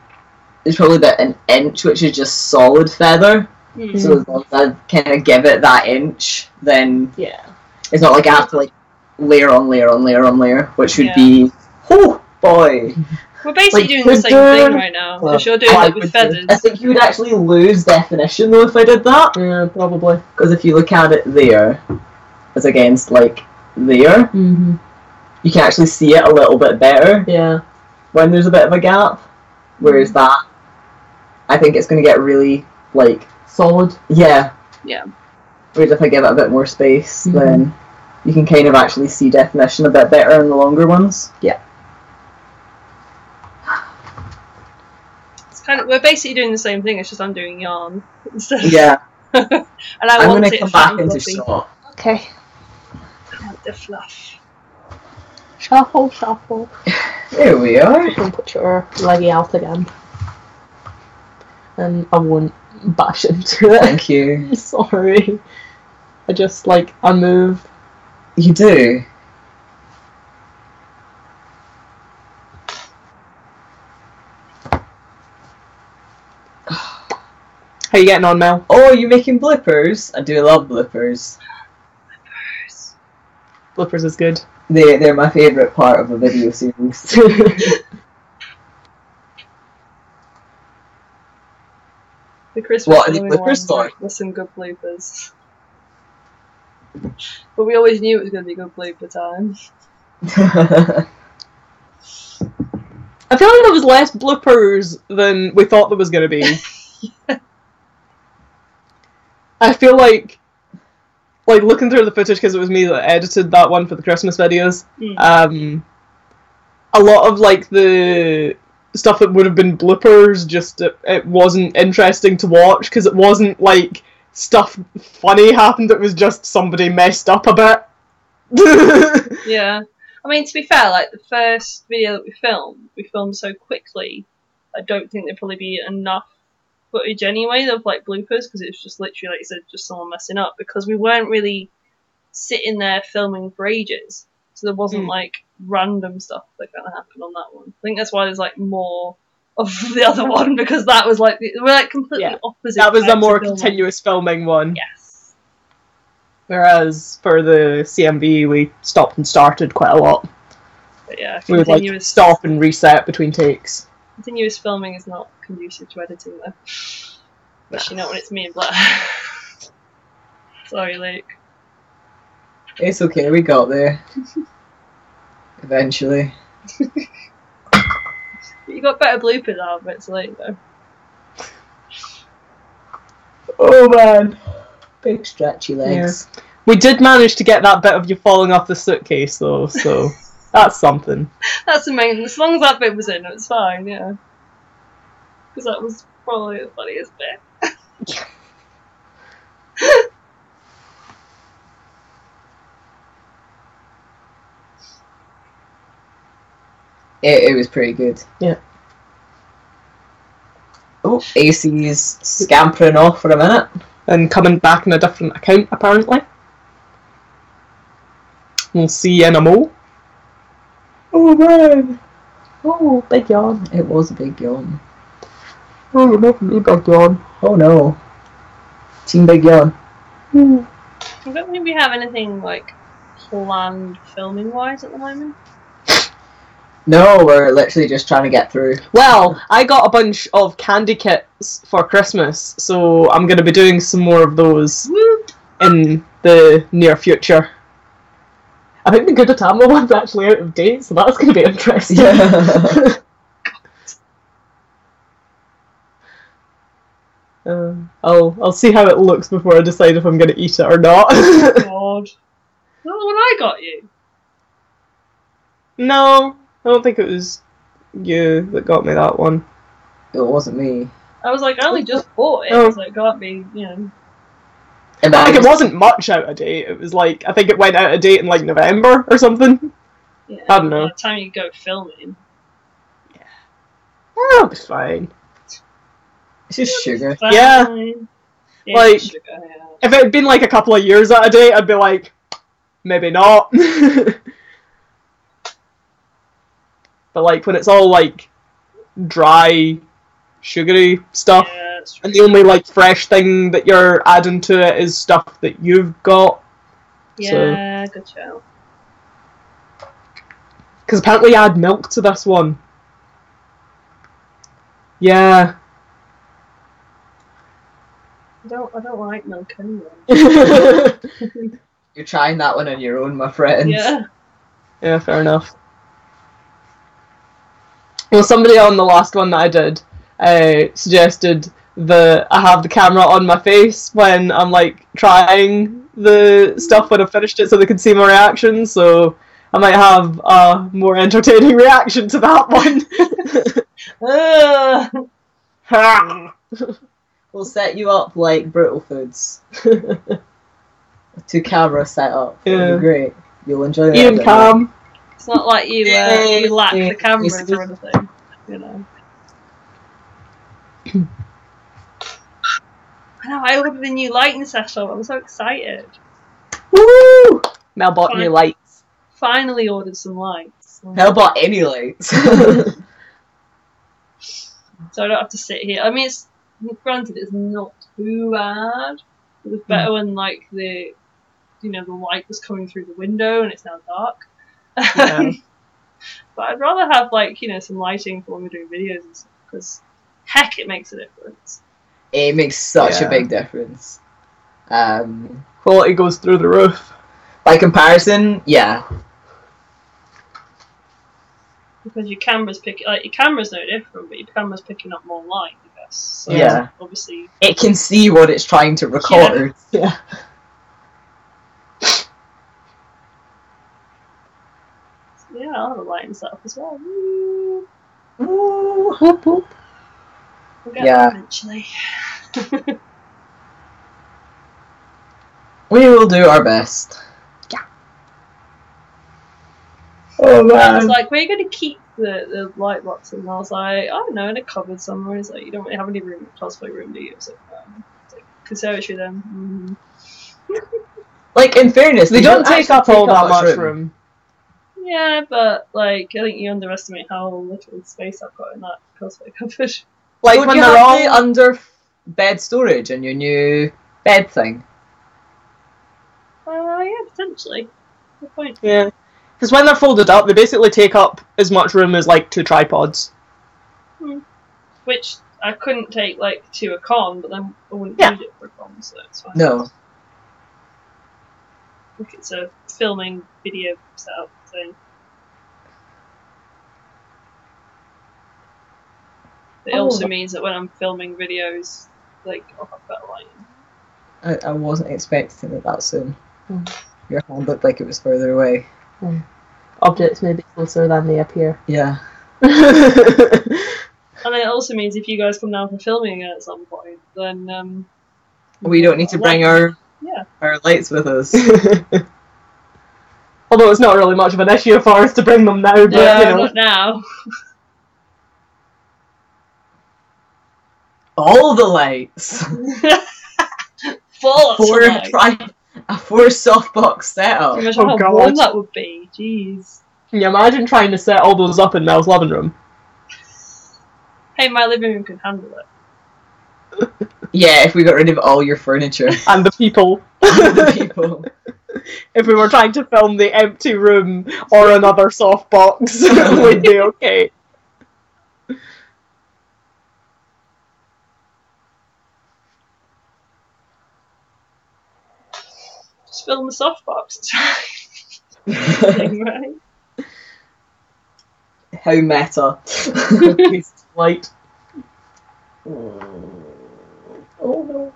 there's probably about an inch, which is just solid feather. So as long as I kind of give it that inch, then it's not like I have to, like, layer on layer on layer on layer, which would be... Oh, boy! We're basically doing the same thing right now, because you're doing it with feathers. I think you would actually lose definition, though, if I did that. Yeah, probably. Because if you look at it there, as against, like, there, you can actually see it a little bit better when there's a bit of a gap. Whereas that, I think it's going to get really, like... Solid? Yeah. Yeah. Whereas if I give it a bit more space, then you can kind of actually see definition a bit better in the longer ones. Yeah. It's kind of, we're basically doing the same thing, it's just I'm doing yarn instead. Yeah. And I'm going to come back into shot. Okay. I want the fluff. Shuffle, shuffle. There we are. You can put your leggy out again. And I won't bash into it. Thank you. Sorry. I just, like, I move. You do? How you getting on, Mel? Oh, you making bloopers? I do love bloopers. Bloopers is good. They're my favourite part of a video series. The Christmas What are the filming bloopers ones for? were some good bloopers. But we always knew it was going to be good blooper time. I feel like there was less bloopers than we thought there was going to be. Yeah. I feel like looking through the footage, because it was me that edited that one for the Christmas videos, a lot of like the stuff that would have been bloopers, just it wasn't interesting to watch, because it wasn't like stuff funny happened, it was just somebody messed up a bit. Yeah. I mean, to be fair, like, the first video that we filmed so quickly, I don't think there'd probably be enough footage anyway of, like, bloopers, because it was just literally, like you said, just someone messing up, because we weren't really sitting there filming for ages, so there wasn't, like, random stuff that kind of happened on that one. I think that's why there's, like, more of the other one, because that was, like, we're, like, completely opposite. That was a more filming. continuous filming one. Yes. Whereas for the CMV, we stopped and started quite a lot. But yeah, We would like stop and reset between takes. Continuous filming is not conducive to editing, though. Especially not when it's me and Blair. Sorry, Luke. It's okay, we got there. Eventually. You got better bloopers out of it, it's late though. Oh man. Big stretchy legs. Yeah. We did manage to get that bit of you falling off the suitcase though, so that's something. That's amazing. As long as that bit was in, it's fine, yeah. Because that was probably the funniest bit. It was pretty good. Yeah. Oh, AC's scampering off for a minute. And coming back in a different account, apparently. We'll see in a mo. Oh man! Oh, big yawn. It was a big yawn. Oh, you're making me big yawn. Oh no. Team Big Yawn. I don't think we have anything, like, planned filming-wise at the moment. No, we're literally just trying to get through. Well, I got a bunch of candy kits for Christmas, so I'm going to be doing some more of those in the near future. I think the Good Atama one's actually out of date, so that's going to be interesting. Yeah. I'll see how it looks before I decide if I'm going to eat it or not. God. Is that the one I got you? No, I don't think it was you that got me that one. It wasn't me. I was like, I only just bought it, so it can't be, you know. And Like, it wasn't much out of date. It was like, I think it went out of date in like November or something. Yeah, I don't know. By the time you go filming. Oh, it'll be fine. It's just sugar. Fine. Yeah. Yeah, Like, sugar, yeah. If it had been like a couple of years out of date, I'd be like, maybe not. But like, when it's all like dry, sugary stuff, Yeah, that's true. and the only like fresh thing that you're adding to it is stuff that you've got. Yeah, good show. Because apparently you add milk to this one. Yeah. I don't like milk anyway. You're trying that one on your own, my friend. Yeah. Yeah, fair enough. Well, somebody on the last one that I did suggested that I have the camera on my face when I'm like trying the stuff when I've finished it so they can see my reaction, so I might have a more entertaining reaction to that one. We'll set you up like Brutal Foods. 2 cameras set up. It'll Yeah. be great. You'll enjoy it. Ian Cam. It's not like you lack the cameras or anything, you know. I know, I ordered a new lighting setup. I'm so excited. Woo! Mel bought new lights. Finally ordered some lights. How about any lights? So I don't have to sit here. I mean, granted, it's not too bad. It was better when like the light was coming through the window and it's now dark. Yeah. But I'd rather have like some lighting for when we're doing videos and stuff, because heck, it makes a difference. It makes such a Yeah. big difference. Quality goes through the roof. By comparison, yeah. Because your camera's your camera's no different, but your camera's picking up more light, I guess. So Yeah. obviously. It can see what it's trying to record. Yeah. Yeah, I'll have a lighting set up as well. Woo. Ooh. Whoop, whoop. We'll get Yeah. there eventually. We will do our best. Yeah. Oh I was man. like, we're going to keep the light box, and I was like, I don't know, in a cupboard somewhere. It's like, you don't really have any room, cosplay room, do you? It's like conservatory then. Like, in fairness, They don't take actually up all that much room. Yeah, but like, I think you underestimate how little space I've got in that cosplay cupboard. Like Don't when you they're have all the under bed storage in your new bed thing? Yeah, potentially. Good point. Yeah. Because when they're folded up, they basically take up as much room as like 2 tripods. Which I couldn't take like to a con, but then I wouldn't Yeah. use it for a con, so it's fine. No. Like it's a filming video setup thing. It also means that when I'm filming videos, like I'll have better lighting. I wasn't expecting it that soon. Your hand looked like it was further away. Objects may be closer than they appear. Yeah. And it also means if you guys come down for filming at some point, then We don't need to bring our lights with us. Although it's not really much of an issue for us to bring them now, but not now. All the lights. Full Four lights. a 4 softbox setup. Can you imagine Oh, how warm God. that would be? Jeez. Can you imagine trying to set all those up in Mel's living room? Hey, my living room can handle it. Yeah, if we got rid of all your furniture. And the people. The people. If we were trying to film the empty room or another softbox, we'd be okay. Just film the softbox. Right? How meta. Piece of light. Oh no.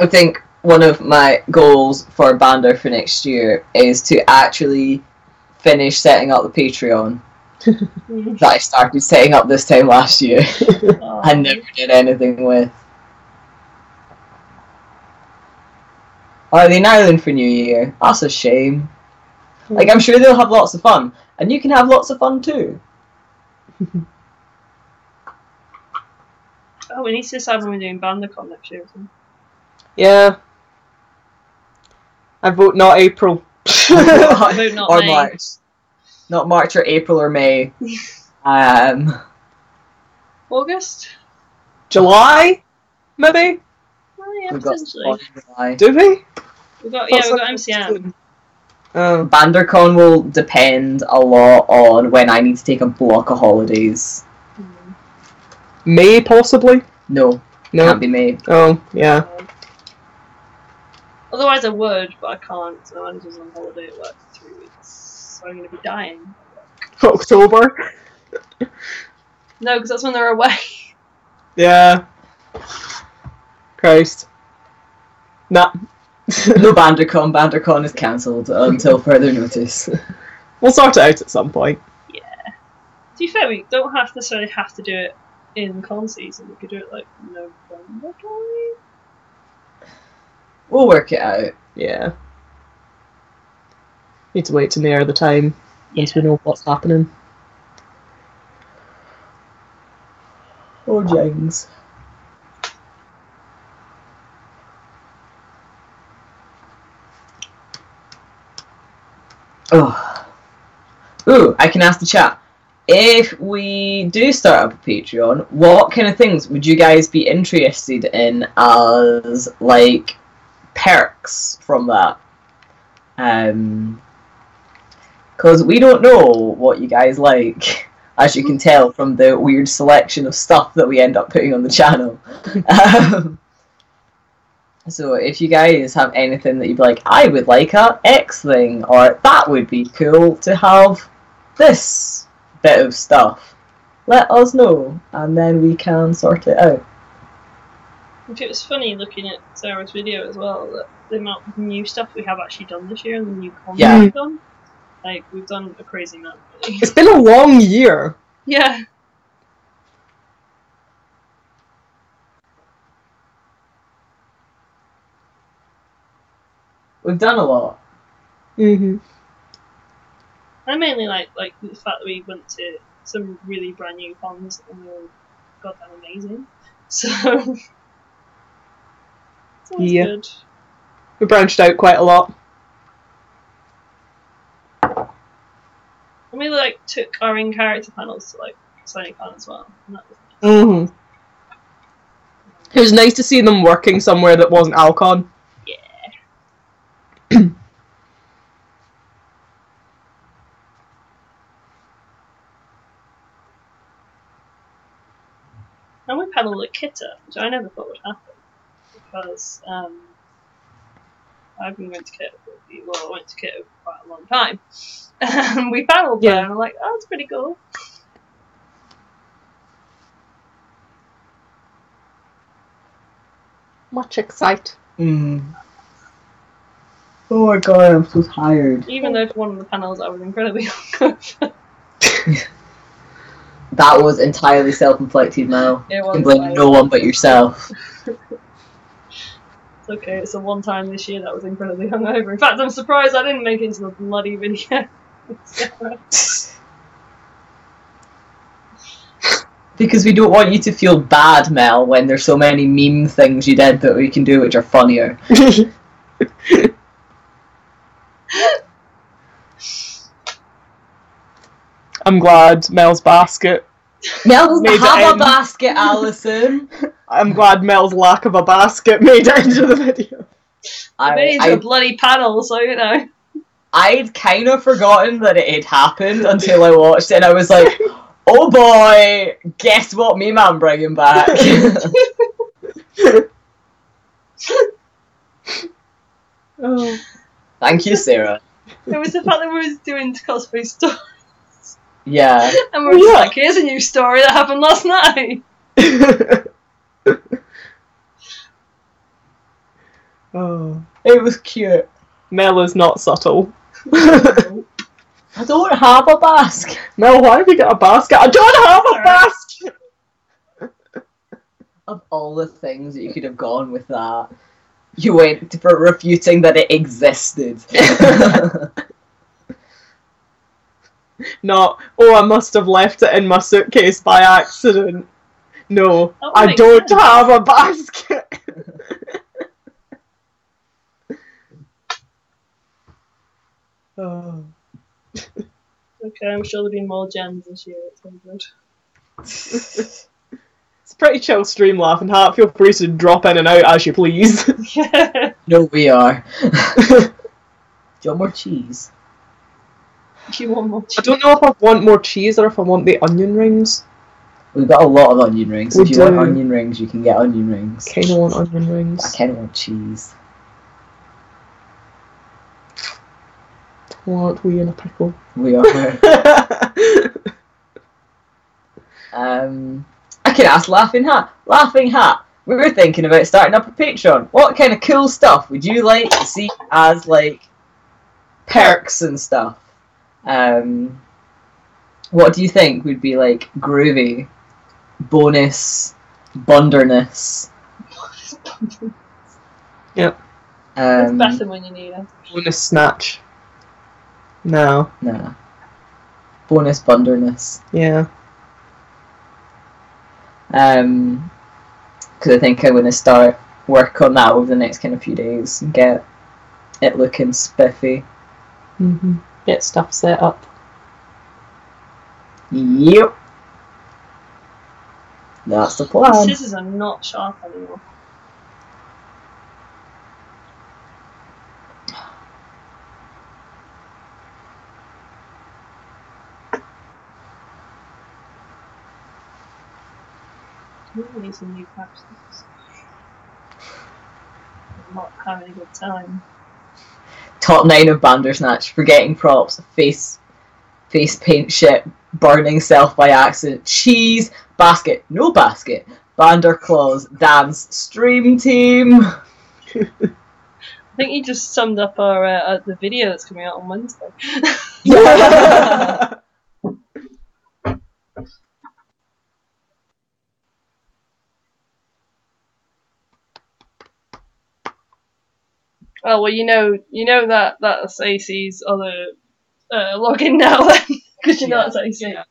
I think one of my goals for Bander for next year is to actually finish setting up the Patreon that I started setting up this time last year. I never did anything with. Are they in Ireland for New Year? That's a shame. Like, I'm sure they'll have lots of fun. And you can have lots of fun too. Oh, we need to decide when we're doing BanderCon next year. Yeah. I vote not April. I vote not Or May. March. Not March or April or May. August? July? Maybe? Oh, yeah, We've got potentially. spot in July. Do we? We've got MCM. Oh. BanderCon will depend a lot on when I need to take a block of holidays. May, possibly? No, No. can't be May. Oh, yeah. Otherwise I would, but I can't. So I'm just on holiday at work for 3 weeks. So I'm going to be dying. October? No, because that's when they're away. Yeah. Christ. Nah. No BanderCon. BanderCon is cancelled until further notice. We'll sort it out at some point. Yeah. To be fair, we don't necessarily have to do it in con season. We could do it like November time. We'll work it out. Yeah. Need to wait to near the time once we know what's happening. Oh, James. Oh. Ooh, I can ask the chat. if we do start up a Patreon, what kind of things would you guys be interested in as, like, perks from that? Because we don't know what you guys like, as you can tell from the weird selection of stuff that we end up putting on the channel. So if you guys have anything that you'd be like, I would like a X thing, or that would be cool to have this bit of stuff, let us know, and then we can sort it out. It was funny looking at Sarah's video as well, that the amount of new stuff we have actually done this year and the new content we've done. Like, we've done a crazy amount, really. It's been a long year. Yeah. We've done a lot. Mm-hmm. I mainly like the fact that we went to some really brand new cons and they were goddamn amazing. So it's always good. We branched out quite a lot. And we like took our in-character panels to like SonyCon as well. And that was nice. Mm-hmm. It was nice to see them working somewhere that wasn't Alcon. Yeah. And we paneled at Kitta, which I never thought would happen, because I've been going to Kitta I went to Kitta for quite a long time. And we paneled there, and I'm like, oh, that's pretty cool. Much excite. Oh my god, I'm so tired. Even though for one of the panels I was incredibly hungover. That was entirely self-inflicted, Mel. It You was can blame no one but yourself. It's okay, it's the one time this year that I was incredibly hungover. In fact, I'm surprised I didn't make it into the bloody video. Because we don't want you to feel bad, Mel, when there's so many meme things you did that we can do which are funnier. I'm glad Mel's basket. Mel doesn't Made have it a in. basket, Alison. I'm glad Mel's lack of a basket made it into the video. I made it into a bloody panel, so you know. I'd kind of forgotten that it had happened until I watched it, and I was like, oh boy, guess what meme I'm bringing back. Oh. Thank you, Sarah. It was the fact that we were doing cosplay stories. Yeah. And we were just like, here's a new story that happened last night. Oh. It was cute. Mel is not subtle. I don't have a basket. Mel, why have you got a basket? I don't have a basket! Of all the things that you could have gone with that, you went for refuting that it existed. Not, oh, I must have left it in my suitcase by accident. No, I don't have a basket. Oh. Okay, I'm sure there'll be more gems this year. It's been good. It's a pretty chill stream, Laughing Heart. Feel free to drop in and out as you please. No, we are. Do you want more cheese? You want more cheese? I don't know if I want more cheese or if I want the onion rings. We've got a lot of onion rings. We If you want onion rings, you can get onion rings. Kinda want onion rings. I kinda want cheese. Aren't we in a pickle? We are. I could ask Laughing Hat. Laughing Hat, we were thinking about starting up a Patreon. What kind of cool stuff would you like to see as, like, perks and stuff? What do you think would be, like, groovy? Bonus bunderness. Yep. It's better when you need it. Bonus snatch. No. Nah. Bonus bunderness. Yeah. Because I think I'm going to start work on that over the next kind of few days and get it looking spiffy. Mm-hmm. Get stuff set up. Yep. That's the plan. The scissors are not sharp anymore. I need some new capsules. I'm not having a good time. Top 9 of Bandursnatch. Forgetting props. Face paint shit. Burning self by accident. Cheese. Basket. No basket. Bander claws. Dance. Stream team. I think you just summed up our the video that's coming out on Wednesday. Yeah. Oh well, you know that's AC's other login now, because you know it's AC. Yeah,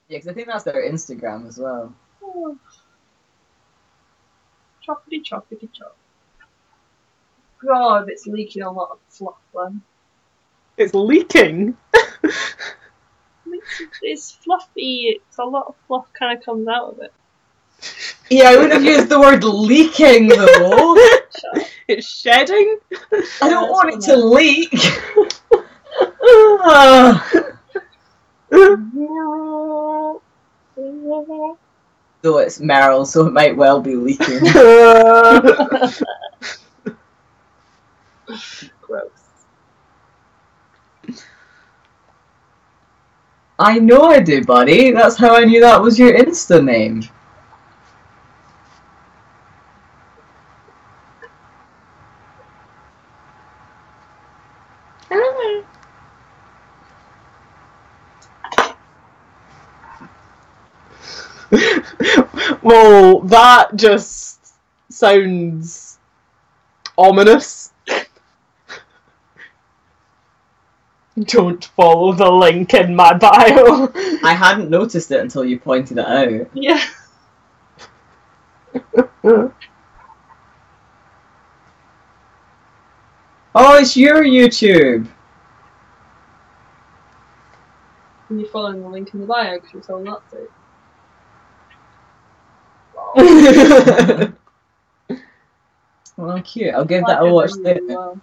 because I think that's their Instagram as well. Oh. Choppity chop. God, it's leaking a lot of fluff then. It's leaking. It's fluffy. It's a lot of fluff kind of comes out of it. Yeah, I would have used the word leaking though. It's shedding. I don't want it to leak. Though it's Meryl, so it might well be leaking. Gross. I know I do, buddy. That's how I knew that was your Insta name. Well, that just sounds ominous. Don't follow the link in my bio. I hadn't noticed it until you pointed it out. Yeah. Oh, it's your YouTube. And you're following the link in the bio because you're told not to. Well, cute. I'll give that a watch later. Well.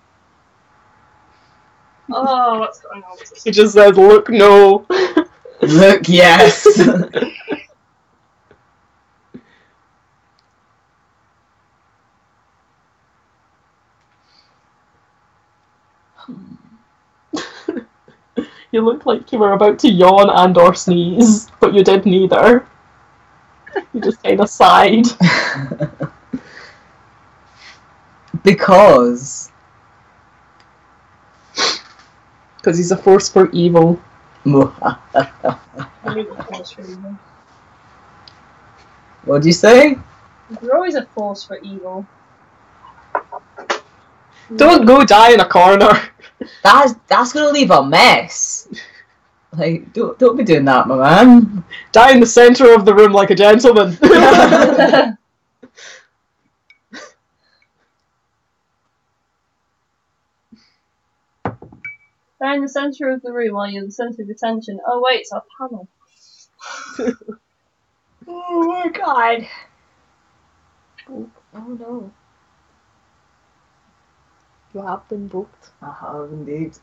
Oh, what's going on with this? He just says, "Look, no." Look, yes. You look like you were about to yawn and or sneeze, but you did neither. You just kind of sighed. Because he's a force for evil. What'd you say? You're always a force for evil. Don't go die in a corner. That's gonna leave a mess. Like, don't be doing that, my man. Die in the centre of the room like a gentleman. They're in the centre of the room while you're the centre of attention. Oh wait, it's our panel. Oh my god. Oh no. You have been booked. I have indeed.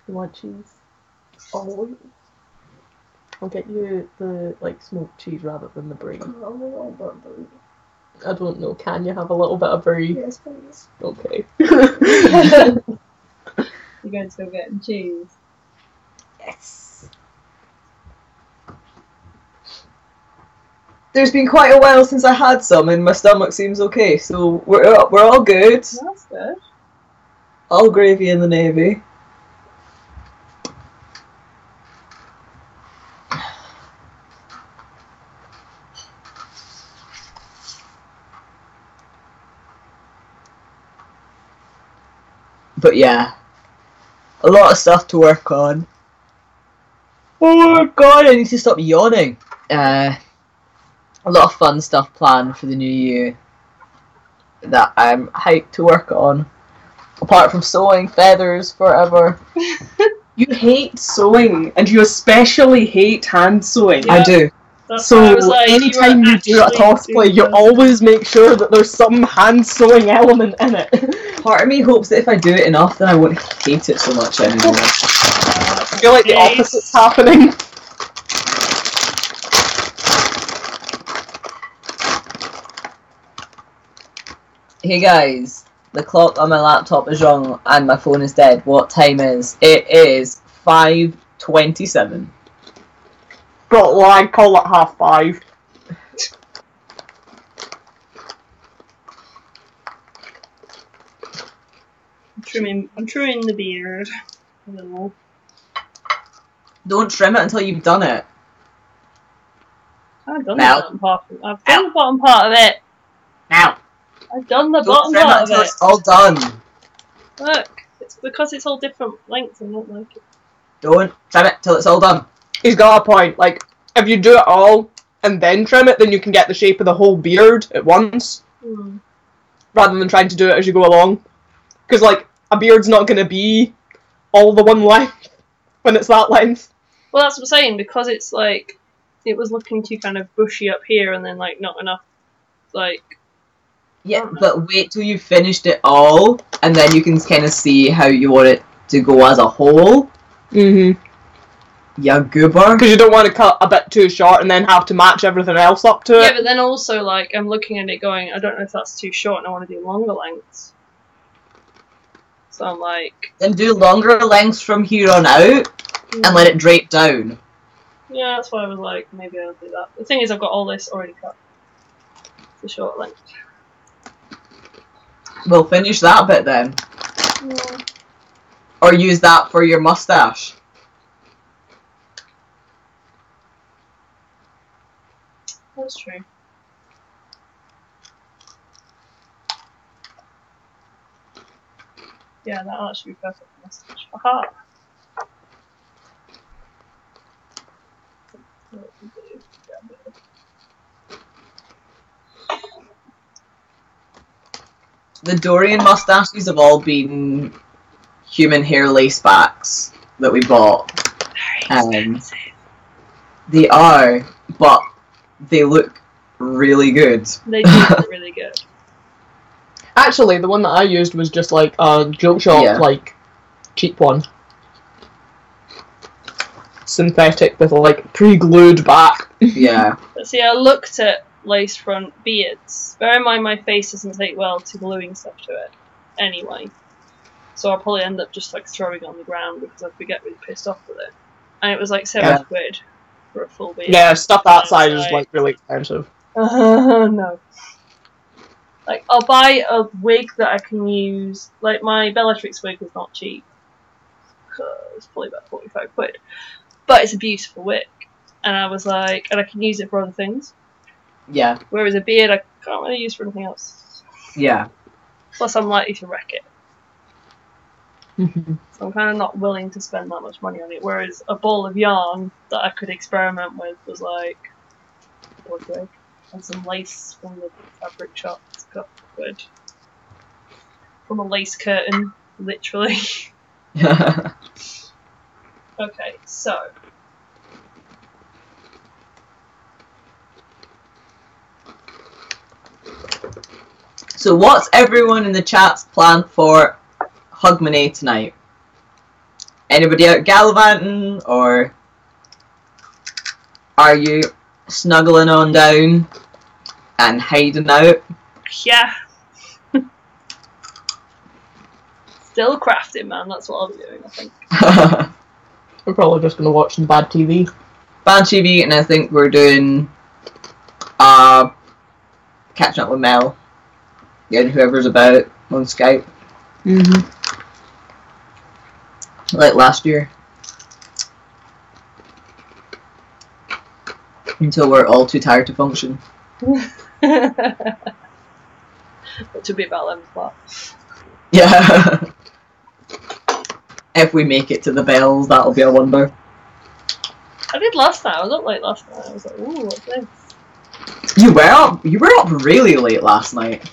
You want cheese? Oh, I'll get you the smoked cheese rather than the brie. I don't know. Can you have a little bit of brie? Yes, please. Okay. You're going to go get some cheese. Yes. There's been quite a while since I had some, and my stomach seems okay. So we're all good. That's good. All gravy in the navy. But yeah, a lot of stuff to work on. Oh my god, I need to stop yawning. A lot of fun stuff planned for the new year that I'm hyped to work on. Apart from sewing, feathers, forever. You hate sewing, and you especially hate hand sewing. Yeah. I do. That's So why I was like, anytime you do a actually cosplay, you doing this. always make sure that there's some hand sewing element in it. Part of me hopes that if I do it enough, then I won't hate it so much anymore. I feel like the Nice. opposite's happening. Hey guys, the clock on my laptop is wrong and my phone is dead. What time is? It is 5:27. Got lag, call it 5:30. I'm trimming the beard. A little. Don't trim it until you've done it. I've done Now. the bottom part. I've done the bottom part of it. Now. I've done the Don't bottom trim it part of until it. it's all done. Look, it's because it's all different lengths and not like it. Don't trim it till it's all done. He's got a point. Like, if you do it all and then trim it, then you can get the shape of the whole beard at once, rather than trying to do it as you go along. Because, like, a beard's not going to be all the one length when it's that length. Well, that's what I'm saying, because it's like, it was looking too kind of bushy up here and then, like, not enough, like... Yeah, but wait till you've finished it all, and then you can kind of see how you want it to go as a whole. Mm-hmm. Yeah, goober. Because you don't want to cut a bit too short and then have to match everything else up to it. Yeah, but then also, like, I'm looking at it going, I don't know if that's too short and I want to do longer lengths. So I'm like... Then do longer lengths from here on out, and let it drape down. Yeah, that's why I was like, maybe I'll do that. The thing is, I've got all this already cut. It's a short length. We'll finish that bit then. Yeah. Or use that for your mustache. That's true. Yeah, that'll actually be perfect for mustache. Aha! The Dorian mustaches have all been human hair lace backs that we bought. They are, but they look really good. They do look really good. Actually, the one that I used was just like a joke shop, like, cheap one. Synthetic with, like, pre-glued back. Yeah. But see, I looked at lace front beards. Bear in mind my face doesn't take well to gluing stuff to it anyway. So I'll probably end up just like throwing it on the ground because I'd get really pissed off with it. And it was like £7 for a full beard. Yeah, stuff that size is like really expensive. No. Like, I'll buy a wig that I can use. Like, my Bellatrix wig is not cheap. It's probably about £45. But it's a beautiful wig. And I was like, and I can use it for other things. Yeah. Whereas a beard, I can't really use for anything else. Yeah. Plus, I'm likely to wreck it. So I'm kind of not willing to spend that much money on it. Whereas a ball of yarn that I could experiment with was like a wig and some lace from the fabric shop. It's got good. From a lace curtain, literally. Okay, so. So what's everyone in the chat's plan for Hogmanay tonight? Anybody out gallivanting, or are you snuggling on down and hiding out? Yeah. Still crafting, man. That's what I'll be doing, I think. We're probably just going to watch some bad TV. Bad TV, and I think we're doing catching up with Mel and whoever's about on Skype. Like last year. Until we're all too tired to function. Which would be about 11 o'clock. Yeah. If we make it to the bells, that'll be a wonder. I did last night. I was up late last night. I was like, ooh, what's this? You were up really late last night.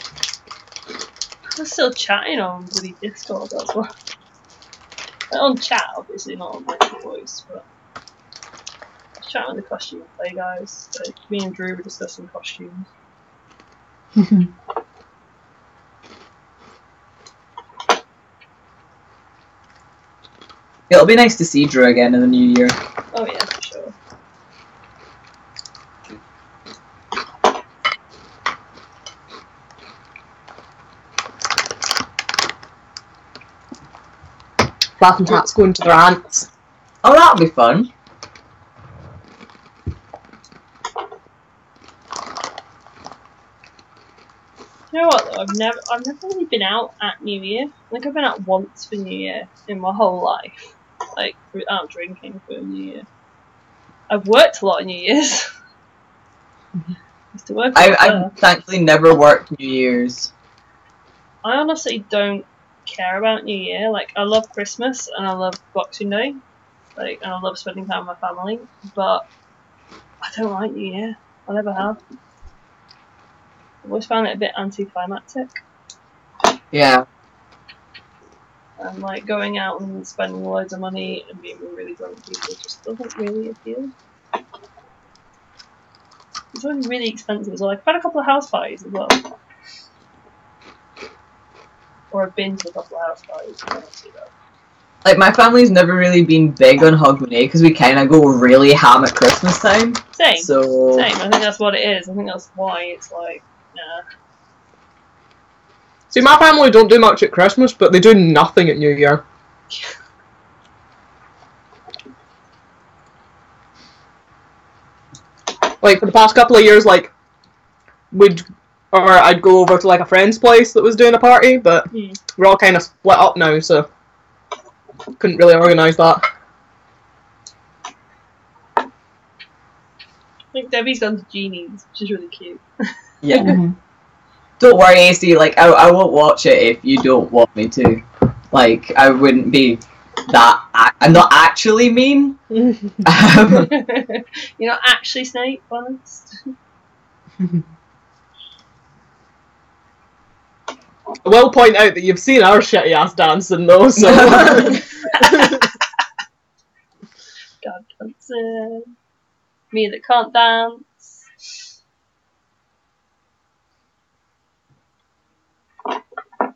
We're still chatting on bloody Discord, that's why. On chat, obviously, not on my voice, but I was chatting with the costume play guys. So me and Drew were discussing costumes. It'll be nice to see Drew again in the new year. Oh yeah, for sure. Laughing Cat's going to their aunts. Oh, that'll be fun. You know what though? I've never really been out at New Year. I think I've been out once for New Year in my whole life. Like out drinking for New Year. I've worked a lot on New Year's. Used to work I've thankfully never worked New Year's. I honestly don't care about New Year. Like I love Christmas and I love Boxing Day. Like and I love spending time with my family, but I don't like New Year. I never have. I've always found it a bit anticlimactic. Yeah. And like going out and spending loads of money and being with really drunk people just doesn't really appeal. It's always really expensive as well. Like, I've had a couple of house parties as well. Or I've been to a couple of house parties. I don't see that. Like, my family's never really been big on Hogmanay because we kind of go really ham at Christmas time. Same. So... Same. I think that's what it is. I think that's why it's like, nah. See, my family don't do much at Christmas, but they do nothing at New Year. Like, for the past couple of years, like, I'd go over to, like, a friend's place that was doing a party, but we're all kind of split up now, so couldn't really organise that. I think Debbie's gone to Genie's, which is really cute. Yeah. Don't worry, AC, like, I won't watch it if you don't want me to. Like, I wouldn't be that... I'm not actually mean. You're not actually Snape, honest. I will point out that you've seen our shitty ass dancing though, so... God, dancing. Me that can't dance. I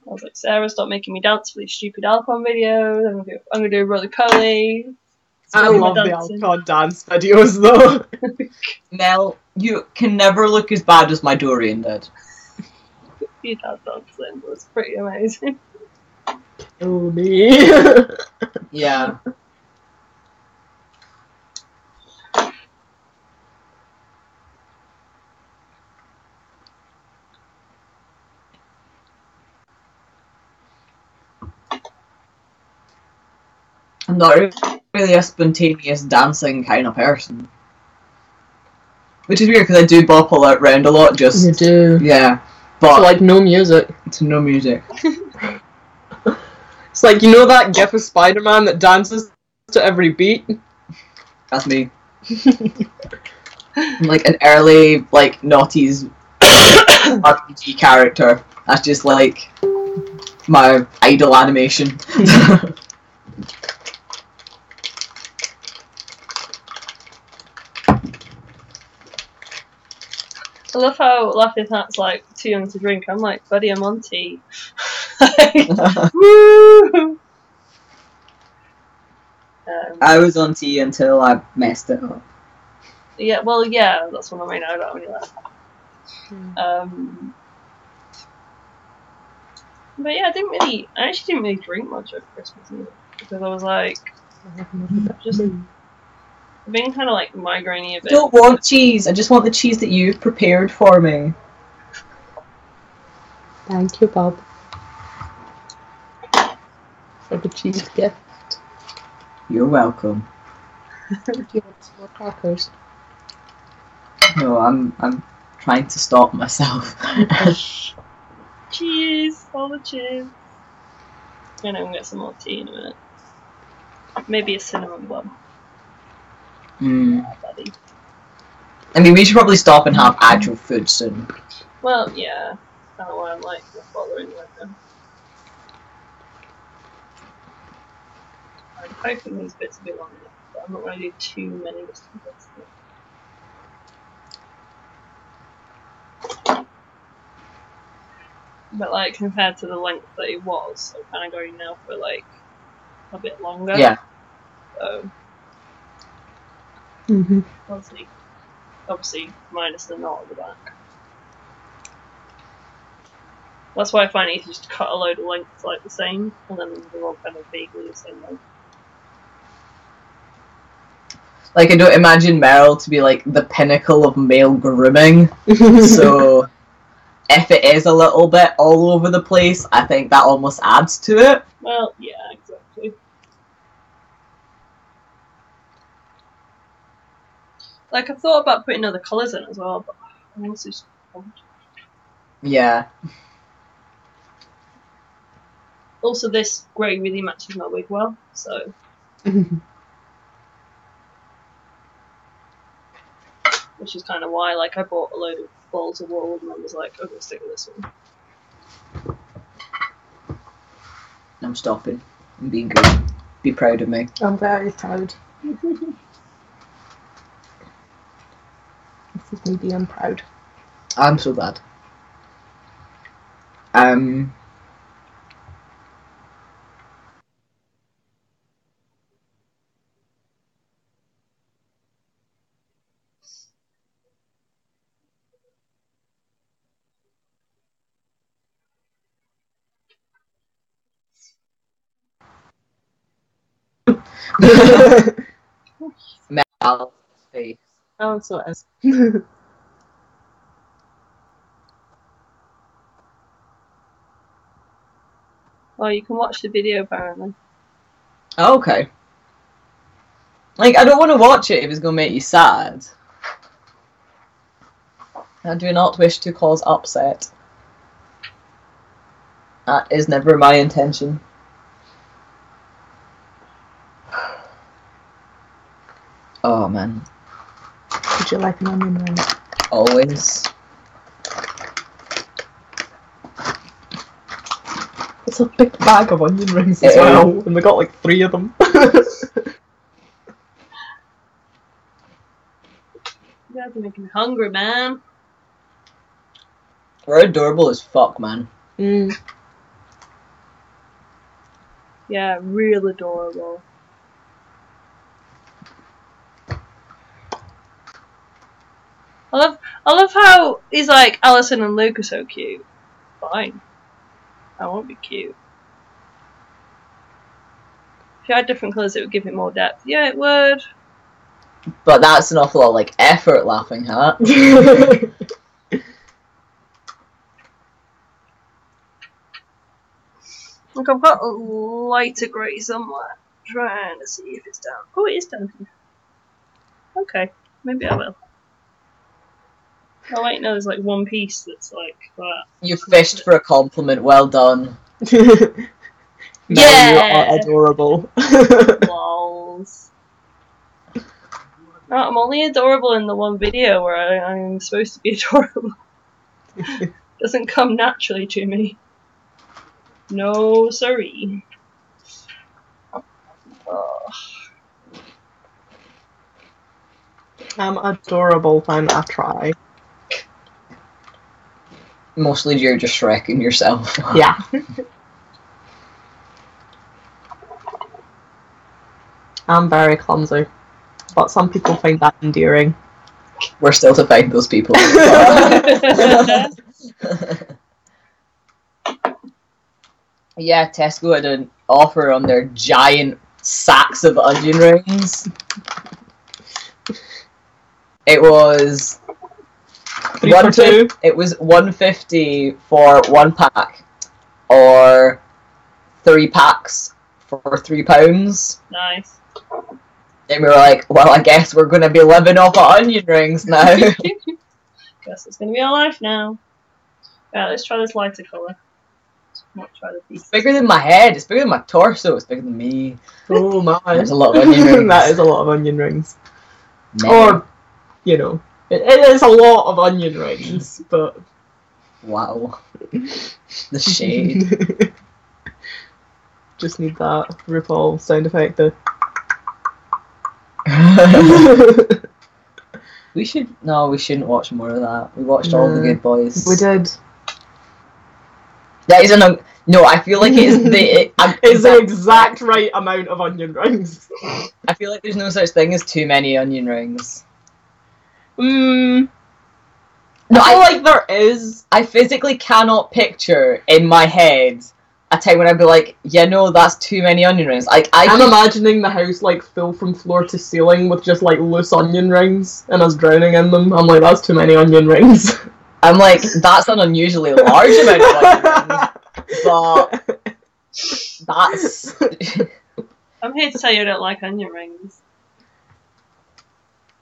was like, Sarah, stop making me dance for these stupid Alcon videos. I'm gonna do a roly-poly. I love the Alcon dance videos though. Mel, you can never look as bad as my Dorian did. He does dancing, but it's pretty amazing. Oh me. Yeah. I'm not really a spontaneous dancing kind of person. Which is weird because I do bop around a lot, just... You do. Yeah. But... So, like, no music. To no music. It's like, you know that gif of Spider-Man that dances to every beat? That's me. I'm like an early, like, noughties RPG character. That's just, like, my idol animation. I love how Laughing Hat's like too young to drink. I'm like, buddy, I'm on tea. Woo! I was on tea until I messed it up. Yeah, well, yeah, that's what I mean. I don't really left. But yeah, I actually didn't really drink much at Christmas either, because I was like, just being kind of like migrainey a bit. I don't want cheese. I just want the cheese that you've prepared for me. Thank you, Bob, for the cheese gift. You're welcome. Do you want some more crackers? No, I'm trying to stop myself. Cheese, all the cheese. I'm gonna get some more tea in a minute. Maybe a cinnamon bun. Buddy. I mean, we should probably stop and have actual food soon. Well, yeah. Kind of why I'm like not bothering with them. hoping these bits will be long enough, but I'm not going to do too many bits. But like compared to the length that it was, I'm kind of going now for like a bit longer. Yeah. So obviously minus the knot at the back. That's why I find it easy just to cut a load of lengths like the same, and then they're all kind of vaguely the same length. Like, I don't imagine Meryl to be like the pinnacle of male grooming, so if it is a little bit all over the place, I think that almost adds to it. Well, yeah, exactly. Like, I thought about putting other colours in as well, but I also just don't. Yeah. Also, this grey really matches my wig well, so. Which is kind of why, like, I bought a load of balls of wool and I was like, I'm gonna stick with this one. I'm stopping. I'm being good. Be proud of me. I'm very proud. This is me being proud. I'm so glad. Mel's face. Oh, so it is. Oh, you can watch the video apparently. Oh, okay. Like, I don't want to watch it if it's going to make you sad. I do not wish to cause upset. That is never my intention. Oh, man. Would you like an onion ring? Always. It's a big bag of onion rings as Ew. well, and we got like 3 of them. You guys are making me hungry, man. We're adorable as fuck, man. Yeah, real adorable. I love how he's like, Alison and Luke are so cute. Fine. I won't be cute. If you had different colours, it would give it more depth. Yeah, it would. But that's an awful lot of, like, effort laughing at. Like, I've got a lighter grey somewhere. Trying to see if it's down. Oh, it is down here. Okay, maybe I will. Oh wait, no, there's like one piece that's like that. You fished for a compliment, well done. Yeah, you are adorable. Lols. No, I'm only adorable in the one video where I'm supposed to be adorable. Doesn't come naturally to me. No, sorry. Oh. I'm adorable when I try. Mostly you're just Shreking yourself. Yeah. I'm very clumsy, but some people find that endearing. We're still to find those people. Yeah, Tesco had an offer on their giant sacks of onion rings. It was 3 for 2. It was $1.50 for 1 pack, or 3 packs for £3. Nice. And we were like, well, I guess we're going to be living off of onion rings now. Guess it's gonna be our life now. Yeah, let's try this lighter colour. Not try the piece. It's bigger than my head. It's bigger than my torso. It's bigger than me. Oh my. There's a lot of onion rings. That is a lot of onion rings. Many. Or, you know, it is a lot of onion rings, but... Wow. The shade. Just need that RuPaul sound effect. The... We shouldn't watch more of that. We watched all the good boys. We did. That isn't a... No, I feel like it is the... It's the exact right amount of onion rings. I feel like there's no such thing as too many onion rings. No, No, I feel like there is. I physically cannot picture in my head a time when I'd be like, yeah, no, that's too many onion rings. I'm imagining the house like full from floor to ceiling with just like loose onion rings and us drowning in them. I'm like, that's too many onion rings. I'm like, that's an unusually large amount of onion rings, but that's... I'm here to tell you I don't like onion rings.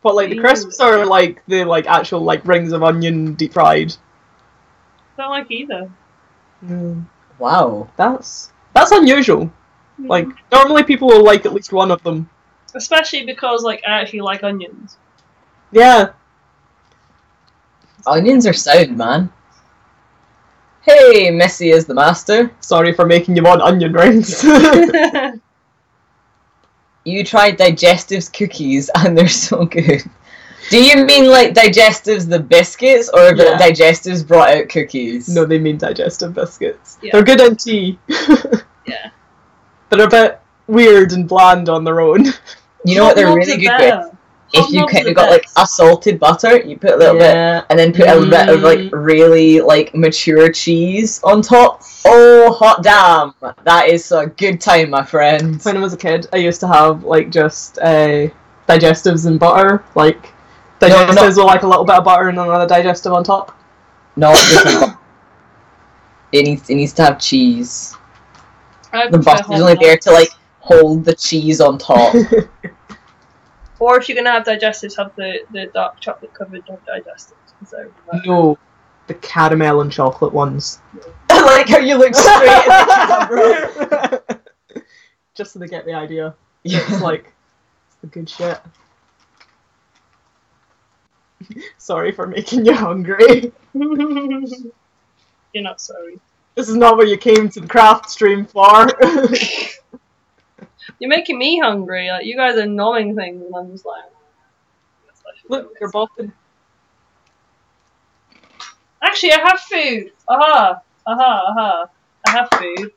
But like the crisps are like the like actual like rings of onion deep fried. Don't like either. Wow. That's unusual. Like normally people will like at least one of them. Especially because like I actually like onions. Yeah. Onions are sound, man. Hey, Missy is the master. Sorry for making you want onion rings. You tried Digestives cookies and they're so good. Do you mean like Digestives the biscuits or Yeah. Digestives brought out cookies? No, they mean digestive biscuits. Yeah. They're good in tea. Yeah. They're a bit weird and bland on their own. You know what they're Hobnobs really are good better. with? If you Hobnobs kind are of got like best. a salted butter, you put a little bit and then put a bit of like really like mature cheese on top. Oh, hot damn! That is a good time, my friend. When I was a kid, I used to have like just digestives and butter. Like digestives with like a little bit of butter and another digestive on top. No, it needs to have cheese. I The prefer butter's only there Hobnobs. to like hold the cheese on top. Or if you're gonna have digestives, have the dark chocolate covered digestives. No, the caramel and chocolate ones. I like how you look straight at the camera. Just so they get the idea. It's like it's the good shit. Sorry for making you hungry. You're not sorry. This is not what you came to the Craftstream for. You're making me hungry. Like you guys are gnawing things, and I'm just like. Look, you're bopping. Actually, I have food. Aha! I have food.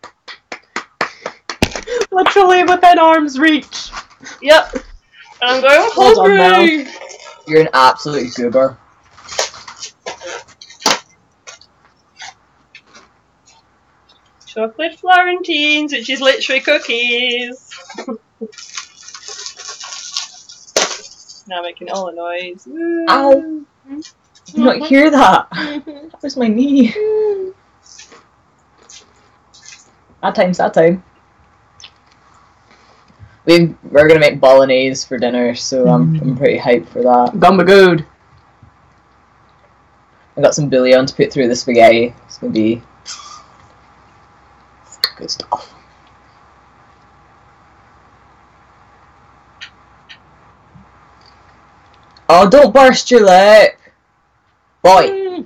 Literally within arm's reach. Yep. And I'm going Well done, hungry. You're an absolute goober. Chocolate Florentines, which is literally cookies. Now making all the noise. Woo. Ow! Did you not hear that? That was my knee. Sad time. We're gonna make bolognese for dinner, so I'm pretty hyped for that. Gonna be good. I got some bouillon to put through the spaghetti. It's gonna be good stuff. Oh, don't burst your lip! Boy!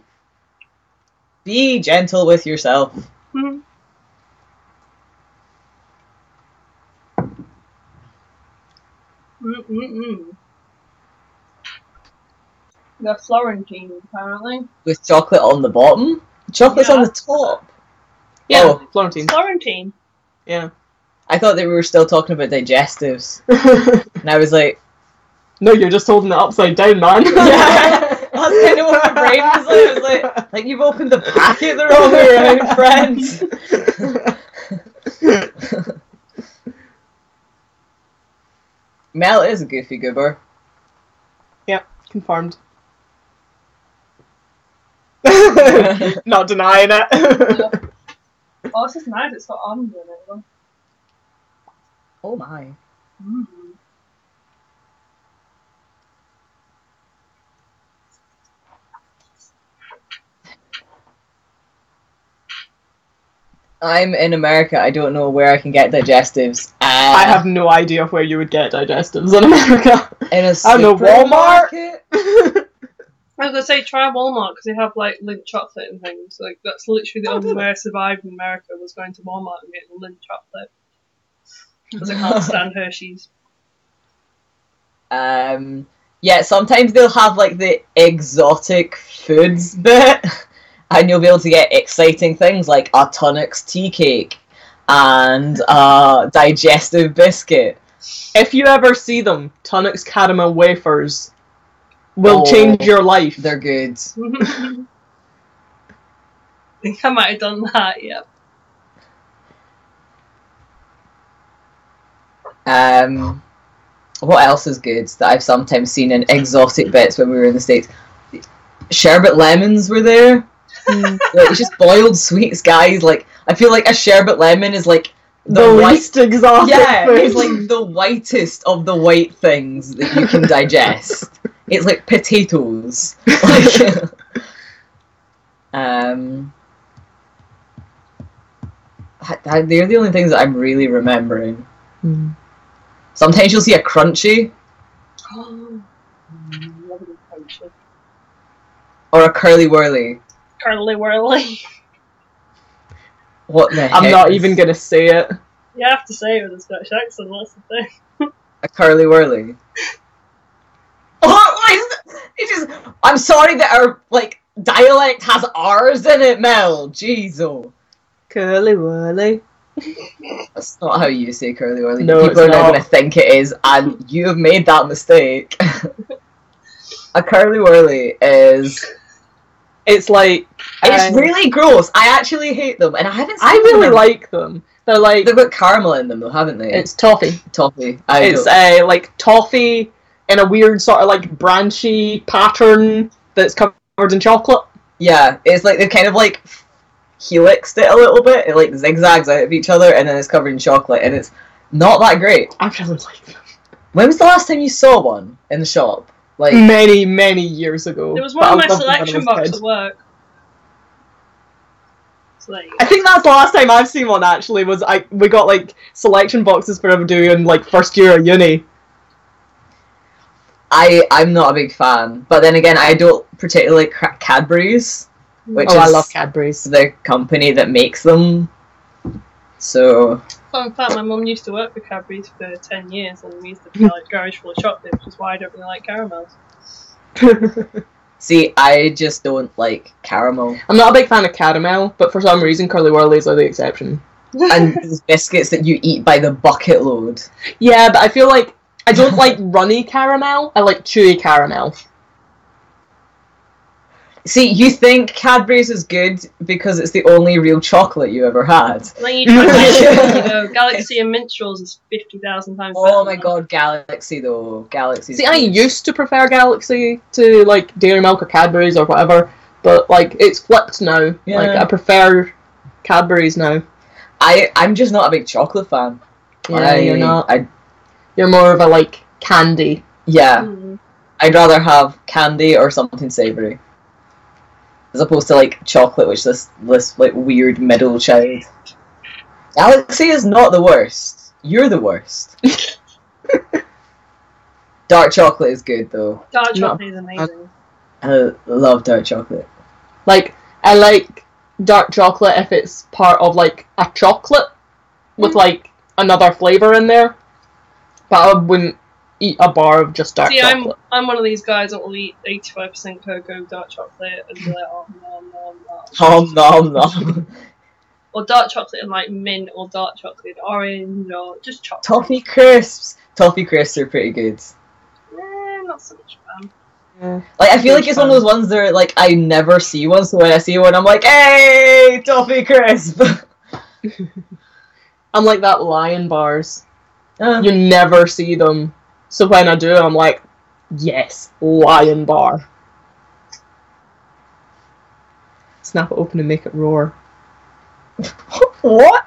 Be gentle with yourself. Mhm. The Florentine, apparently. With chocolate on the bottom? Chocolate's on the top! Yeah, Oh. Florentine. Florentine. Yeah. I thought that we were still talking about digestives. And I was like, No, you're just holding it upside down, man. yeah, that's kind of what my brain was like. I was like you've opened the packet the wrong way around, friends. Mel is a goofy goober. Yep, confirmed. Not denying it. Oh, this is nice. It's got almonds in it. Though. Oh my. Mm. I'm in America. I don't know where I can get digestives. I have no idea where you would get digestives in America. In a I don't know, Walmart? supermarket? I was gonna say try Walmart because they have like Lindt chocolate and things. Like that's literally the only way I survived in America was going to Walmart and getting Lindt chocolate because I can't stand Hershey's. Yeah, sometimes they'll have like the exotic foods bit, and you'll be able to get exciting things like a Tunnocks tea cake and a digestive biscuit. If you ever see them, Tunnocks caramel wafers will change your life. They're good. I think I might have done that, yeah. What else is good that I've sometimes seen in exotic bits when we were in the States? Sherbet lemons were there. Like, it's just boiled sweets, guys. Like, I feel like a sherbet lemon is like the least exotic food. It's like the whitest of the white things that you can digest. It's like potatoes. Like, they're the only things that I'm really remembering. Sometimes you'll see a crunchy. Or a curly whirly. Curly whirly. What the heck? I'm not even gonna say it. You have to say it with a Scottish accent, that's the thing. A curly whirly. What is it? I'm sorry that our like dialect has R's in it, Mel. Jeez. Curly whirly. That's not how you say curly whirly. No, people are it's now not. going to think it is, and you have made that mistake. A curly whirly is. It's like. It's really gross. I actually hate them, and I haven't seen I really them. like them. They're like. They've got caramel in them, though, haven't they? It's toffee. Toffee. It's like toffee in a weird sort of like branchy pattern that's covered in chocolate. Yeah, it's like they've kind of like helixed it a little bit. It like zigzags out of each other, and then it's covered in chocolate, and it's not that great. I really like them. When was the last time you saw one in the shop? Like many, many years ago. There was one in my selection box at work. So there you go. I think that's the last time I've seen one. Actually, was we got like selection boxes for doing like first year of uni. I'm not a big fan, but then again, I don't particularly like Cadbury's, which is I love Cadbury's. The company that makes them. So. Fun fact: my mum used to work for Cadbury's for 10 years, and we used to fill like garage full of chocolate, which is why I don't really like caramels. See, I just don't like caramel. I'm not a big fan of caramel, but for some reason, curly whirlies are the exception. And these biscuits that you eat by the bucket load. Yeah, but I feel like I don't like runny caramel. I like chewy caramel. See, you think Cadbury's is good because it's the only real chocolate you ever had. And then you try Galaxy and Minstrels is 50,000 times better. Oh my god, Galaxy though. Galaxy. See, I used to prefer Galaxy to like Dairy Milk or Cadbury's or whatever, but like it's flipped now. Yeah. Like I prefer Cadbury's now. I'm just not a big chocolate fan. Yeah, you're not. You're more of a like candy. Yeah. I'd rather have candy or something savoury. As opposed to like chocolate, which this like weird middle child. Galaxy is not the worst. You're the worst. Dark chocolate is good though. Dark chocolate is amazing. I love dark chocolate. Like I like dark chocolate if it's part of like a chocolate with like another flavour in there. But I wouldn't eat a bar of just dark chocolate. I'm one of these guys that will eat 85% cocoa dark chocolate and be like, oh nom nom nom. Nom nom nom. Or dark chocolate and like mint, or dark chocolate and orange, or just chocolate. Toffee crisps. Toffee crisps are pretty good. Not so much fun. Yeah. Like I feel like it's one of those ones that like I never see one, so when I see one, I'm like, hey, toffee crisp. I'm like that with Lion bars. Uh. You never see them. So when I do, I'm like, yes, Lion bar. Snap it open and make it roar. What?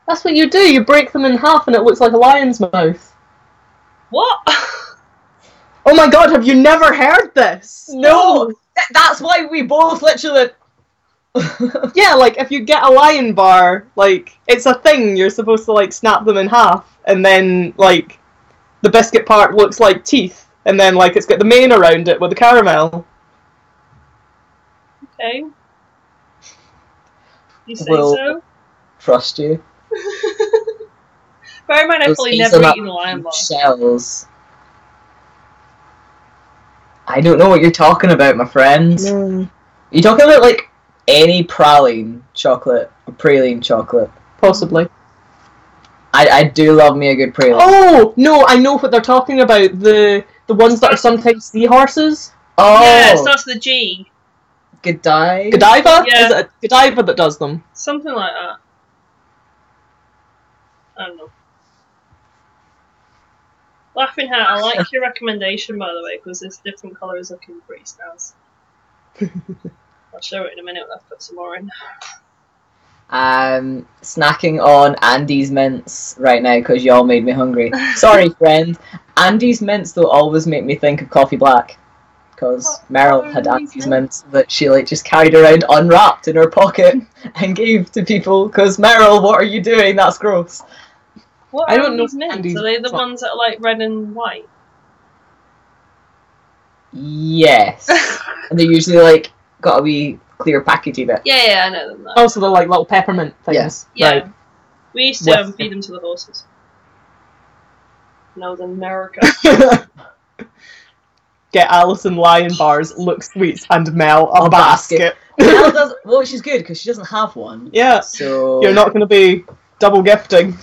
That's what you do. You break them in half and it looks like a lion's mouth. What? Oh my god, have you never heard this? No! That's why we both literally... Yeah, like, if you get a lion bar, like, it's a thing. You're supposed to, like, snap them in half. And then, like, the biscuit part looks like teeth. And then, like, it's got the mane around it with the caramel. Okay. You say Well, so? Trust you. Bear in mind, I've Those probably hazelnut never eaten a lion bar. shells. I don't know what you're talking about, my friend. No. You talking about like any praline chocolate or praline chocolate? Possibly. I do love me a good praline. Oh no, I know what they're talking about. The ones that are sometimes seahorses. Yeah, it Oh, starts with a G. Godiva? Godiva? Yeah. Is it Godiva that does them? Something like that. I don't know. Laughing Hat, I like your recommendation, by the way, because this different colour is looking pretty snaz. I'll show it in a minute when I've put some more in. Snacking on Andy's mints right now because y'all made me hungry. Sorry, friend. Andy's mints though always make me think of Coffee Black because Meryl had Andy's mints that she like just carried around unwrapped in her pocket and gave to people. Because Meryl, what are you doing? That's gross. What I are don't know these mints? Andy's Are they the mints. ones that are like red and white? Yes, and they usually like got a wee clear packaging bit. Yeah, I know them. That. Also, they're like little peppermint things. Yeah. Right. We used to With- feed them to the horses. Northern America. Get Alison Lion bars, look sweets, and Mel a A basket. Mel does well. She's good because she doesn't have one. Yeah. So You're not going to be double gifting.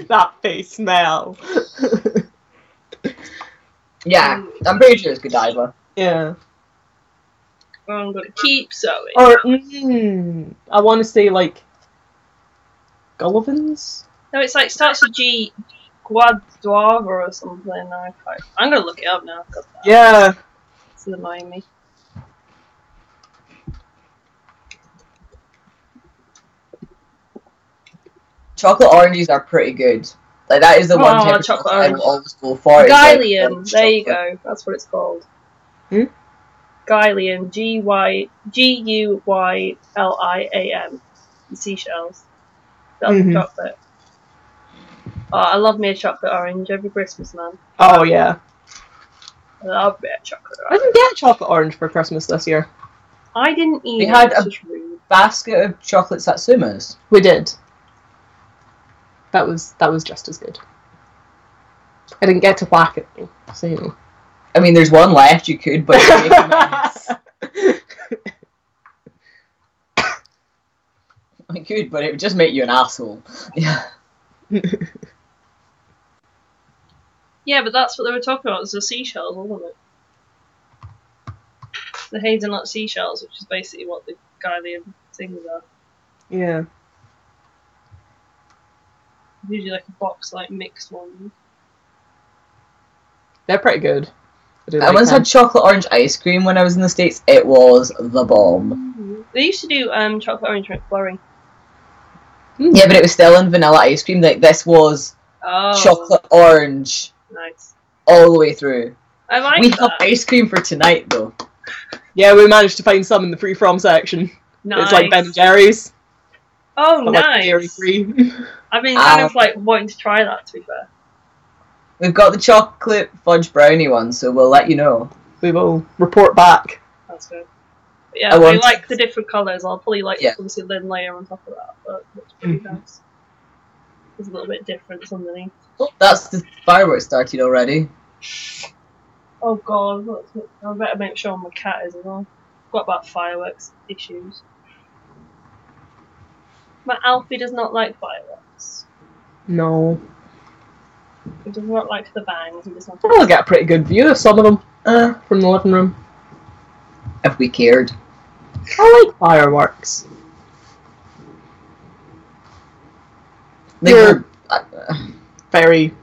That face, Mel. Yeah, I'm pretty sure it's Godiva. Yeah. I'm gonna keep sewing. Or, I want to say, like, Gullivans? No, it's like starts with G. Guaduava or something. I'm gonna look it up now. God, Yeah. it's annoying me. Chocolate oranges are pretty good. Like that is the one type of chocolate chocolate I orange. will always go for. is, like, Guylian. orange There you chocolate. go. That's what it's called. Hmm? Guylian. Guylian. Seashells. That's Mhm. chocolate. Oh, I love me a chocolate orange every Christmas, man. Oh, yeah. I love me a chocolate I orange. didn't get chocolate orange for Christmas this year. I didn't either. We had it's a- just rude. Basket of chocolate satsumas. We did. That was just as good. I didn't get to whack it though, so you know. I mean, there's one left. You could, but it'd make a mess. I could, but it would just make you an asshole. Yeah. Yeah, but that's what they were talking about. It was the seashells, wasn't it? The hazelnut seashells, which is basically what the Guylian things are. Yeah. Usually like a box, like mixed ones. They're pretty good. I I once had chocolate orange ice cream when I was in the States. It was the bomb. They used to do chocolate orange McFlurry. Yeah, but it was still in vanilla ice cream. Like this was Oh, chocolate orange nice. all the way through. I like We that. have ice cream for tonight, though. Yeah, we managed to find some in the free from section. Nice. It's like Ben and Jerry's. Oh, But like nice. dairy free. I've been kind of like wanting to try that, to be fair. We've got the chocolate fudge brownie one, so we'll let you know. We will report back. That's good. But yeah, I I want- like the different colours. I'll probably like Yeah. obviously then layer on top of that, but it's pretty nice. There's a little bit different underneath. Oh, that's the fireworks started already. Oh god, I better make sure my cat is as well. Got about fireworks issues. My Alfie does not like fireworks. No. He does not like the bangs. He does not. We'll get a pretty good view of some of them from the living room. If we cared. I like fireworks. They You're- were, Very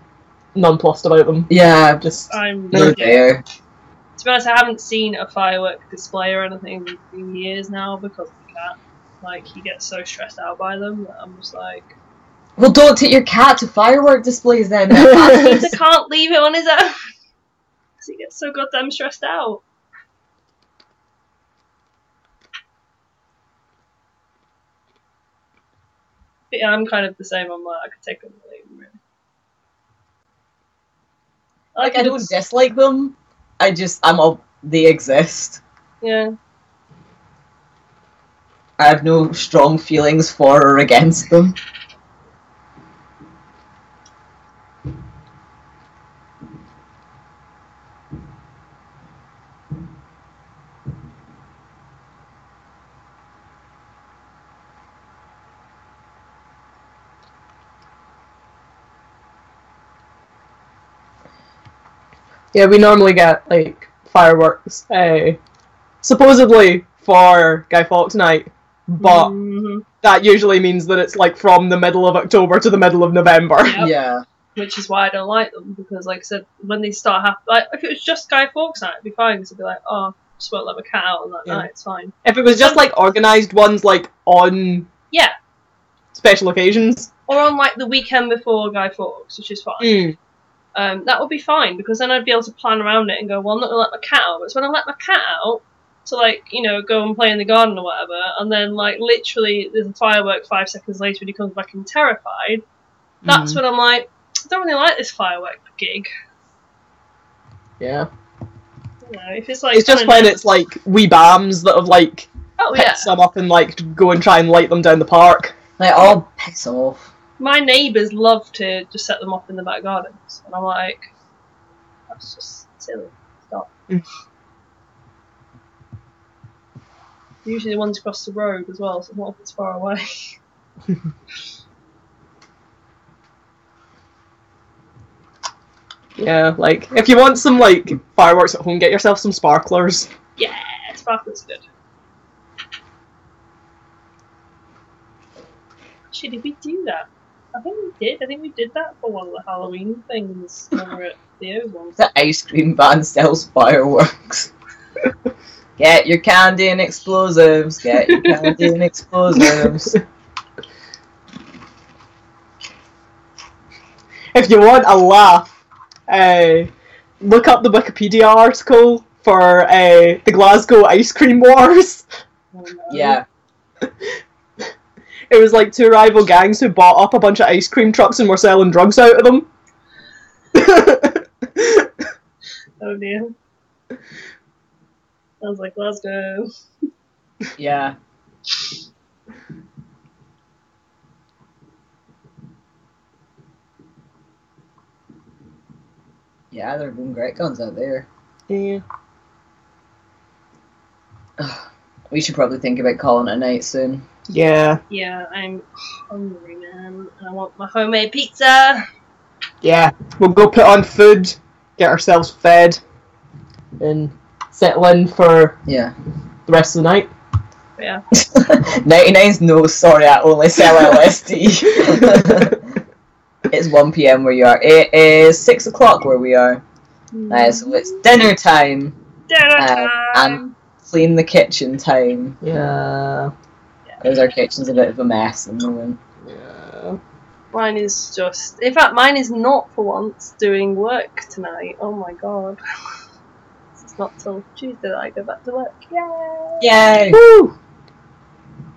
nonplussed about them. yeah, Just I'm. they're there. To be honest, I haven't seen a firework display or anything in years now because of the cat. Like, he gets so stressed out by them that I'm just like. Well, don't take your cat to firework displays then. I can't leave it on his own because he gets so goddamn stressed out. But yeah, I'm kind of the same on that. I could take them or leave them, really. Like, I it, don't it's- dislike them. They exist. Yeah. I have no strong feelings for or against them. Yeah, we normally get like fireworks, supposedly for Guy Fawkes Night, but that usually means that it's like from the middle of October to the middle of November. Yep. Yeah. Which is why I don't like them, because like I said, when they start happening, like if it was just Guy Fawkes Night, it'd be fine, because it'd be like, oh, just won't let my cat out on that night, it's fine. If it was just like organised ones like on special occasions. Or on like the weekend before Guy Fawkes, which is fine. That would be fine, because then I'd be able to plan around it and go, well, I'm not going to let my cat out. But it's when I let my cat out to, like, you know, go and play in the garden or whatever, and then, like, literally there's a firework 5 seconds later when he comes back and terrified, that's when I'm like, I don't really like this firework gig. Yeah. You know, if it's like... It's just when it's, like, wee bams that have, like, picked some up and, like, go and try and light them down the park. Like, oh, piss off. My neighbours love to just set them off in the back gardens, and I'm like, that's just silly. Stop. Usually the ones across the road as well, so not if it's far away. Yeah, like, if you want some, like, fireworks at home, get yourself some sparklers. Yeah, sparklers are good. Actually, did we do that? I think we did. I think we did that for one of the Halloween things when we were at Theo's one. The ice cream van sells fireworks. Get your candy and explosives. Get your candy and explosives. If you want a laugh, look up the Wikipedia article for the Glasgow Ice Cream Wars. Oh, no. Yeah. It was like 2 rival gangs who bought up a bunch of ice cream trucks and were selling drugs out of them. Oh dear. Sounds like Glasgow. Yeah. Yeah, they're doing great guns out there. Yeah. We should probably think about calling it a night soon. Yeah. Yeah, I'm hungry, man. I want my homemade pizza. Yeah. We'll go put on food, get ourselves fed, and settle in for Yeah. the rest of the night. Yeah. 99's no, sorry, I only sell LSD. It's 1 PM where you are. It is 6 o'clock where we are. So it's dinner time. Dinner time. And clean the kitchen time. Yeah. Because our kitchen's a bit of a mess at the moment. Yeah. Mine is just... In fact, mine is not for once doing work tonight. Oh my god. It's not till Tuesday that I go back to work. Yay! Yay! Woo!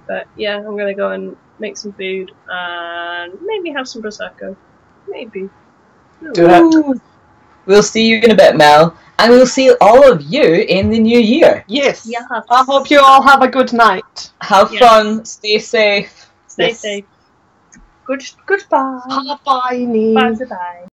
But yeah, I'm gonna go and make some food and maybe have some Prosecco. Maybe. Do it. We'll see you in a bit, Mel. And we'll see all of you in the new year. Yes. Yeah. I hope you all have a good night. Have fun. Stay safe. Stay Yes. safe. Goodbye. Bye-bye. Bye-bye.